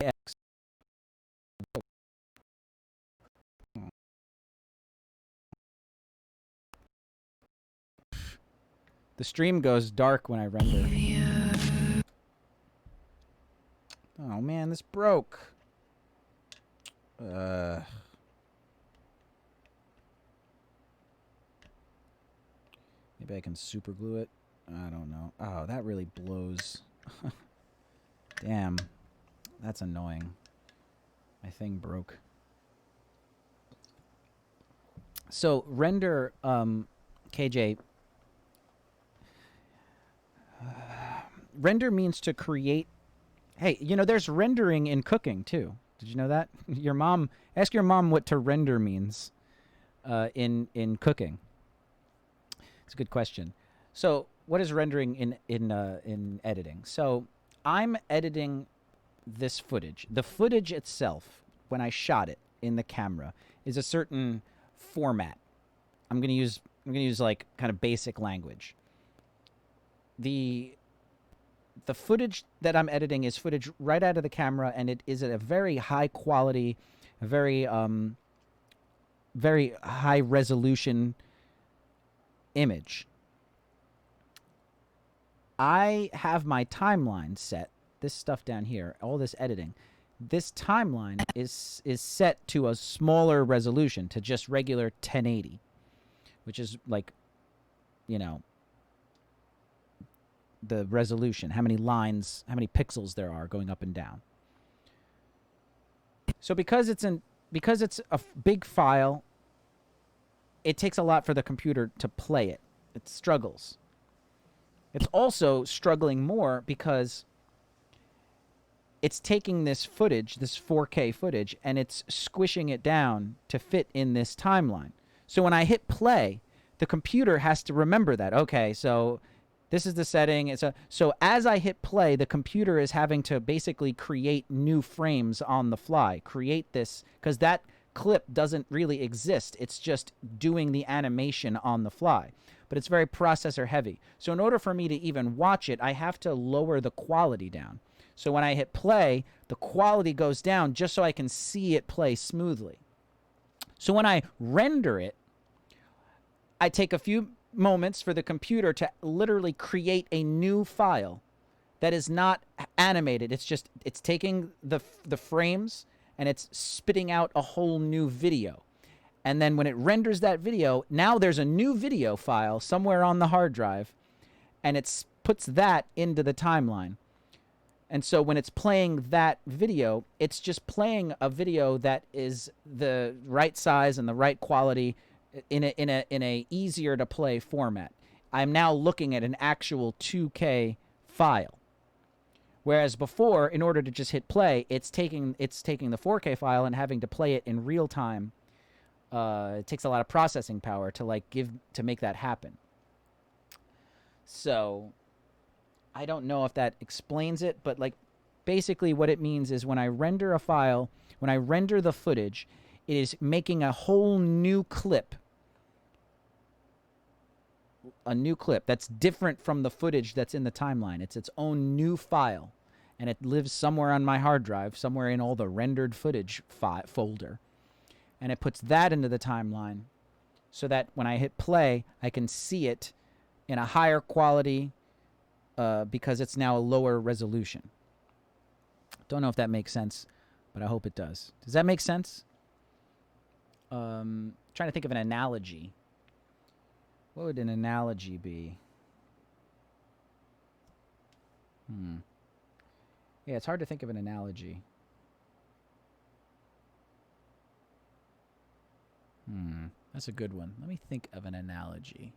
X. The stream goes dark when I render. Oh man, this broke. Maybe I can super glue it. I don't know. Oh, that really blows. Damn. That's annoying. My thing broke. So render KJ. Render means to create. Hey, you know, there's rendering in cooking too. Did you know that? Your mom, ask your mom what to render means in cooking. It's a good question. So, what is rendering in editing? So, I'm editing this footage. The footage itself, when I shot it in the camera, is a certain format. I'm gonna use like kind of basic language. The footage that I'm editing is footage right out of the camera, and it is at a very high quality, very very high resolution image. I have my timeline set, this stuff down here, all this editing. this timeline is set to a smaller resolution, to just regular 1080, which is like, you know, the resolution, how many lines, how many pixels there are going up and down. So because it's a big file, it takes a lot for the computer to play it. It struggles. It's also struggling more because it's taking this footage, this 4K footage, and it's squishing it down to fit in this timeline. So when I hit play, the computer has to remember that. Okay, so this is the setting. So as I hit play, the computer is having to basically create new frames on the fly. Create this, because that clip doesn't really exist. It's just doing the animation on the fly. But it's very processor heavy. So in order for me to even watch it, I have to lower the quality down. So when I hit play, the quality goes down just so I can see it play smoothly. So when I render it, I take a few moments for the computer to literally create a new file that is not animated. It's taking the frames and it's spitting out a whole new video. And then when it renders that video, now there's a new video file somewhere on the hard drive, and it puts that into the timeline. And so when it's playing that video, it's just playing a video that is the right size and the right quality in a easier to play format. I'm now looking at an actual 2K file. Whereas before, in order to just hit play, it's taking the 4K file and having to play it in real time. It takes a lot of processing power to make that happen. So I don't know if that explains it, but like basically what it means is when I render a file, when I render the footage, it is making a whole new clip. A new clip that's different from the footage that's in the timeline. It's its own new file, and it lives somewhere on my hard drive, somewhere in all the rendered footage folder. And it puts that into the timeline so that when I hit play, I can see it in a higher quality because it's now a lower resolution. Don't know if that makes sense, but I hope it does. Does that make sense? Trying to think of an analogy. What would an analogy be? Yeah, it's hard to think of an analogy. That's a good one. Let me think of an analogy.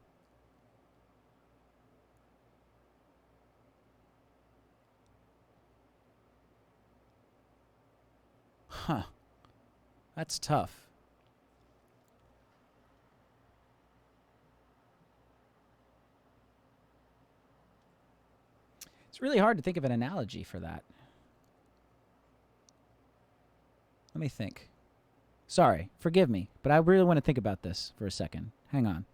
Huh. That's tough. It's really hard to think of an analogy for that. Let me think. Sorry, forgive me, but I really want to think about this for a second. Hang on.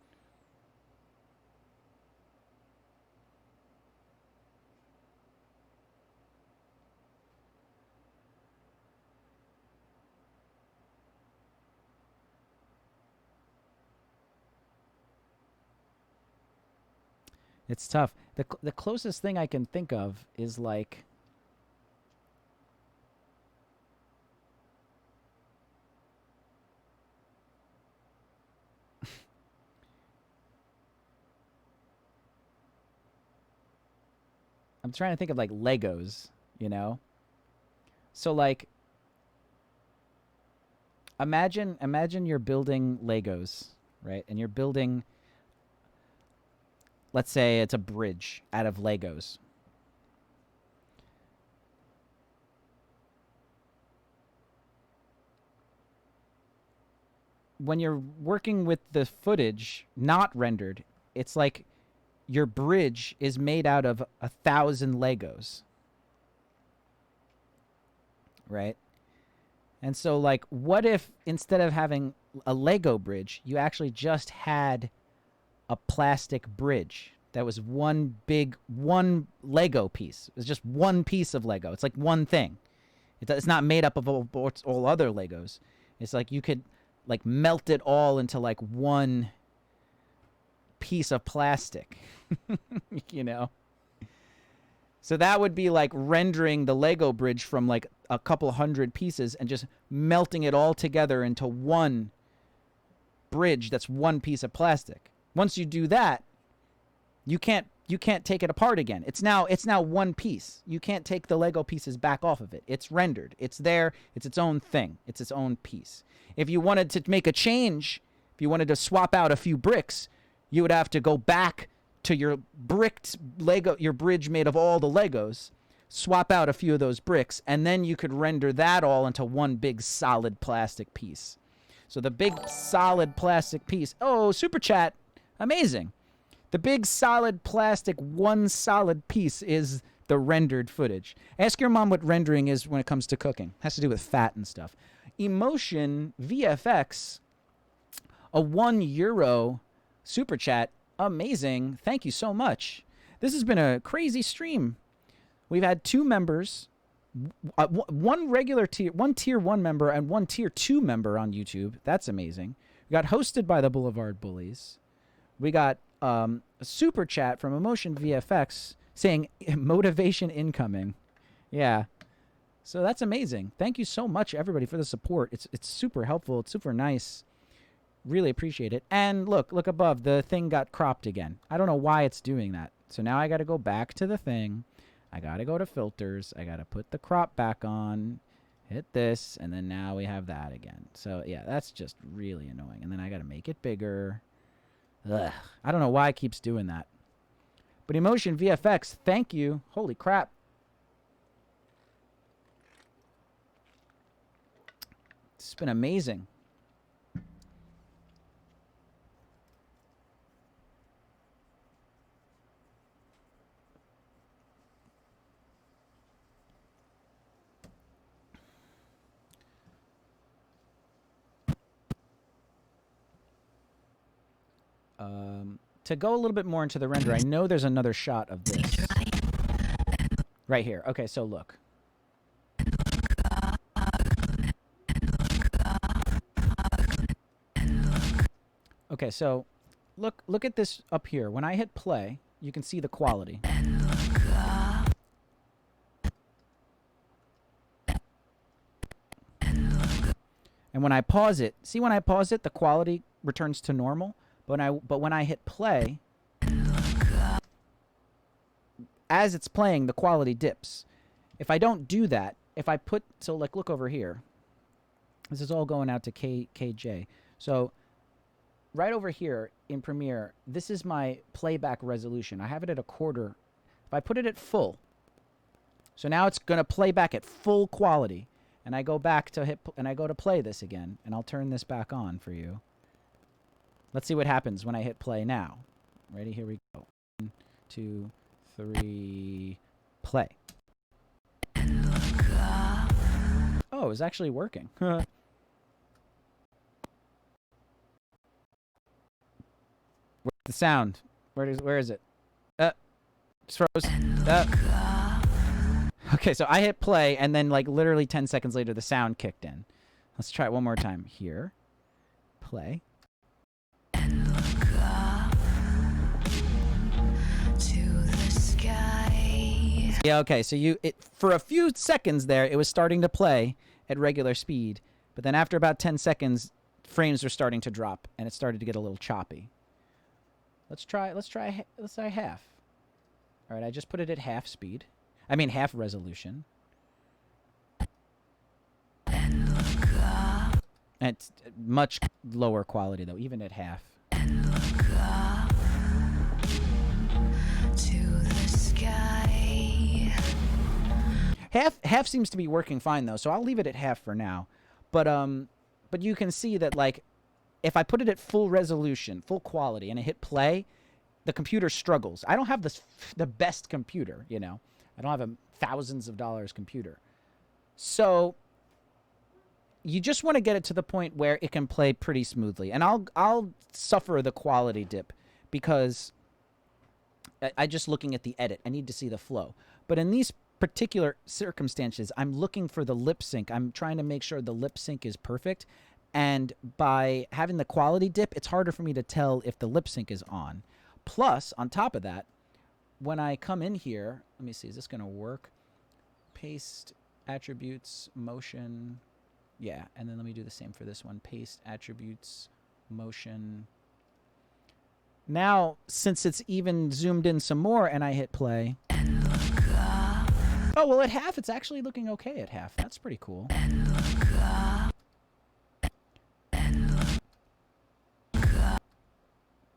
It's tough. The closest thing I can think of is like I'm trying to think of like Legos, you know? So like imagine you're building Legos, right? And you're building, let's say it's a bridge out of Legos. When you're working with the footage not rendered, it's like your bridge is made out of 1,000 Legos. Right? And so, like, what if instead of having a Lego bridge, you actually just had a plastic bridge that was one Lego piece? It was just one piece of Lego. It's like one thing. It's not made up of all other Legos. It's like you could like melt it all into like one piece of plastic. You know? So that would be like rendering the Lego bridge from like a couple hundred pieces and just melting it all together into one bridge that's one piece of plastic. Once you do that, you can't take it apart again. It's now one piece. You can't take the Lego pieces back off of it. It's rendered. It's there. It's its own thing. It's its own piece. If you wanted to make a change, if you wanted to swap out a few bricks, you would have to go back to your bricked Lego, your bridge made of all the Legos, swap out a few of those bricks, and then you could render that all into one big solid plastic piece. So the big solid plastic piece. Oh, super chat. Amazing. The big solid plastic one solid piece is the rendered footage. Ask your mom what rendering is when it comes to cooking. It has to do with fat and stuff. Emotion VFX, a €1 super chat. Amazing. Thank you so much. This has been a crazy stream. We've had 2 members, one regular tier, one tier 1 member and one tier 2 member on YouTube. That's amazing. We got hosted by the Boulevard Bullies. We got a super chat from Emotion VFX saying motivation incoming. Yeah. So that's amazing. Thank you so much, everybody, for the support. It's super helpful. It's super nice. Really appreciate it. And look above. The thing got cropped again. I don't know why it's doing that. So now I got to go back to the thing. I got to go to filters. I got to put the crop back on. Hit this. And then now we have that again. So, yeah, that's just really annoying. And then I got to make it bigger. Ugh. I don't know why it keeps doing that. But Emotion VFX, thank you. Holy crap. It's been amazing. To go a little bit more into the render, I know there's another shot of this. Right here. Okay, so look. Okay, so look at this up here. When I hit play, you can see the quality. And when I pause it, see when I pause it, the quality returns to normal. But when I hit play, as it's playing, the quality dips. If I don't do that, if I put, so like look over here. This is all going out to KJ. So right over here in Premiere, this is my playback resolution. I have it at 1/4. If I put it at full, so now it's going to play back at full quality. And I go back to and I go to play this again, and I'll turn this back on for you. Let's see what happens when I hit play now. Ready? Here we go. 1, 2, 3, play. Oh, it's actually working. Where's the sound? Where is it? Just froze. Okay, so I hit play, and then like literally 10 seconds later, the sound kicked in. Let's try it one more time. Here. Play. Yeah, okay, so for a few seconds there, it was starting to play at regular speed, but then after about 10 seconds, frames were starting to drop, and it started to get a little choppy. Let's try half. All right, I just put it at half speed. I mean half resolution. And it's much lower quality though, even at half. Half seems to be working fine though, so I'll leave it at half for now. But you can see that like if I put it at full resolution, full quality, and I hit play, the computer struggles. I don't have the best computer, you know. I don't have a thousands of dollars computer. So you just want to get it to the point where it can play pretty smoothly. And I'll suffer the quality dip because I just looking at the edit. I need to see the flow. But in these particular circumstances, I'm looking for the lip sync. I'm trying to make sure the lip sync is perfect. And by having the quality dip, it's harder for me to tell if the lip sync is on. Plus, on top of that, when I come in here, let me see, is this going to work? Paste attributes, motion. Yeah, and then let me do the same for this one. Paste attributes, motion. Now, since it's even zoomed in some more and I hit play. Oh, well, at half, it's actually looking okay at half. That's pretty cool.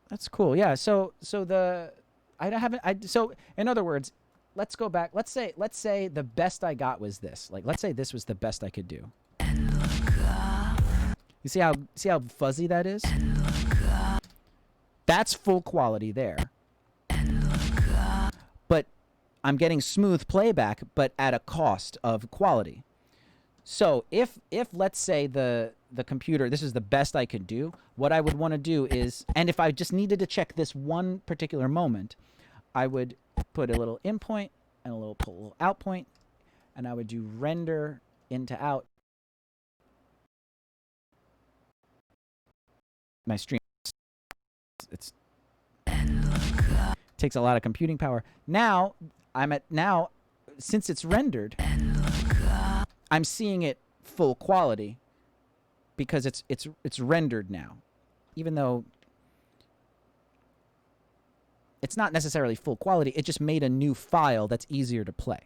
That's cool. Yeah, so in other words, let's go back. Let's say the best I got was this. Like, let's say this was the best I could do. You see how fuzzy that is? That's full quality there. But I'm getting smooth playback, but at a cost of quality. So if let's say the computer, this is the best I could do, what I would want to do is, and if I just needed to check this one particular moment, I would put a little in point and a little out point, and I would do render into out. My stream, it takes a lot of computing power. Now since it's rendered, I'm seeing it full quality because it's rendered now, even though it's not necessarily full quality. It just made a new file that's easier to play.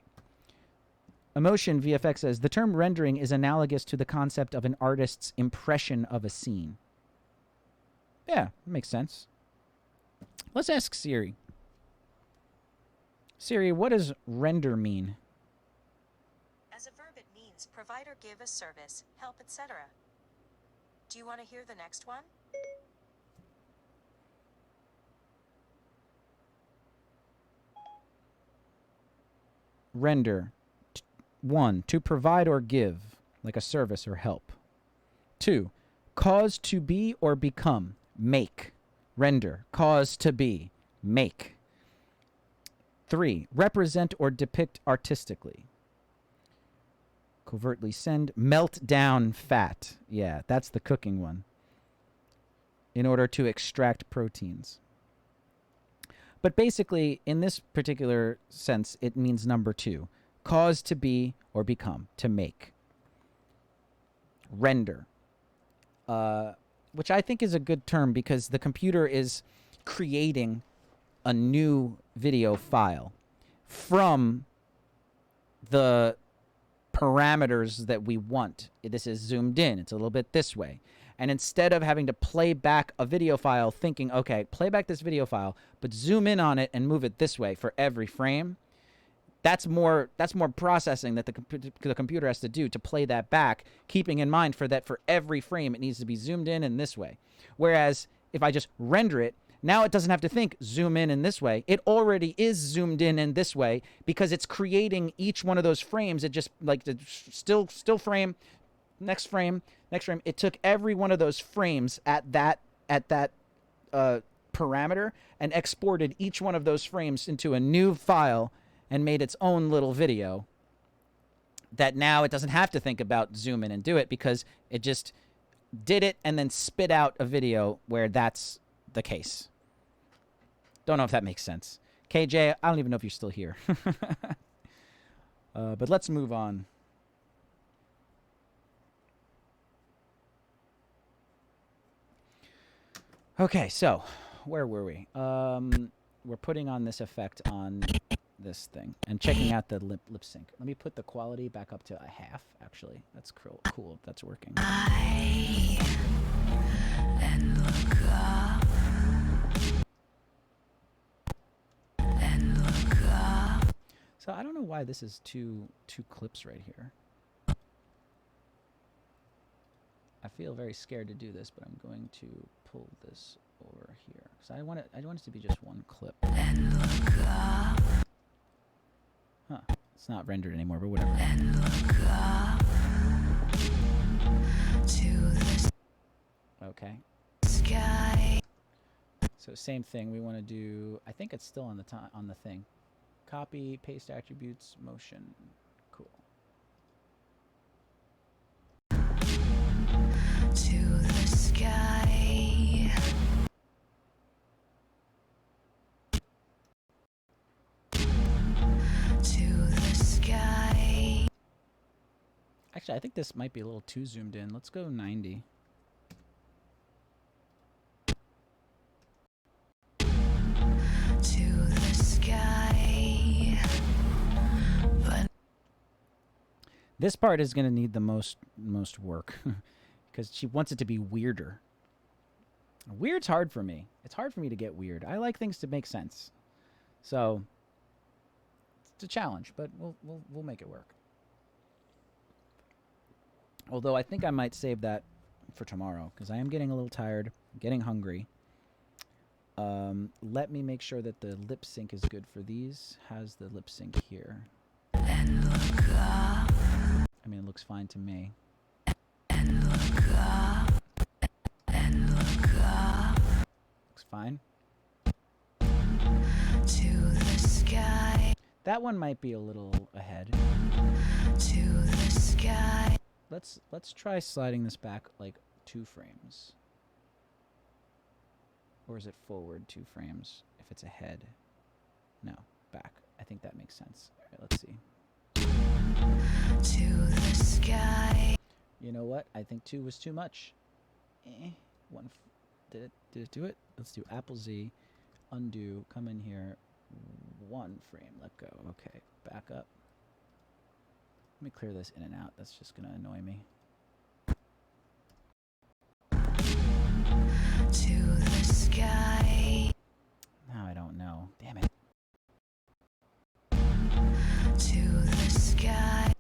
Emotion VFX says the term rendering is analogous to the concept of an artist's impression of a scene. Yeah, makes sense. Let's ask Siri. Siri, what does render mean? As a verb, it means provide or give a service, help, etc. Do you want to hear the next one? Render. 1, to provide or give, like a service or help. 2, cause to be or become, make. Render, cause to be, make. 3, represent or depict artistically. Covertly send, melt down fat. Yeah, that's the cooking one. In order to extract proteins. But basically, in this particular sense, it means number 2. Cause to be or become, to make. Render. Which I think is a good term because the computer is creating a new video file from the parameters that we want. This is zoomed in. It's a little bit this way. And instead of having to play back a video file thinking, okay, play back this video file, but zoom in on it and move it this way for every frame, that's more processing that the computer has to do to play that back, keeping in mind for every frame it needs to be zoomed in this way. Whereas if I just render it, now it doesn't have to think zoom in this way. It already is zoomed in this way because it's creating each one of those frames. It just like the still frame, next frame, next frame. It took every one of those frames at that parameter and exported each one of those frames into a new file and made its own little video that now it doesn't have to think about zoom in and do it because it just did it and then spit out a video where that's the case. Don't know if that makes sense. KJ, I don't even know if you're still here. But let's move on. Okay, so where were we? We're putting on this effect on this thing and checking out the lip sync. Let me put the quality back up to a half, actually. That's cool if that's working. So I don't know why this is two clips right here. I feel very scared to do this, but I'm going to pull this over here. So I want it to be just one clip. Huh. It's not rendered anymore, but whatever. Okay. So same thing. We want to do. I think it's still on the thing. Copy, paste attributes, motion. Cool. To the sky. sky. Actually, I think this might be a little too zoomed in. Let's go 90. To the sky. But This part is going to need the most work because she wants it to be weirder. Weird's hard for me. It's hard for me to get weird. I like things to make sense. So it's a challenge, but we'll make it work. Although I think I might save that for tomorrow because I am getting a little tired, getting hungry. Let me make sure that the lip sync is good for these. How's the lip sync here? and look up, I mean, it looks fine to me. and look up, and look up. Looks fine. To the sky. That one might be a little ahead. To the sky. Let's try sliding this back like 2 frames. Or is it forward 2 frames if it's ahead? No, back. I think that makes sense. All right, let's see. To the sky. You know what? I think 2 was too much. Did it do it? Let's do Apple Z, undo, come in here, 1 frame, let go. Okay, back up. Let me clear this in and out. That's just gonna annoy me. To the sky. Now I don't know. Damn it. To the sky.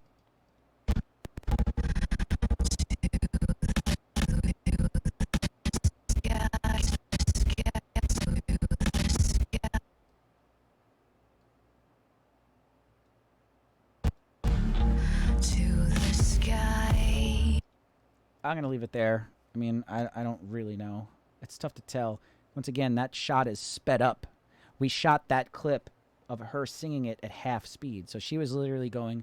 I'm gonna leave it there. I mean, I don't really know. It's tough to tell. Once again, that shot is sped up. We shot that clip of her singing it at half speed. So she was literally going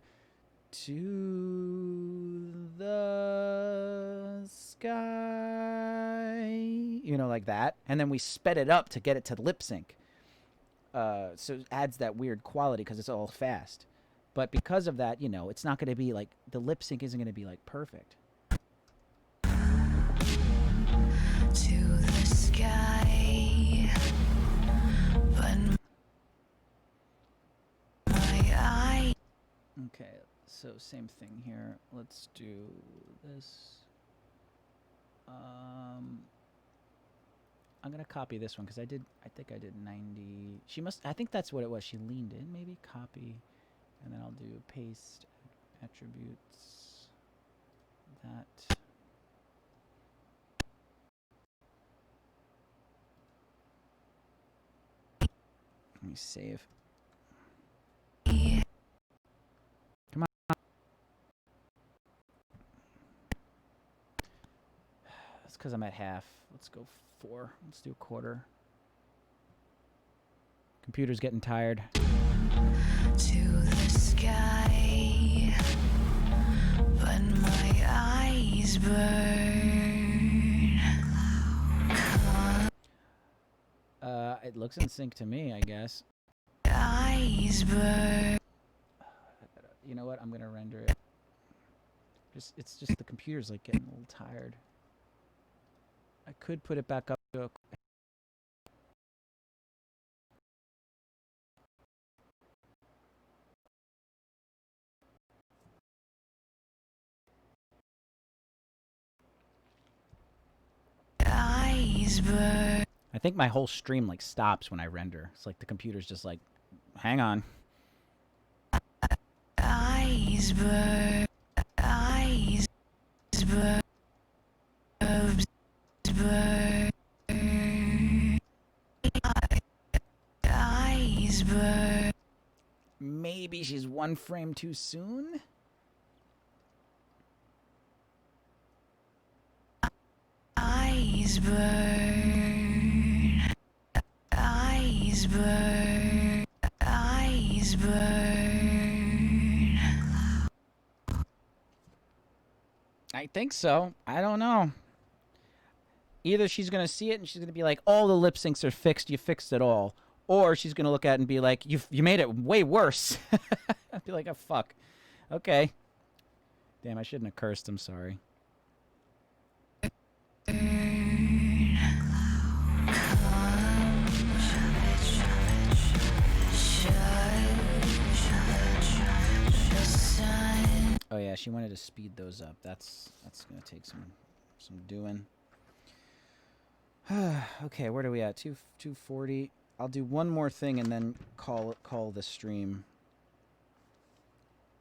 to the sky, you know, like that. And then we sped it up to get it to lip sync. So it adds that weird quality because it's all fast. But because of that, you know, it's not going to be like, the lip sync isn't going to be like perfect. To the sky. But my eye. Okay, so same thing here. Let's do this. I'm gonna copy this one because I think I did 90. I think that's what it was. She leaned in, maybe copy, and then I'll do paste attributes. That. Let me save. Come on. That's because I'm at half. Let's go 4. Let's do a quarter. Computer's getting tired. To the sky. But my eyes burn. It looks in sync to me, I guess. Eyes burn. You know what? I'm gonna render it. It's just the computer's like getting a little tired. I could put it back up to Eyes burn. I think my whole stream like stops when I render. It's like the computer's just like, hang on. Eyes burn. Eyes burn. Burn. Eyes burn. Maybe she's 1 frame too soon? Eyes burn. Eyes burn. Eyes burn. I think so. I don't know. Either she's going to see it and she's going to be like, all the lip syncs are fixed, you fixed it all. Or she's going to look at it and be like, you made it way worse. Be like, oh, fuck. Okay. Damn, I shouldn't have cursed. I'm sorry. Oh yeah, she wanted to speed those up. That's gonna take some doing. Okay, where are we at? 240. I'll do one more thing and then call the stream.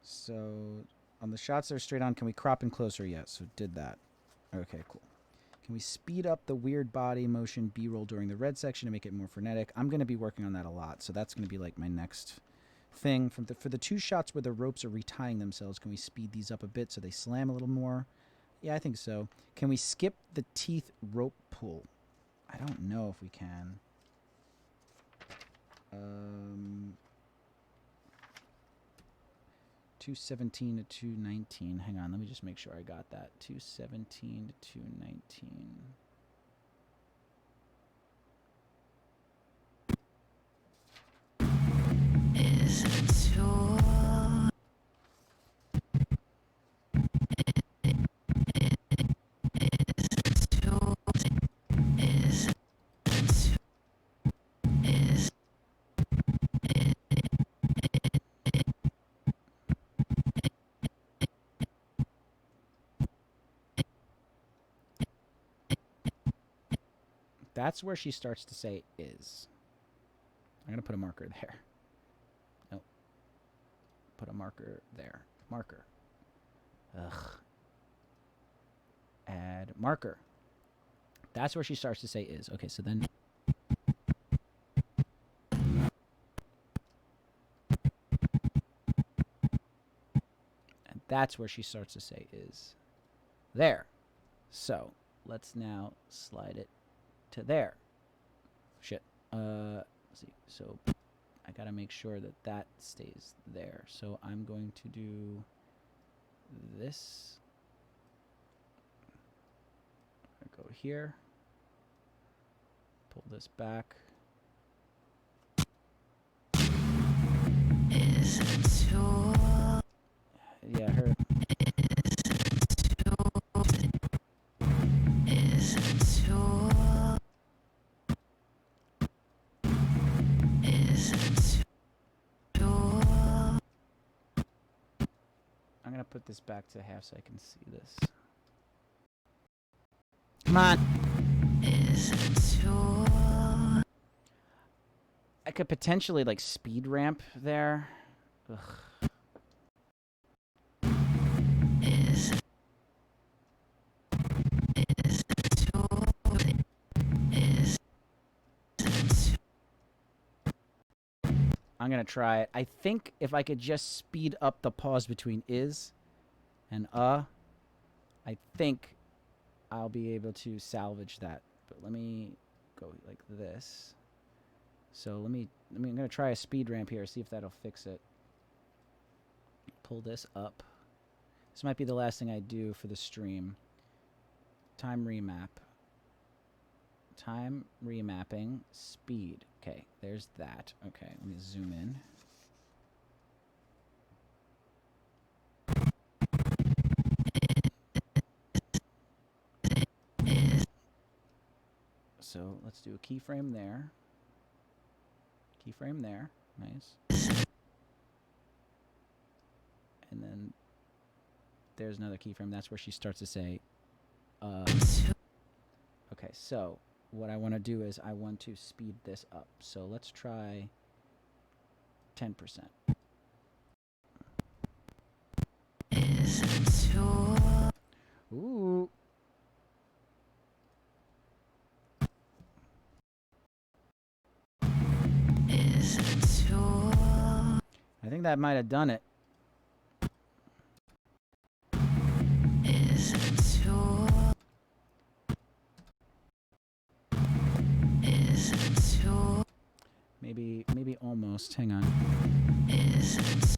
So on the shots that are straight on, can we crop in closer? Yes, so did that. Okay, cool. Can we speed up the weird body motion B-roll during the red section to make it more frenetic? I'm going to be working on that a lot, so that's going to be like my next thing. For the 2 shots where the ropes are retying themselves, can we speed these up a bit so they slam a little more? Yeah, I think so. Can we skip the teeth rope pull? I don't know if we can. 217 to 219. Hang on, let me just make sure I got that. 217 to 219. Is it too? That's where she starts to say is. I'm going to put a marker there. Nope. Put a marker there. Marker. Ugh. Add marker. That's where she starts to say is. Okay, so then... And that's where she starts to say is. There. So, let's now slide it to there. Shit. Let's see. So I gotta make sure that that stays there. So I'm going to do this. I go here. Pull this back. Is it too? Yeah, her. Is it too? I'm gonna put this back to half so I can see this. Come on. Is it too? I could potentially like speed ramp there. Ugh. Is it too? Is it too? I'm gonna try it. I think if I could just speed up the pause between is and I think I'll be able to salvage that. But let me go like this. So I'm gonna try a speed ramp here, see if that'll fix it. Pull this up. This might be the last thing I do for the stream. Time remap. Time remapping. Speed. Okay, there's that. Okay, let me zoom in. So let's do a keyframe there. Keyframe there. Nice. And then there's another keyframe. That's where she starts to say, okay, so what I want to do is I want to speed this up. So let's try 10%. Is it too? Ooh. Is it too? I think that might have done it. Is it too? Is it too? Maybe almost. Hang on. Is it?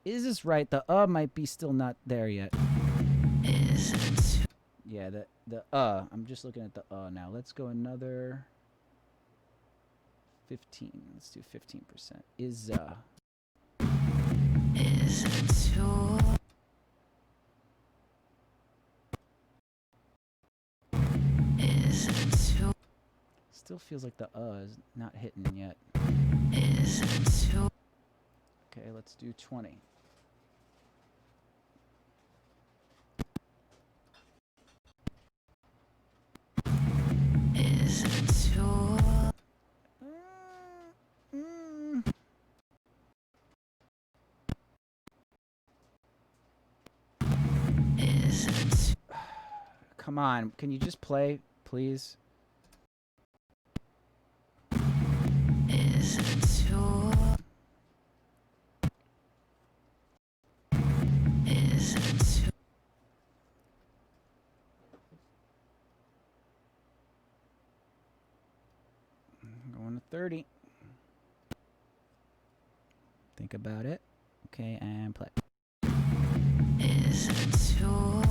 Is this right? The might be still not there yet. Is it? Yeah, the I'm just looking at the now. Let's go another 15. Let's do 15%. Is Is it too? Is it too? Still feels like the is not hitting yet. Is it too? Okay, let's do 20. Is it too? Is it Come on, can you just play, please? Is it too? Is it too? Going to 30. Think about it. Okay, and play. Is it too?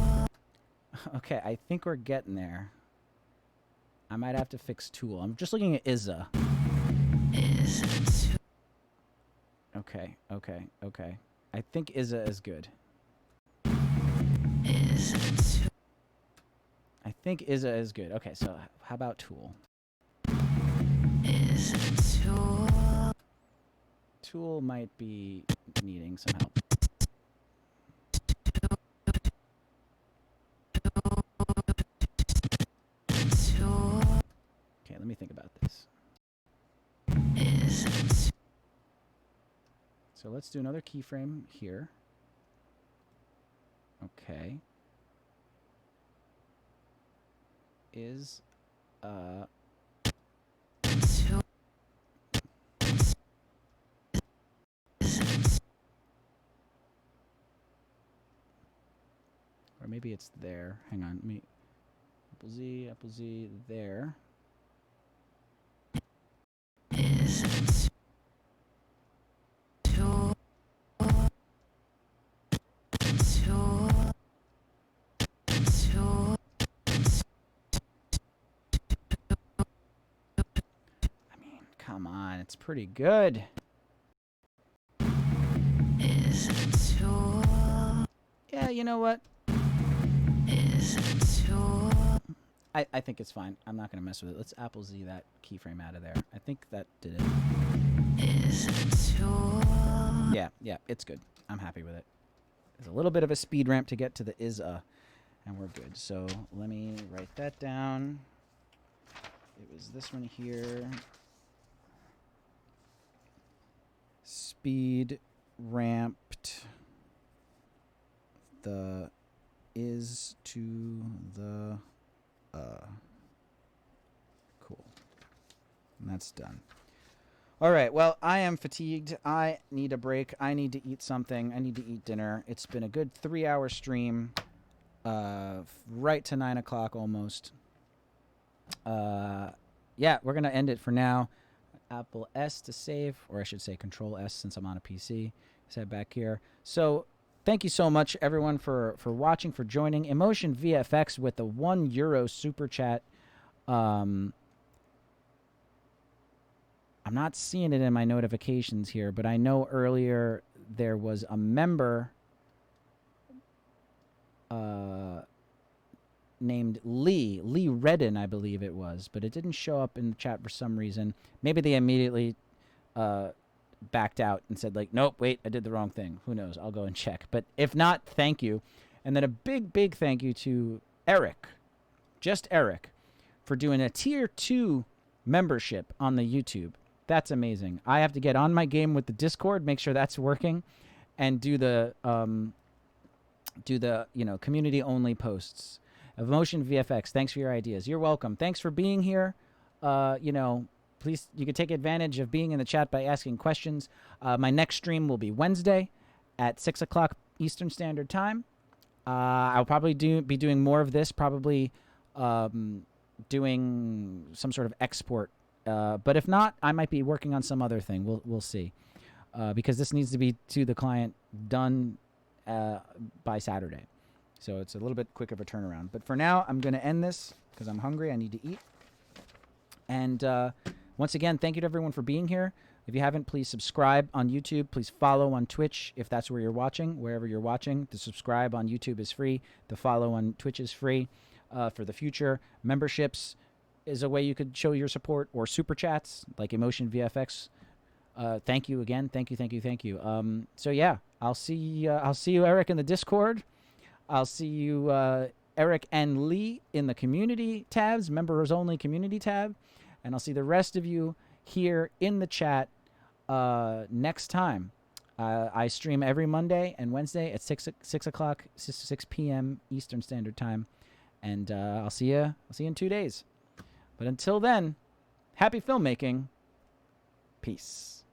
Okay, I think we're getting there. I might have to fix Tool. I'm just looking at Izza. Is it too? Okay. I think Izza is good. Is it too? I think Izza is good. Okay, so how about Tool? Is it too? Tool might be needing some help. Too? Okay, let me think about this. Is it too? So let's do another keyframe here. Okay. Is Too? or maybe it's there. Hang on, let me Apple Z there. Is it too? Too? Too? I mean, come on, it's pretty good. Is it too? Yeah, you know what? Is it too? I think it's fine. I'm not gonna mess with it. Let's Apple Z that keyframe out of there. I think that did it. Is it too? Yeah, it's good. I'm happy with it. There's a little bit of a speed ramp to get to the Izza, and we're good. So let me write that down. It was this one here. Speed ramped the is to the cool. And that's done. All right. Well, I am fatigued. I need a break. I need to eat something. I need to eat dinner. It's been a good 3-hour stream, right to 9 o'clock almost. Yeah, we're gonna end it for now. Apple S to save, or I should say Control S since I'm on a PC. Set back here. So thank you so much, everyone, for watching, for joining. Emotion VFX with the €1 super chat. I'm not seeing it in my notifications here, but I know earlier there was a member named Lee Redden, I believe it was, but it didn't show up in the chat for some reason. Maybe they immediately backed out and said, like, nope, wait, I did the wrong thing. Who knows? I'll go and check. But if not, thank you. And then a big thank you to Eric, just Eric, for doing a tier 2 membership on the YouTube. That's amazing. I have to get on my game with the Discord, make sure that's working, and do the community only posts. Emotion VFX, thanks for your ideas. You're welcome. Thanks for being here. Please, you can take advantage of being in the chat by asking questions. My next stream will be Wednesday at 6 o'clock Eastern Standard Time. I'll probably be doing more of this, probably doing some sort of export. But if not, I might be working on some other thing. We'll see. Because this needs to be to the client done by Saturday. So it's a little bit quick of a turnaround. But for now, I'm going to end this because I'm hungry. I need to eat. And once again, thank you to everyone for being here. If you haven't, please subscribe on YouTube. Please follow on Twitch if that's where you're watching, wherever you're watching. The subscribe on YouTube is free. The follow on Twitch is free for the future. Memberships is a way you could show your support, or super chats like Emotion VFX. Thank you again. Thank you. So yeah, I'll see you, Eric, in the Discord. I'll see you, Eric and Lee, in the community tabs, members only community tab, and I'll see the rest of you here in the chat next time. I stream every Monday and Wednesday at 6 p.m. Eastern Standard Time, and I'll see you in 2 days. But until then, happy filmmaking. Peace.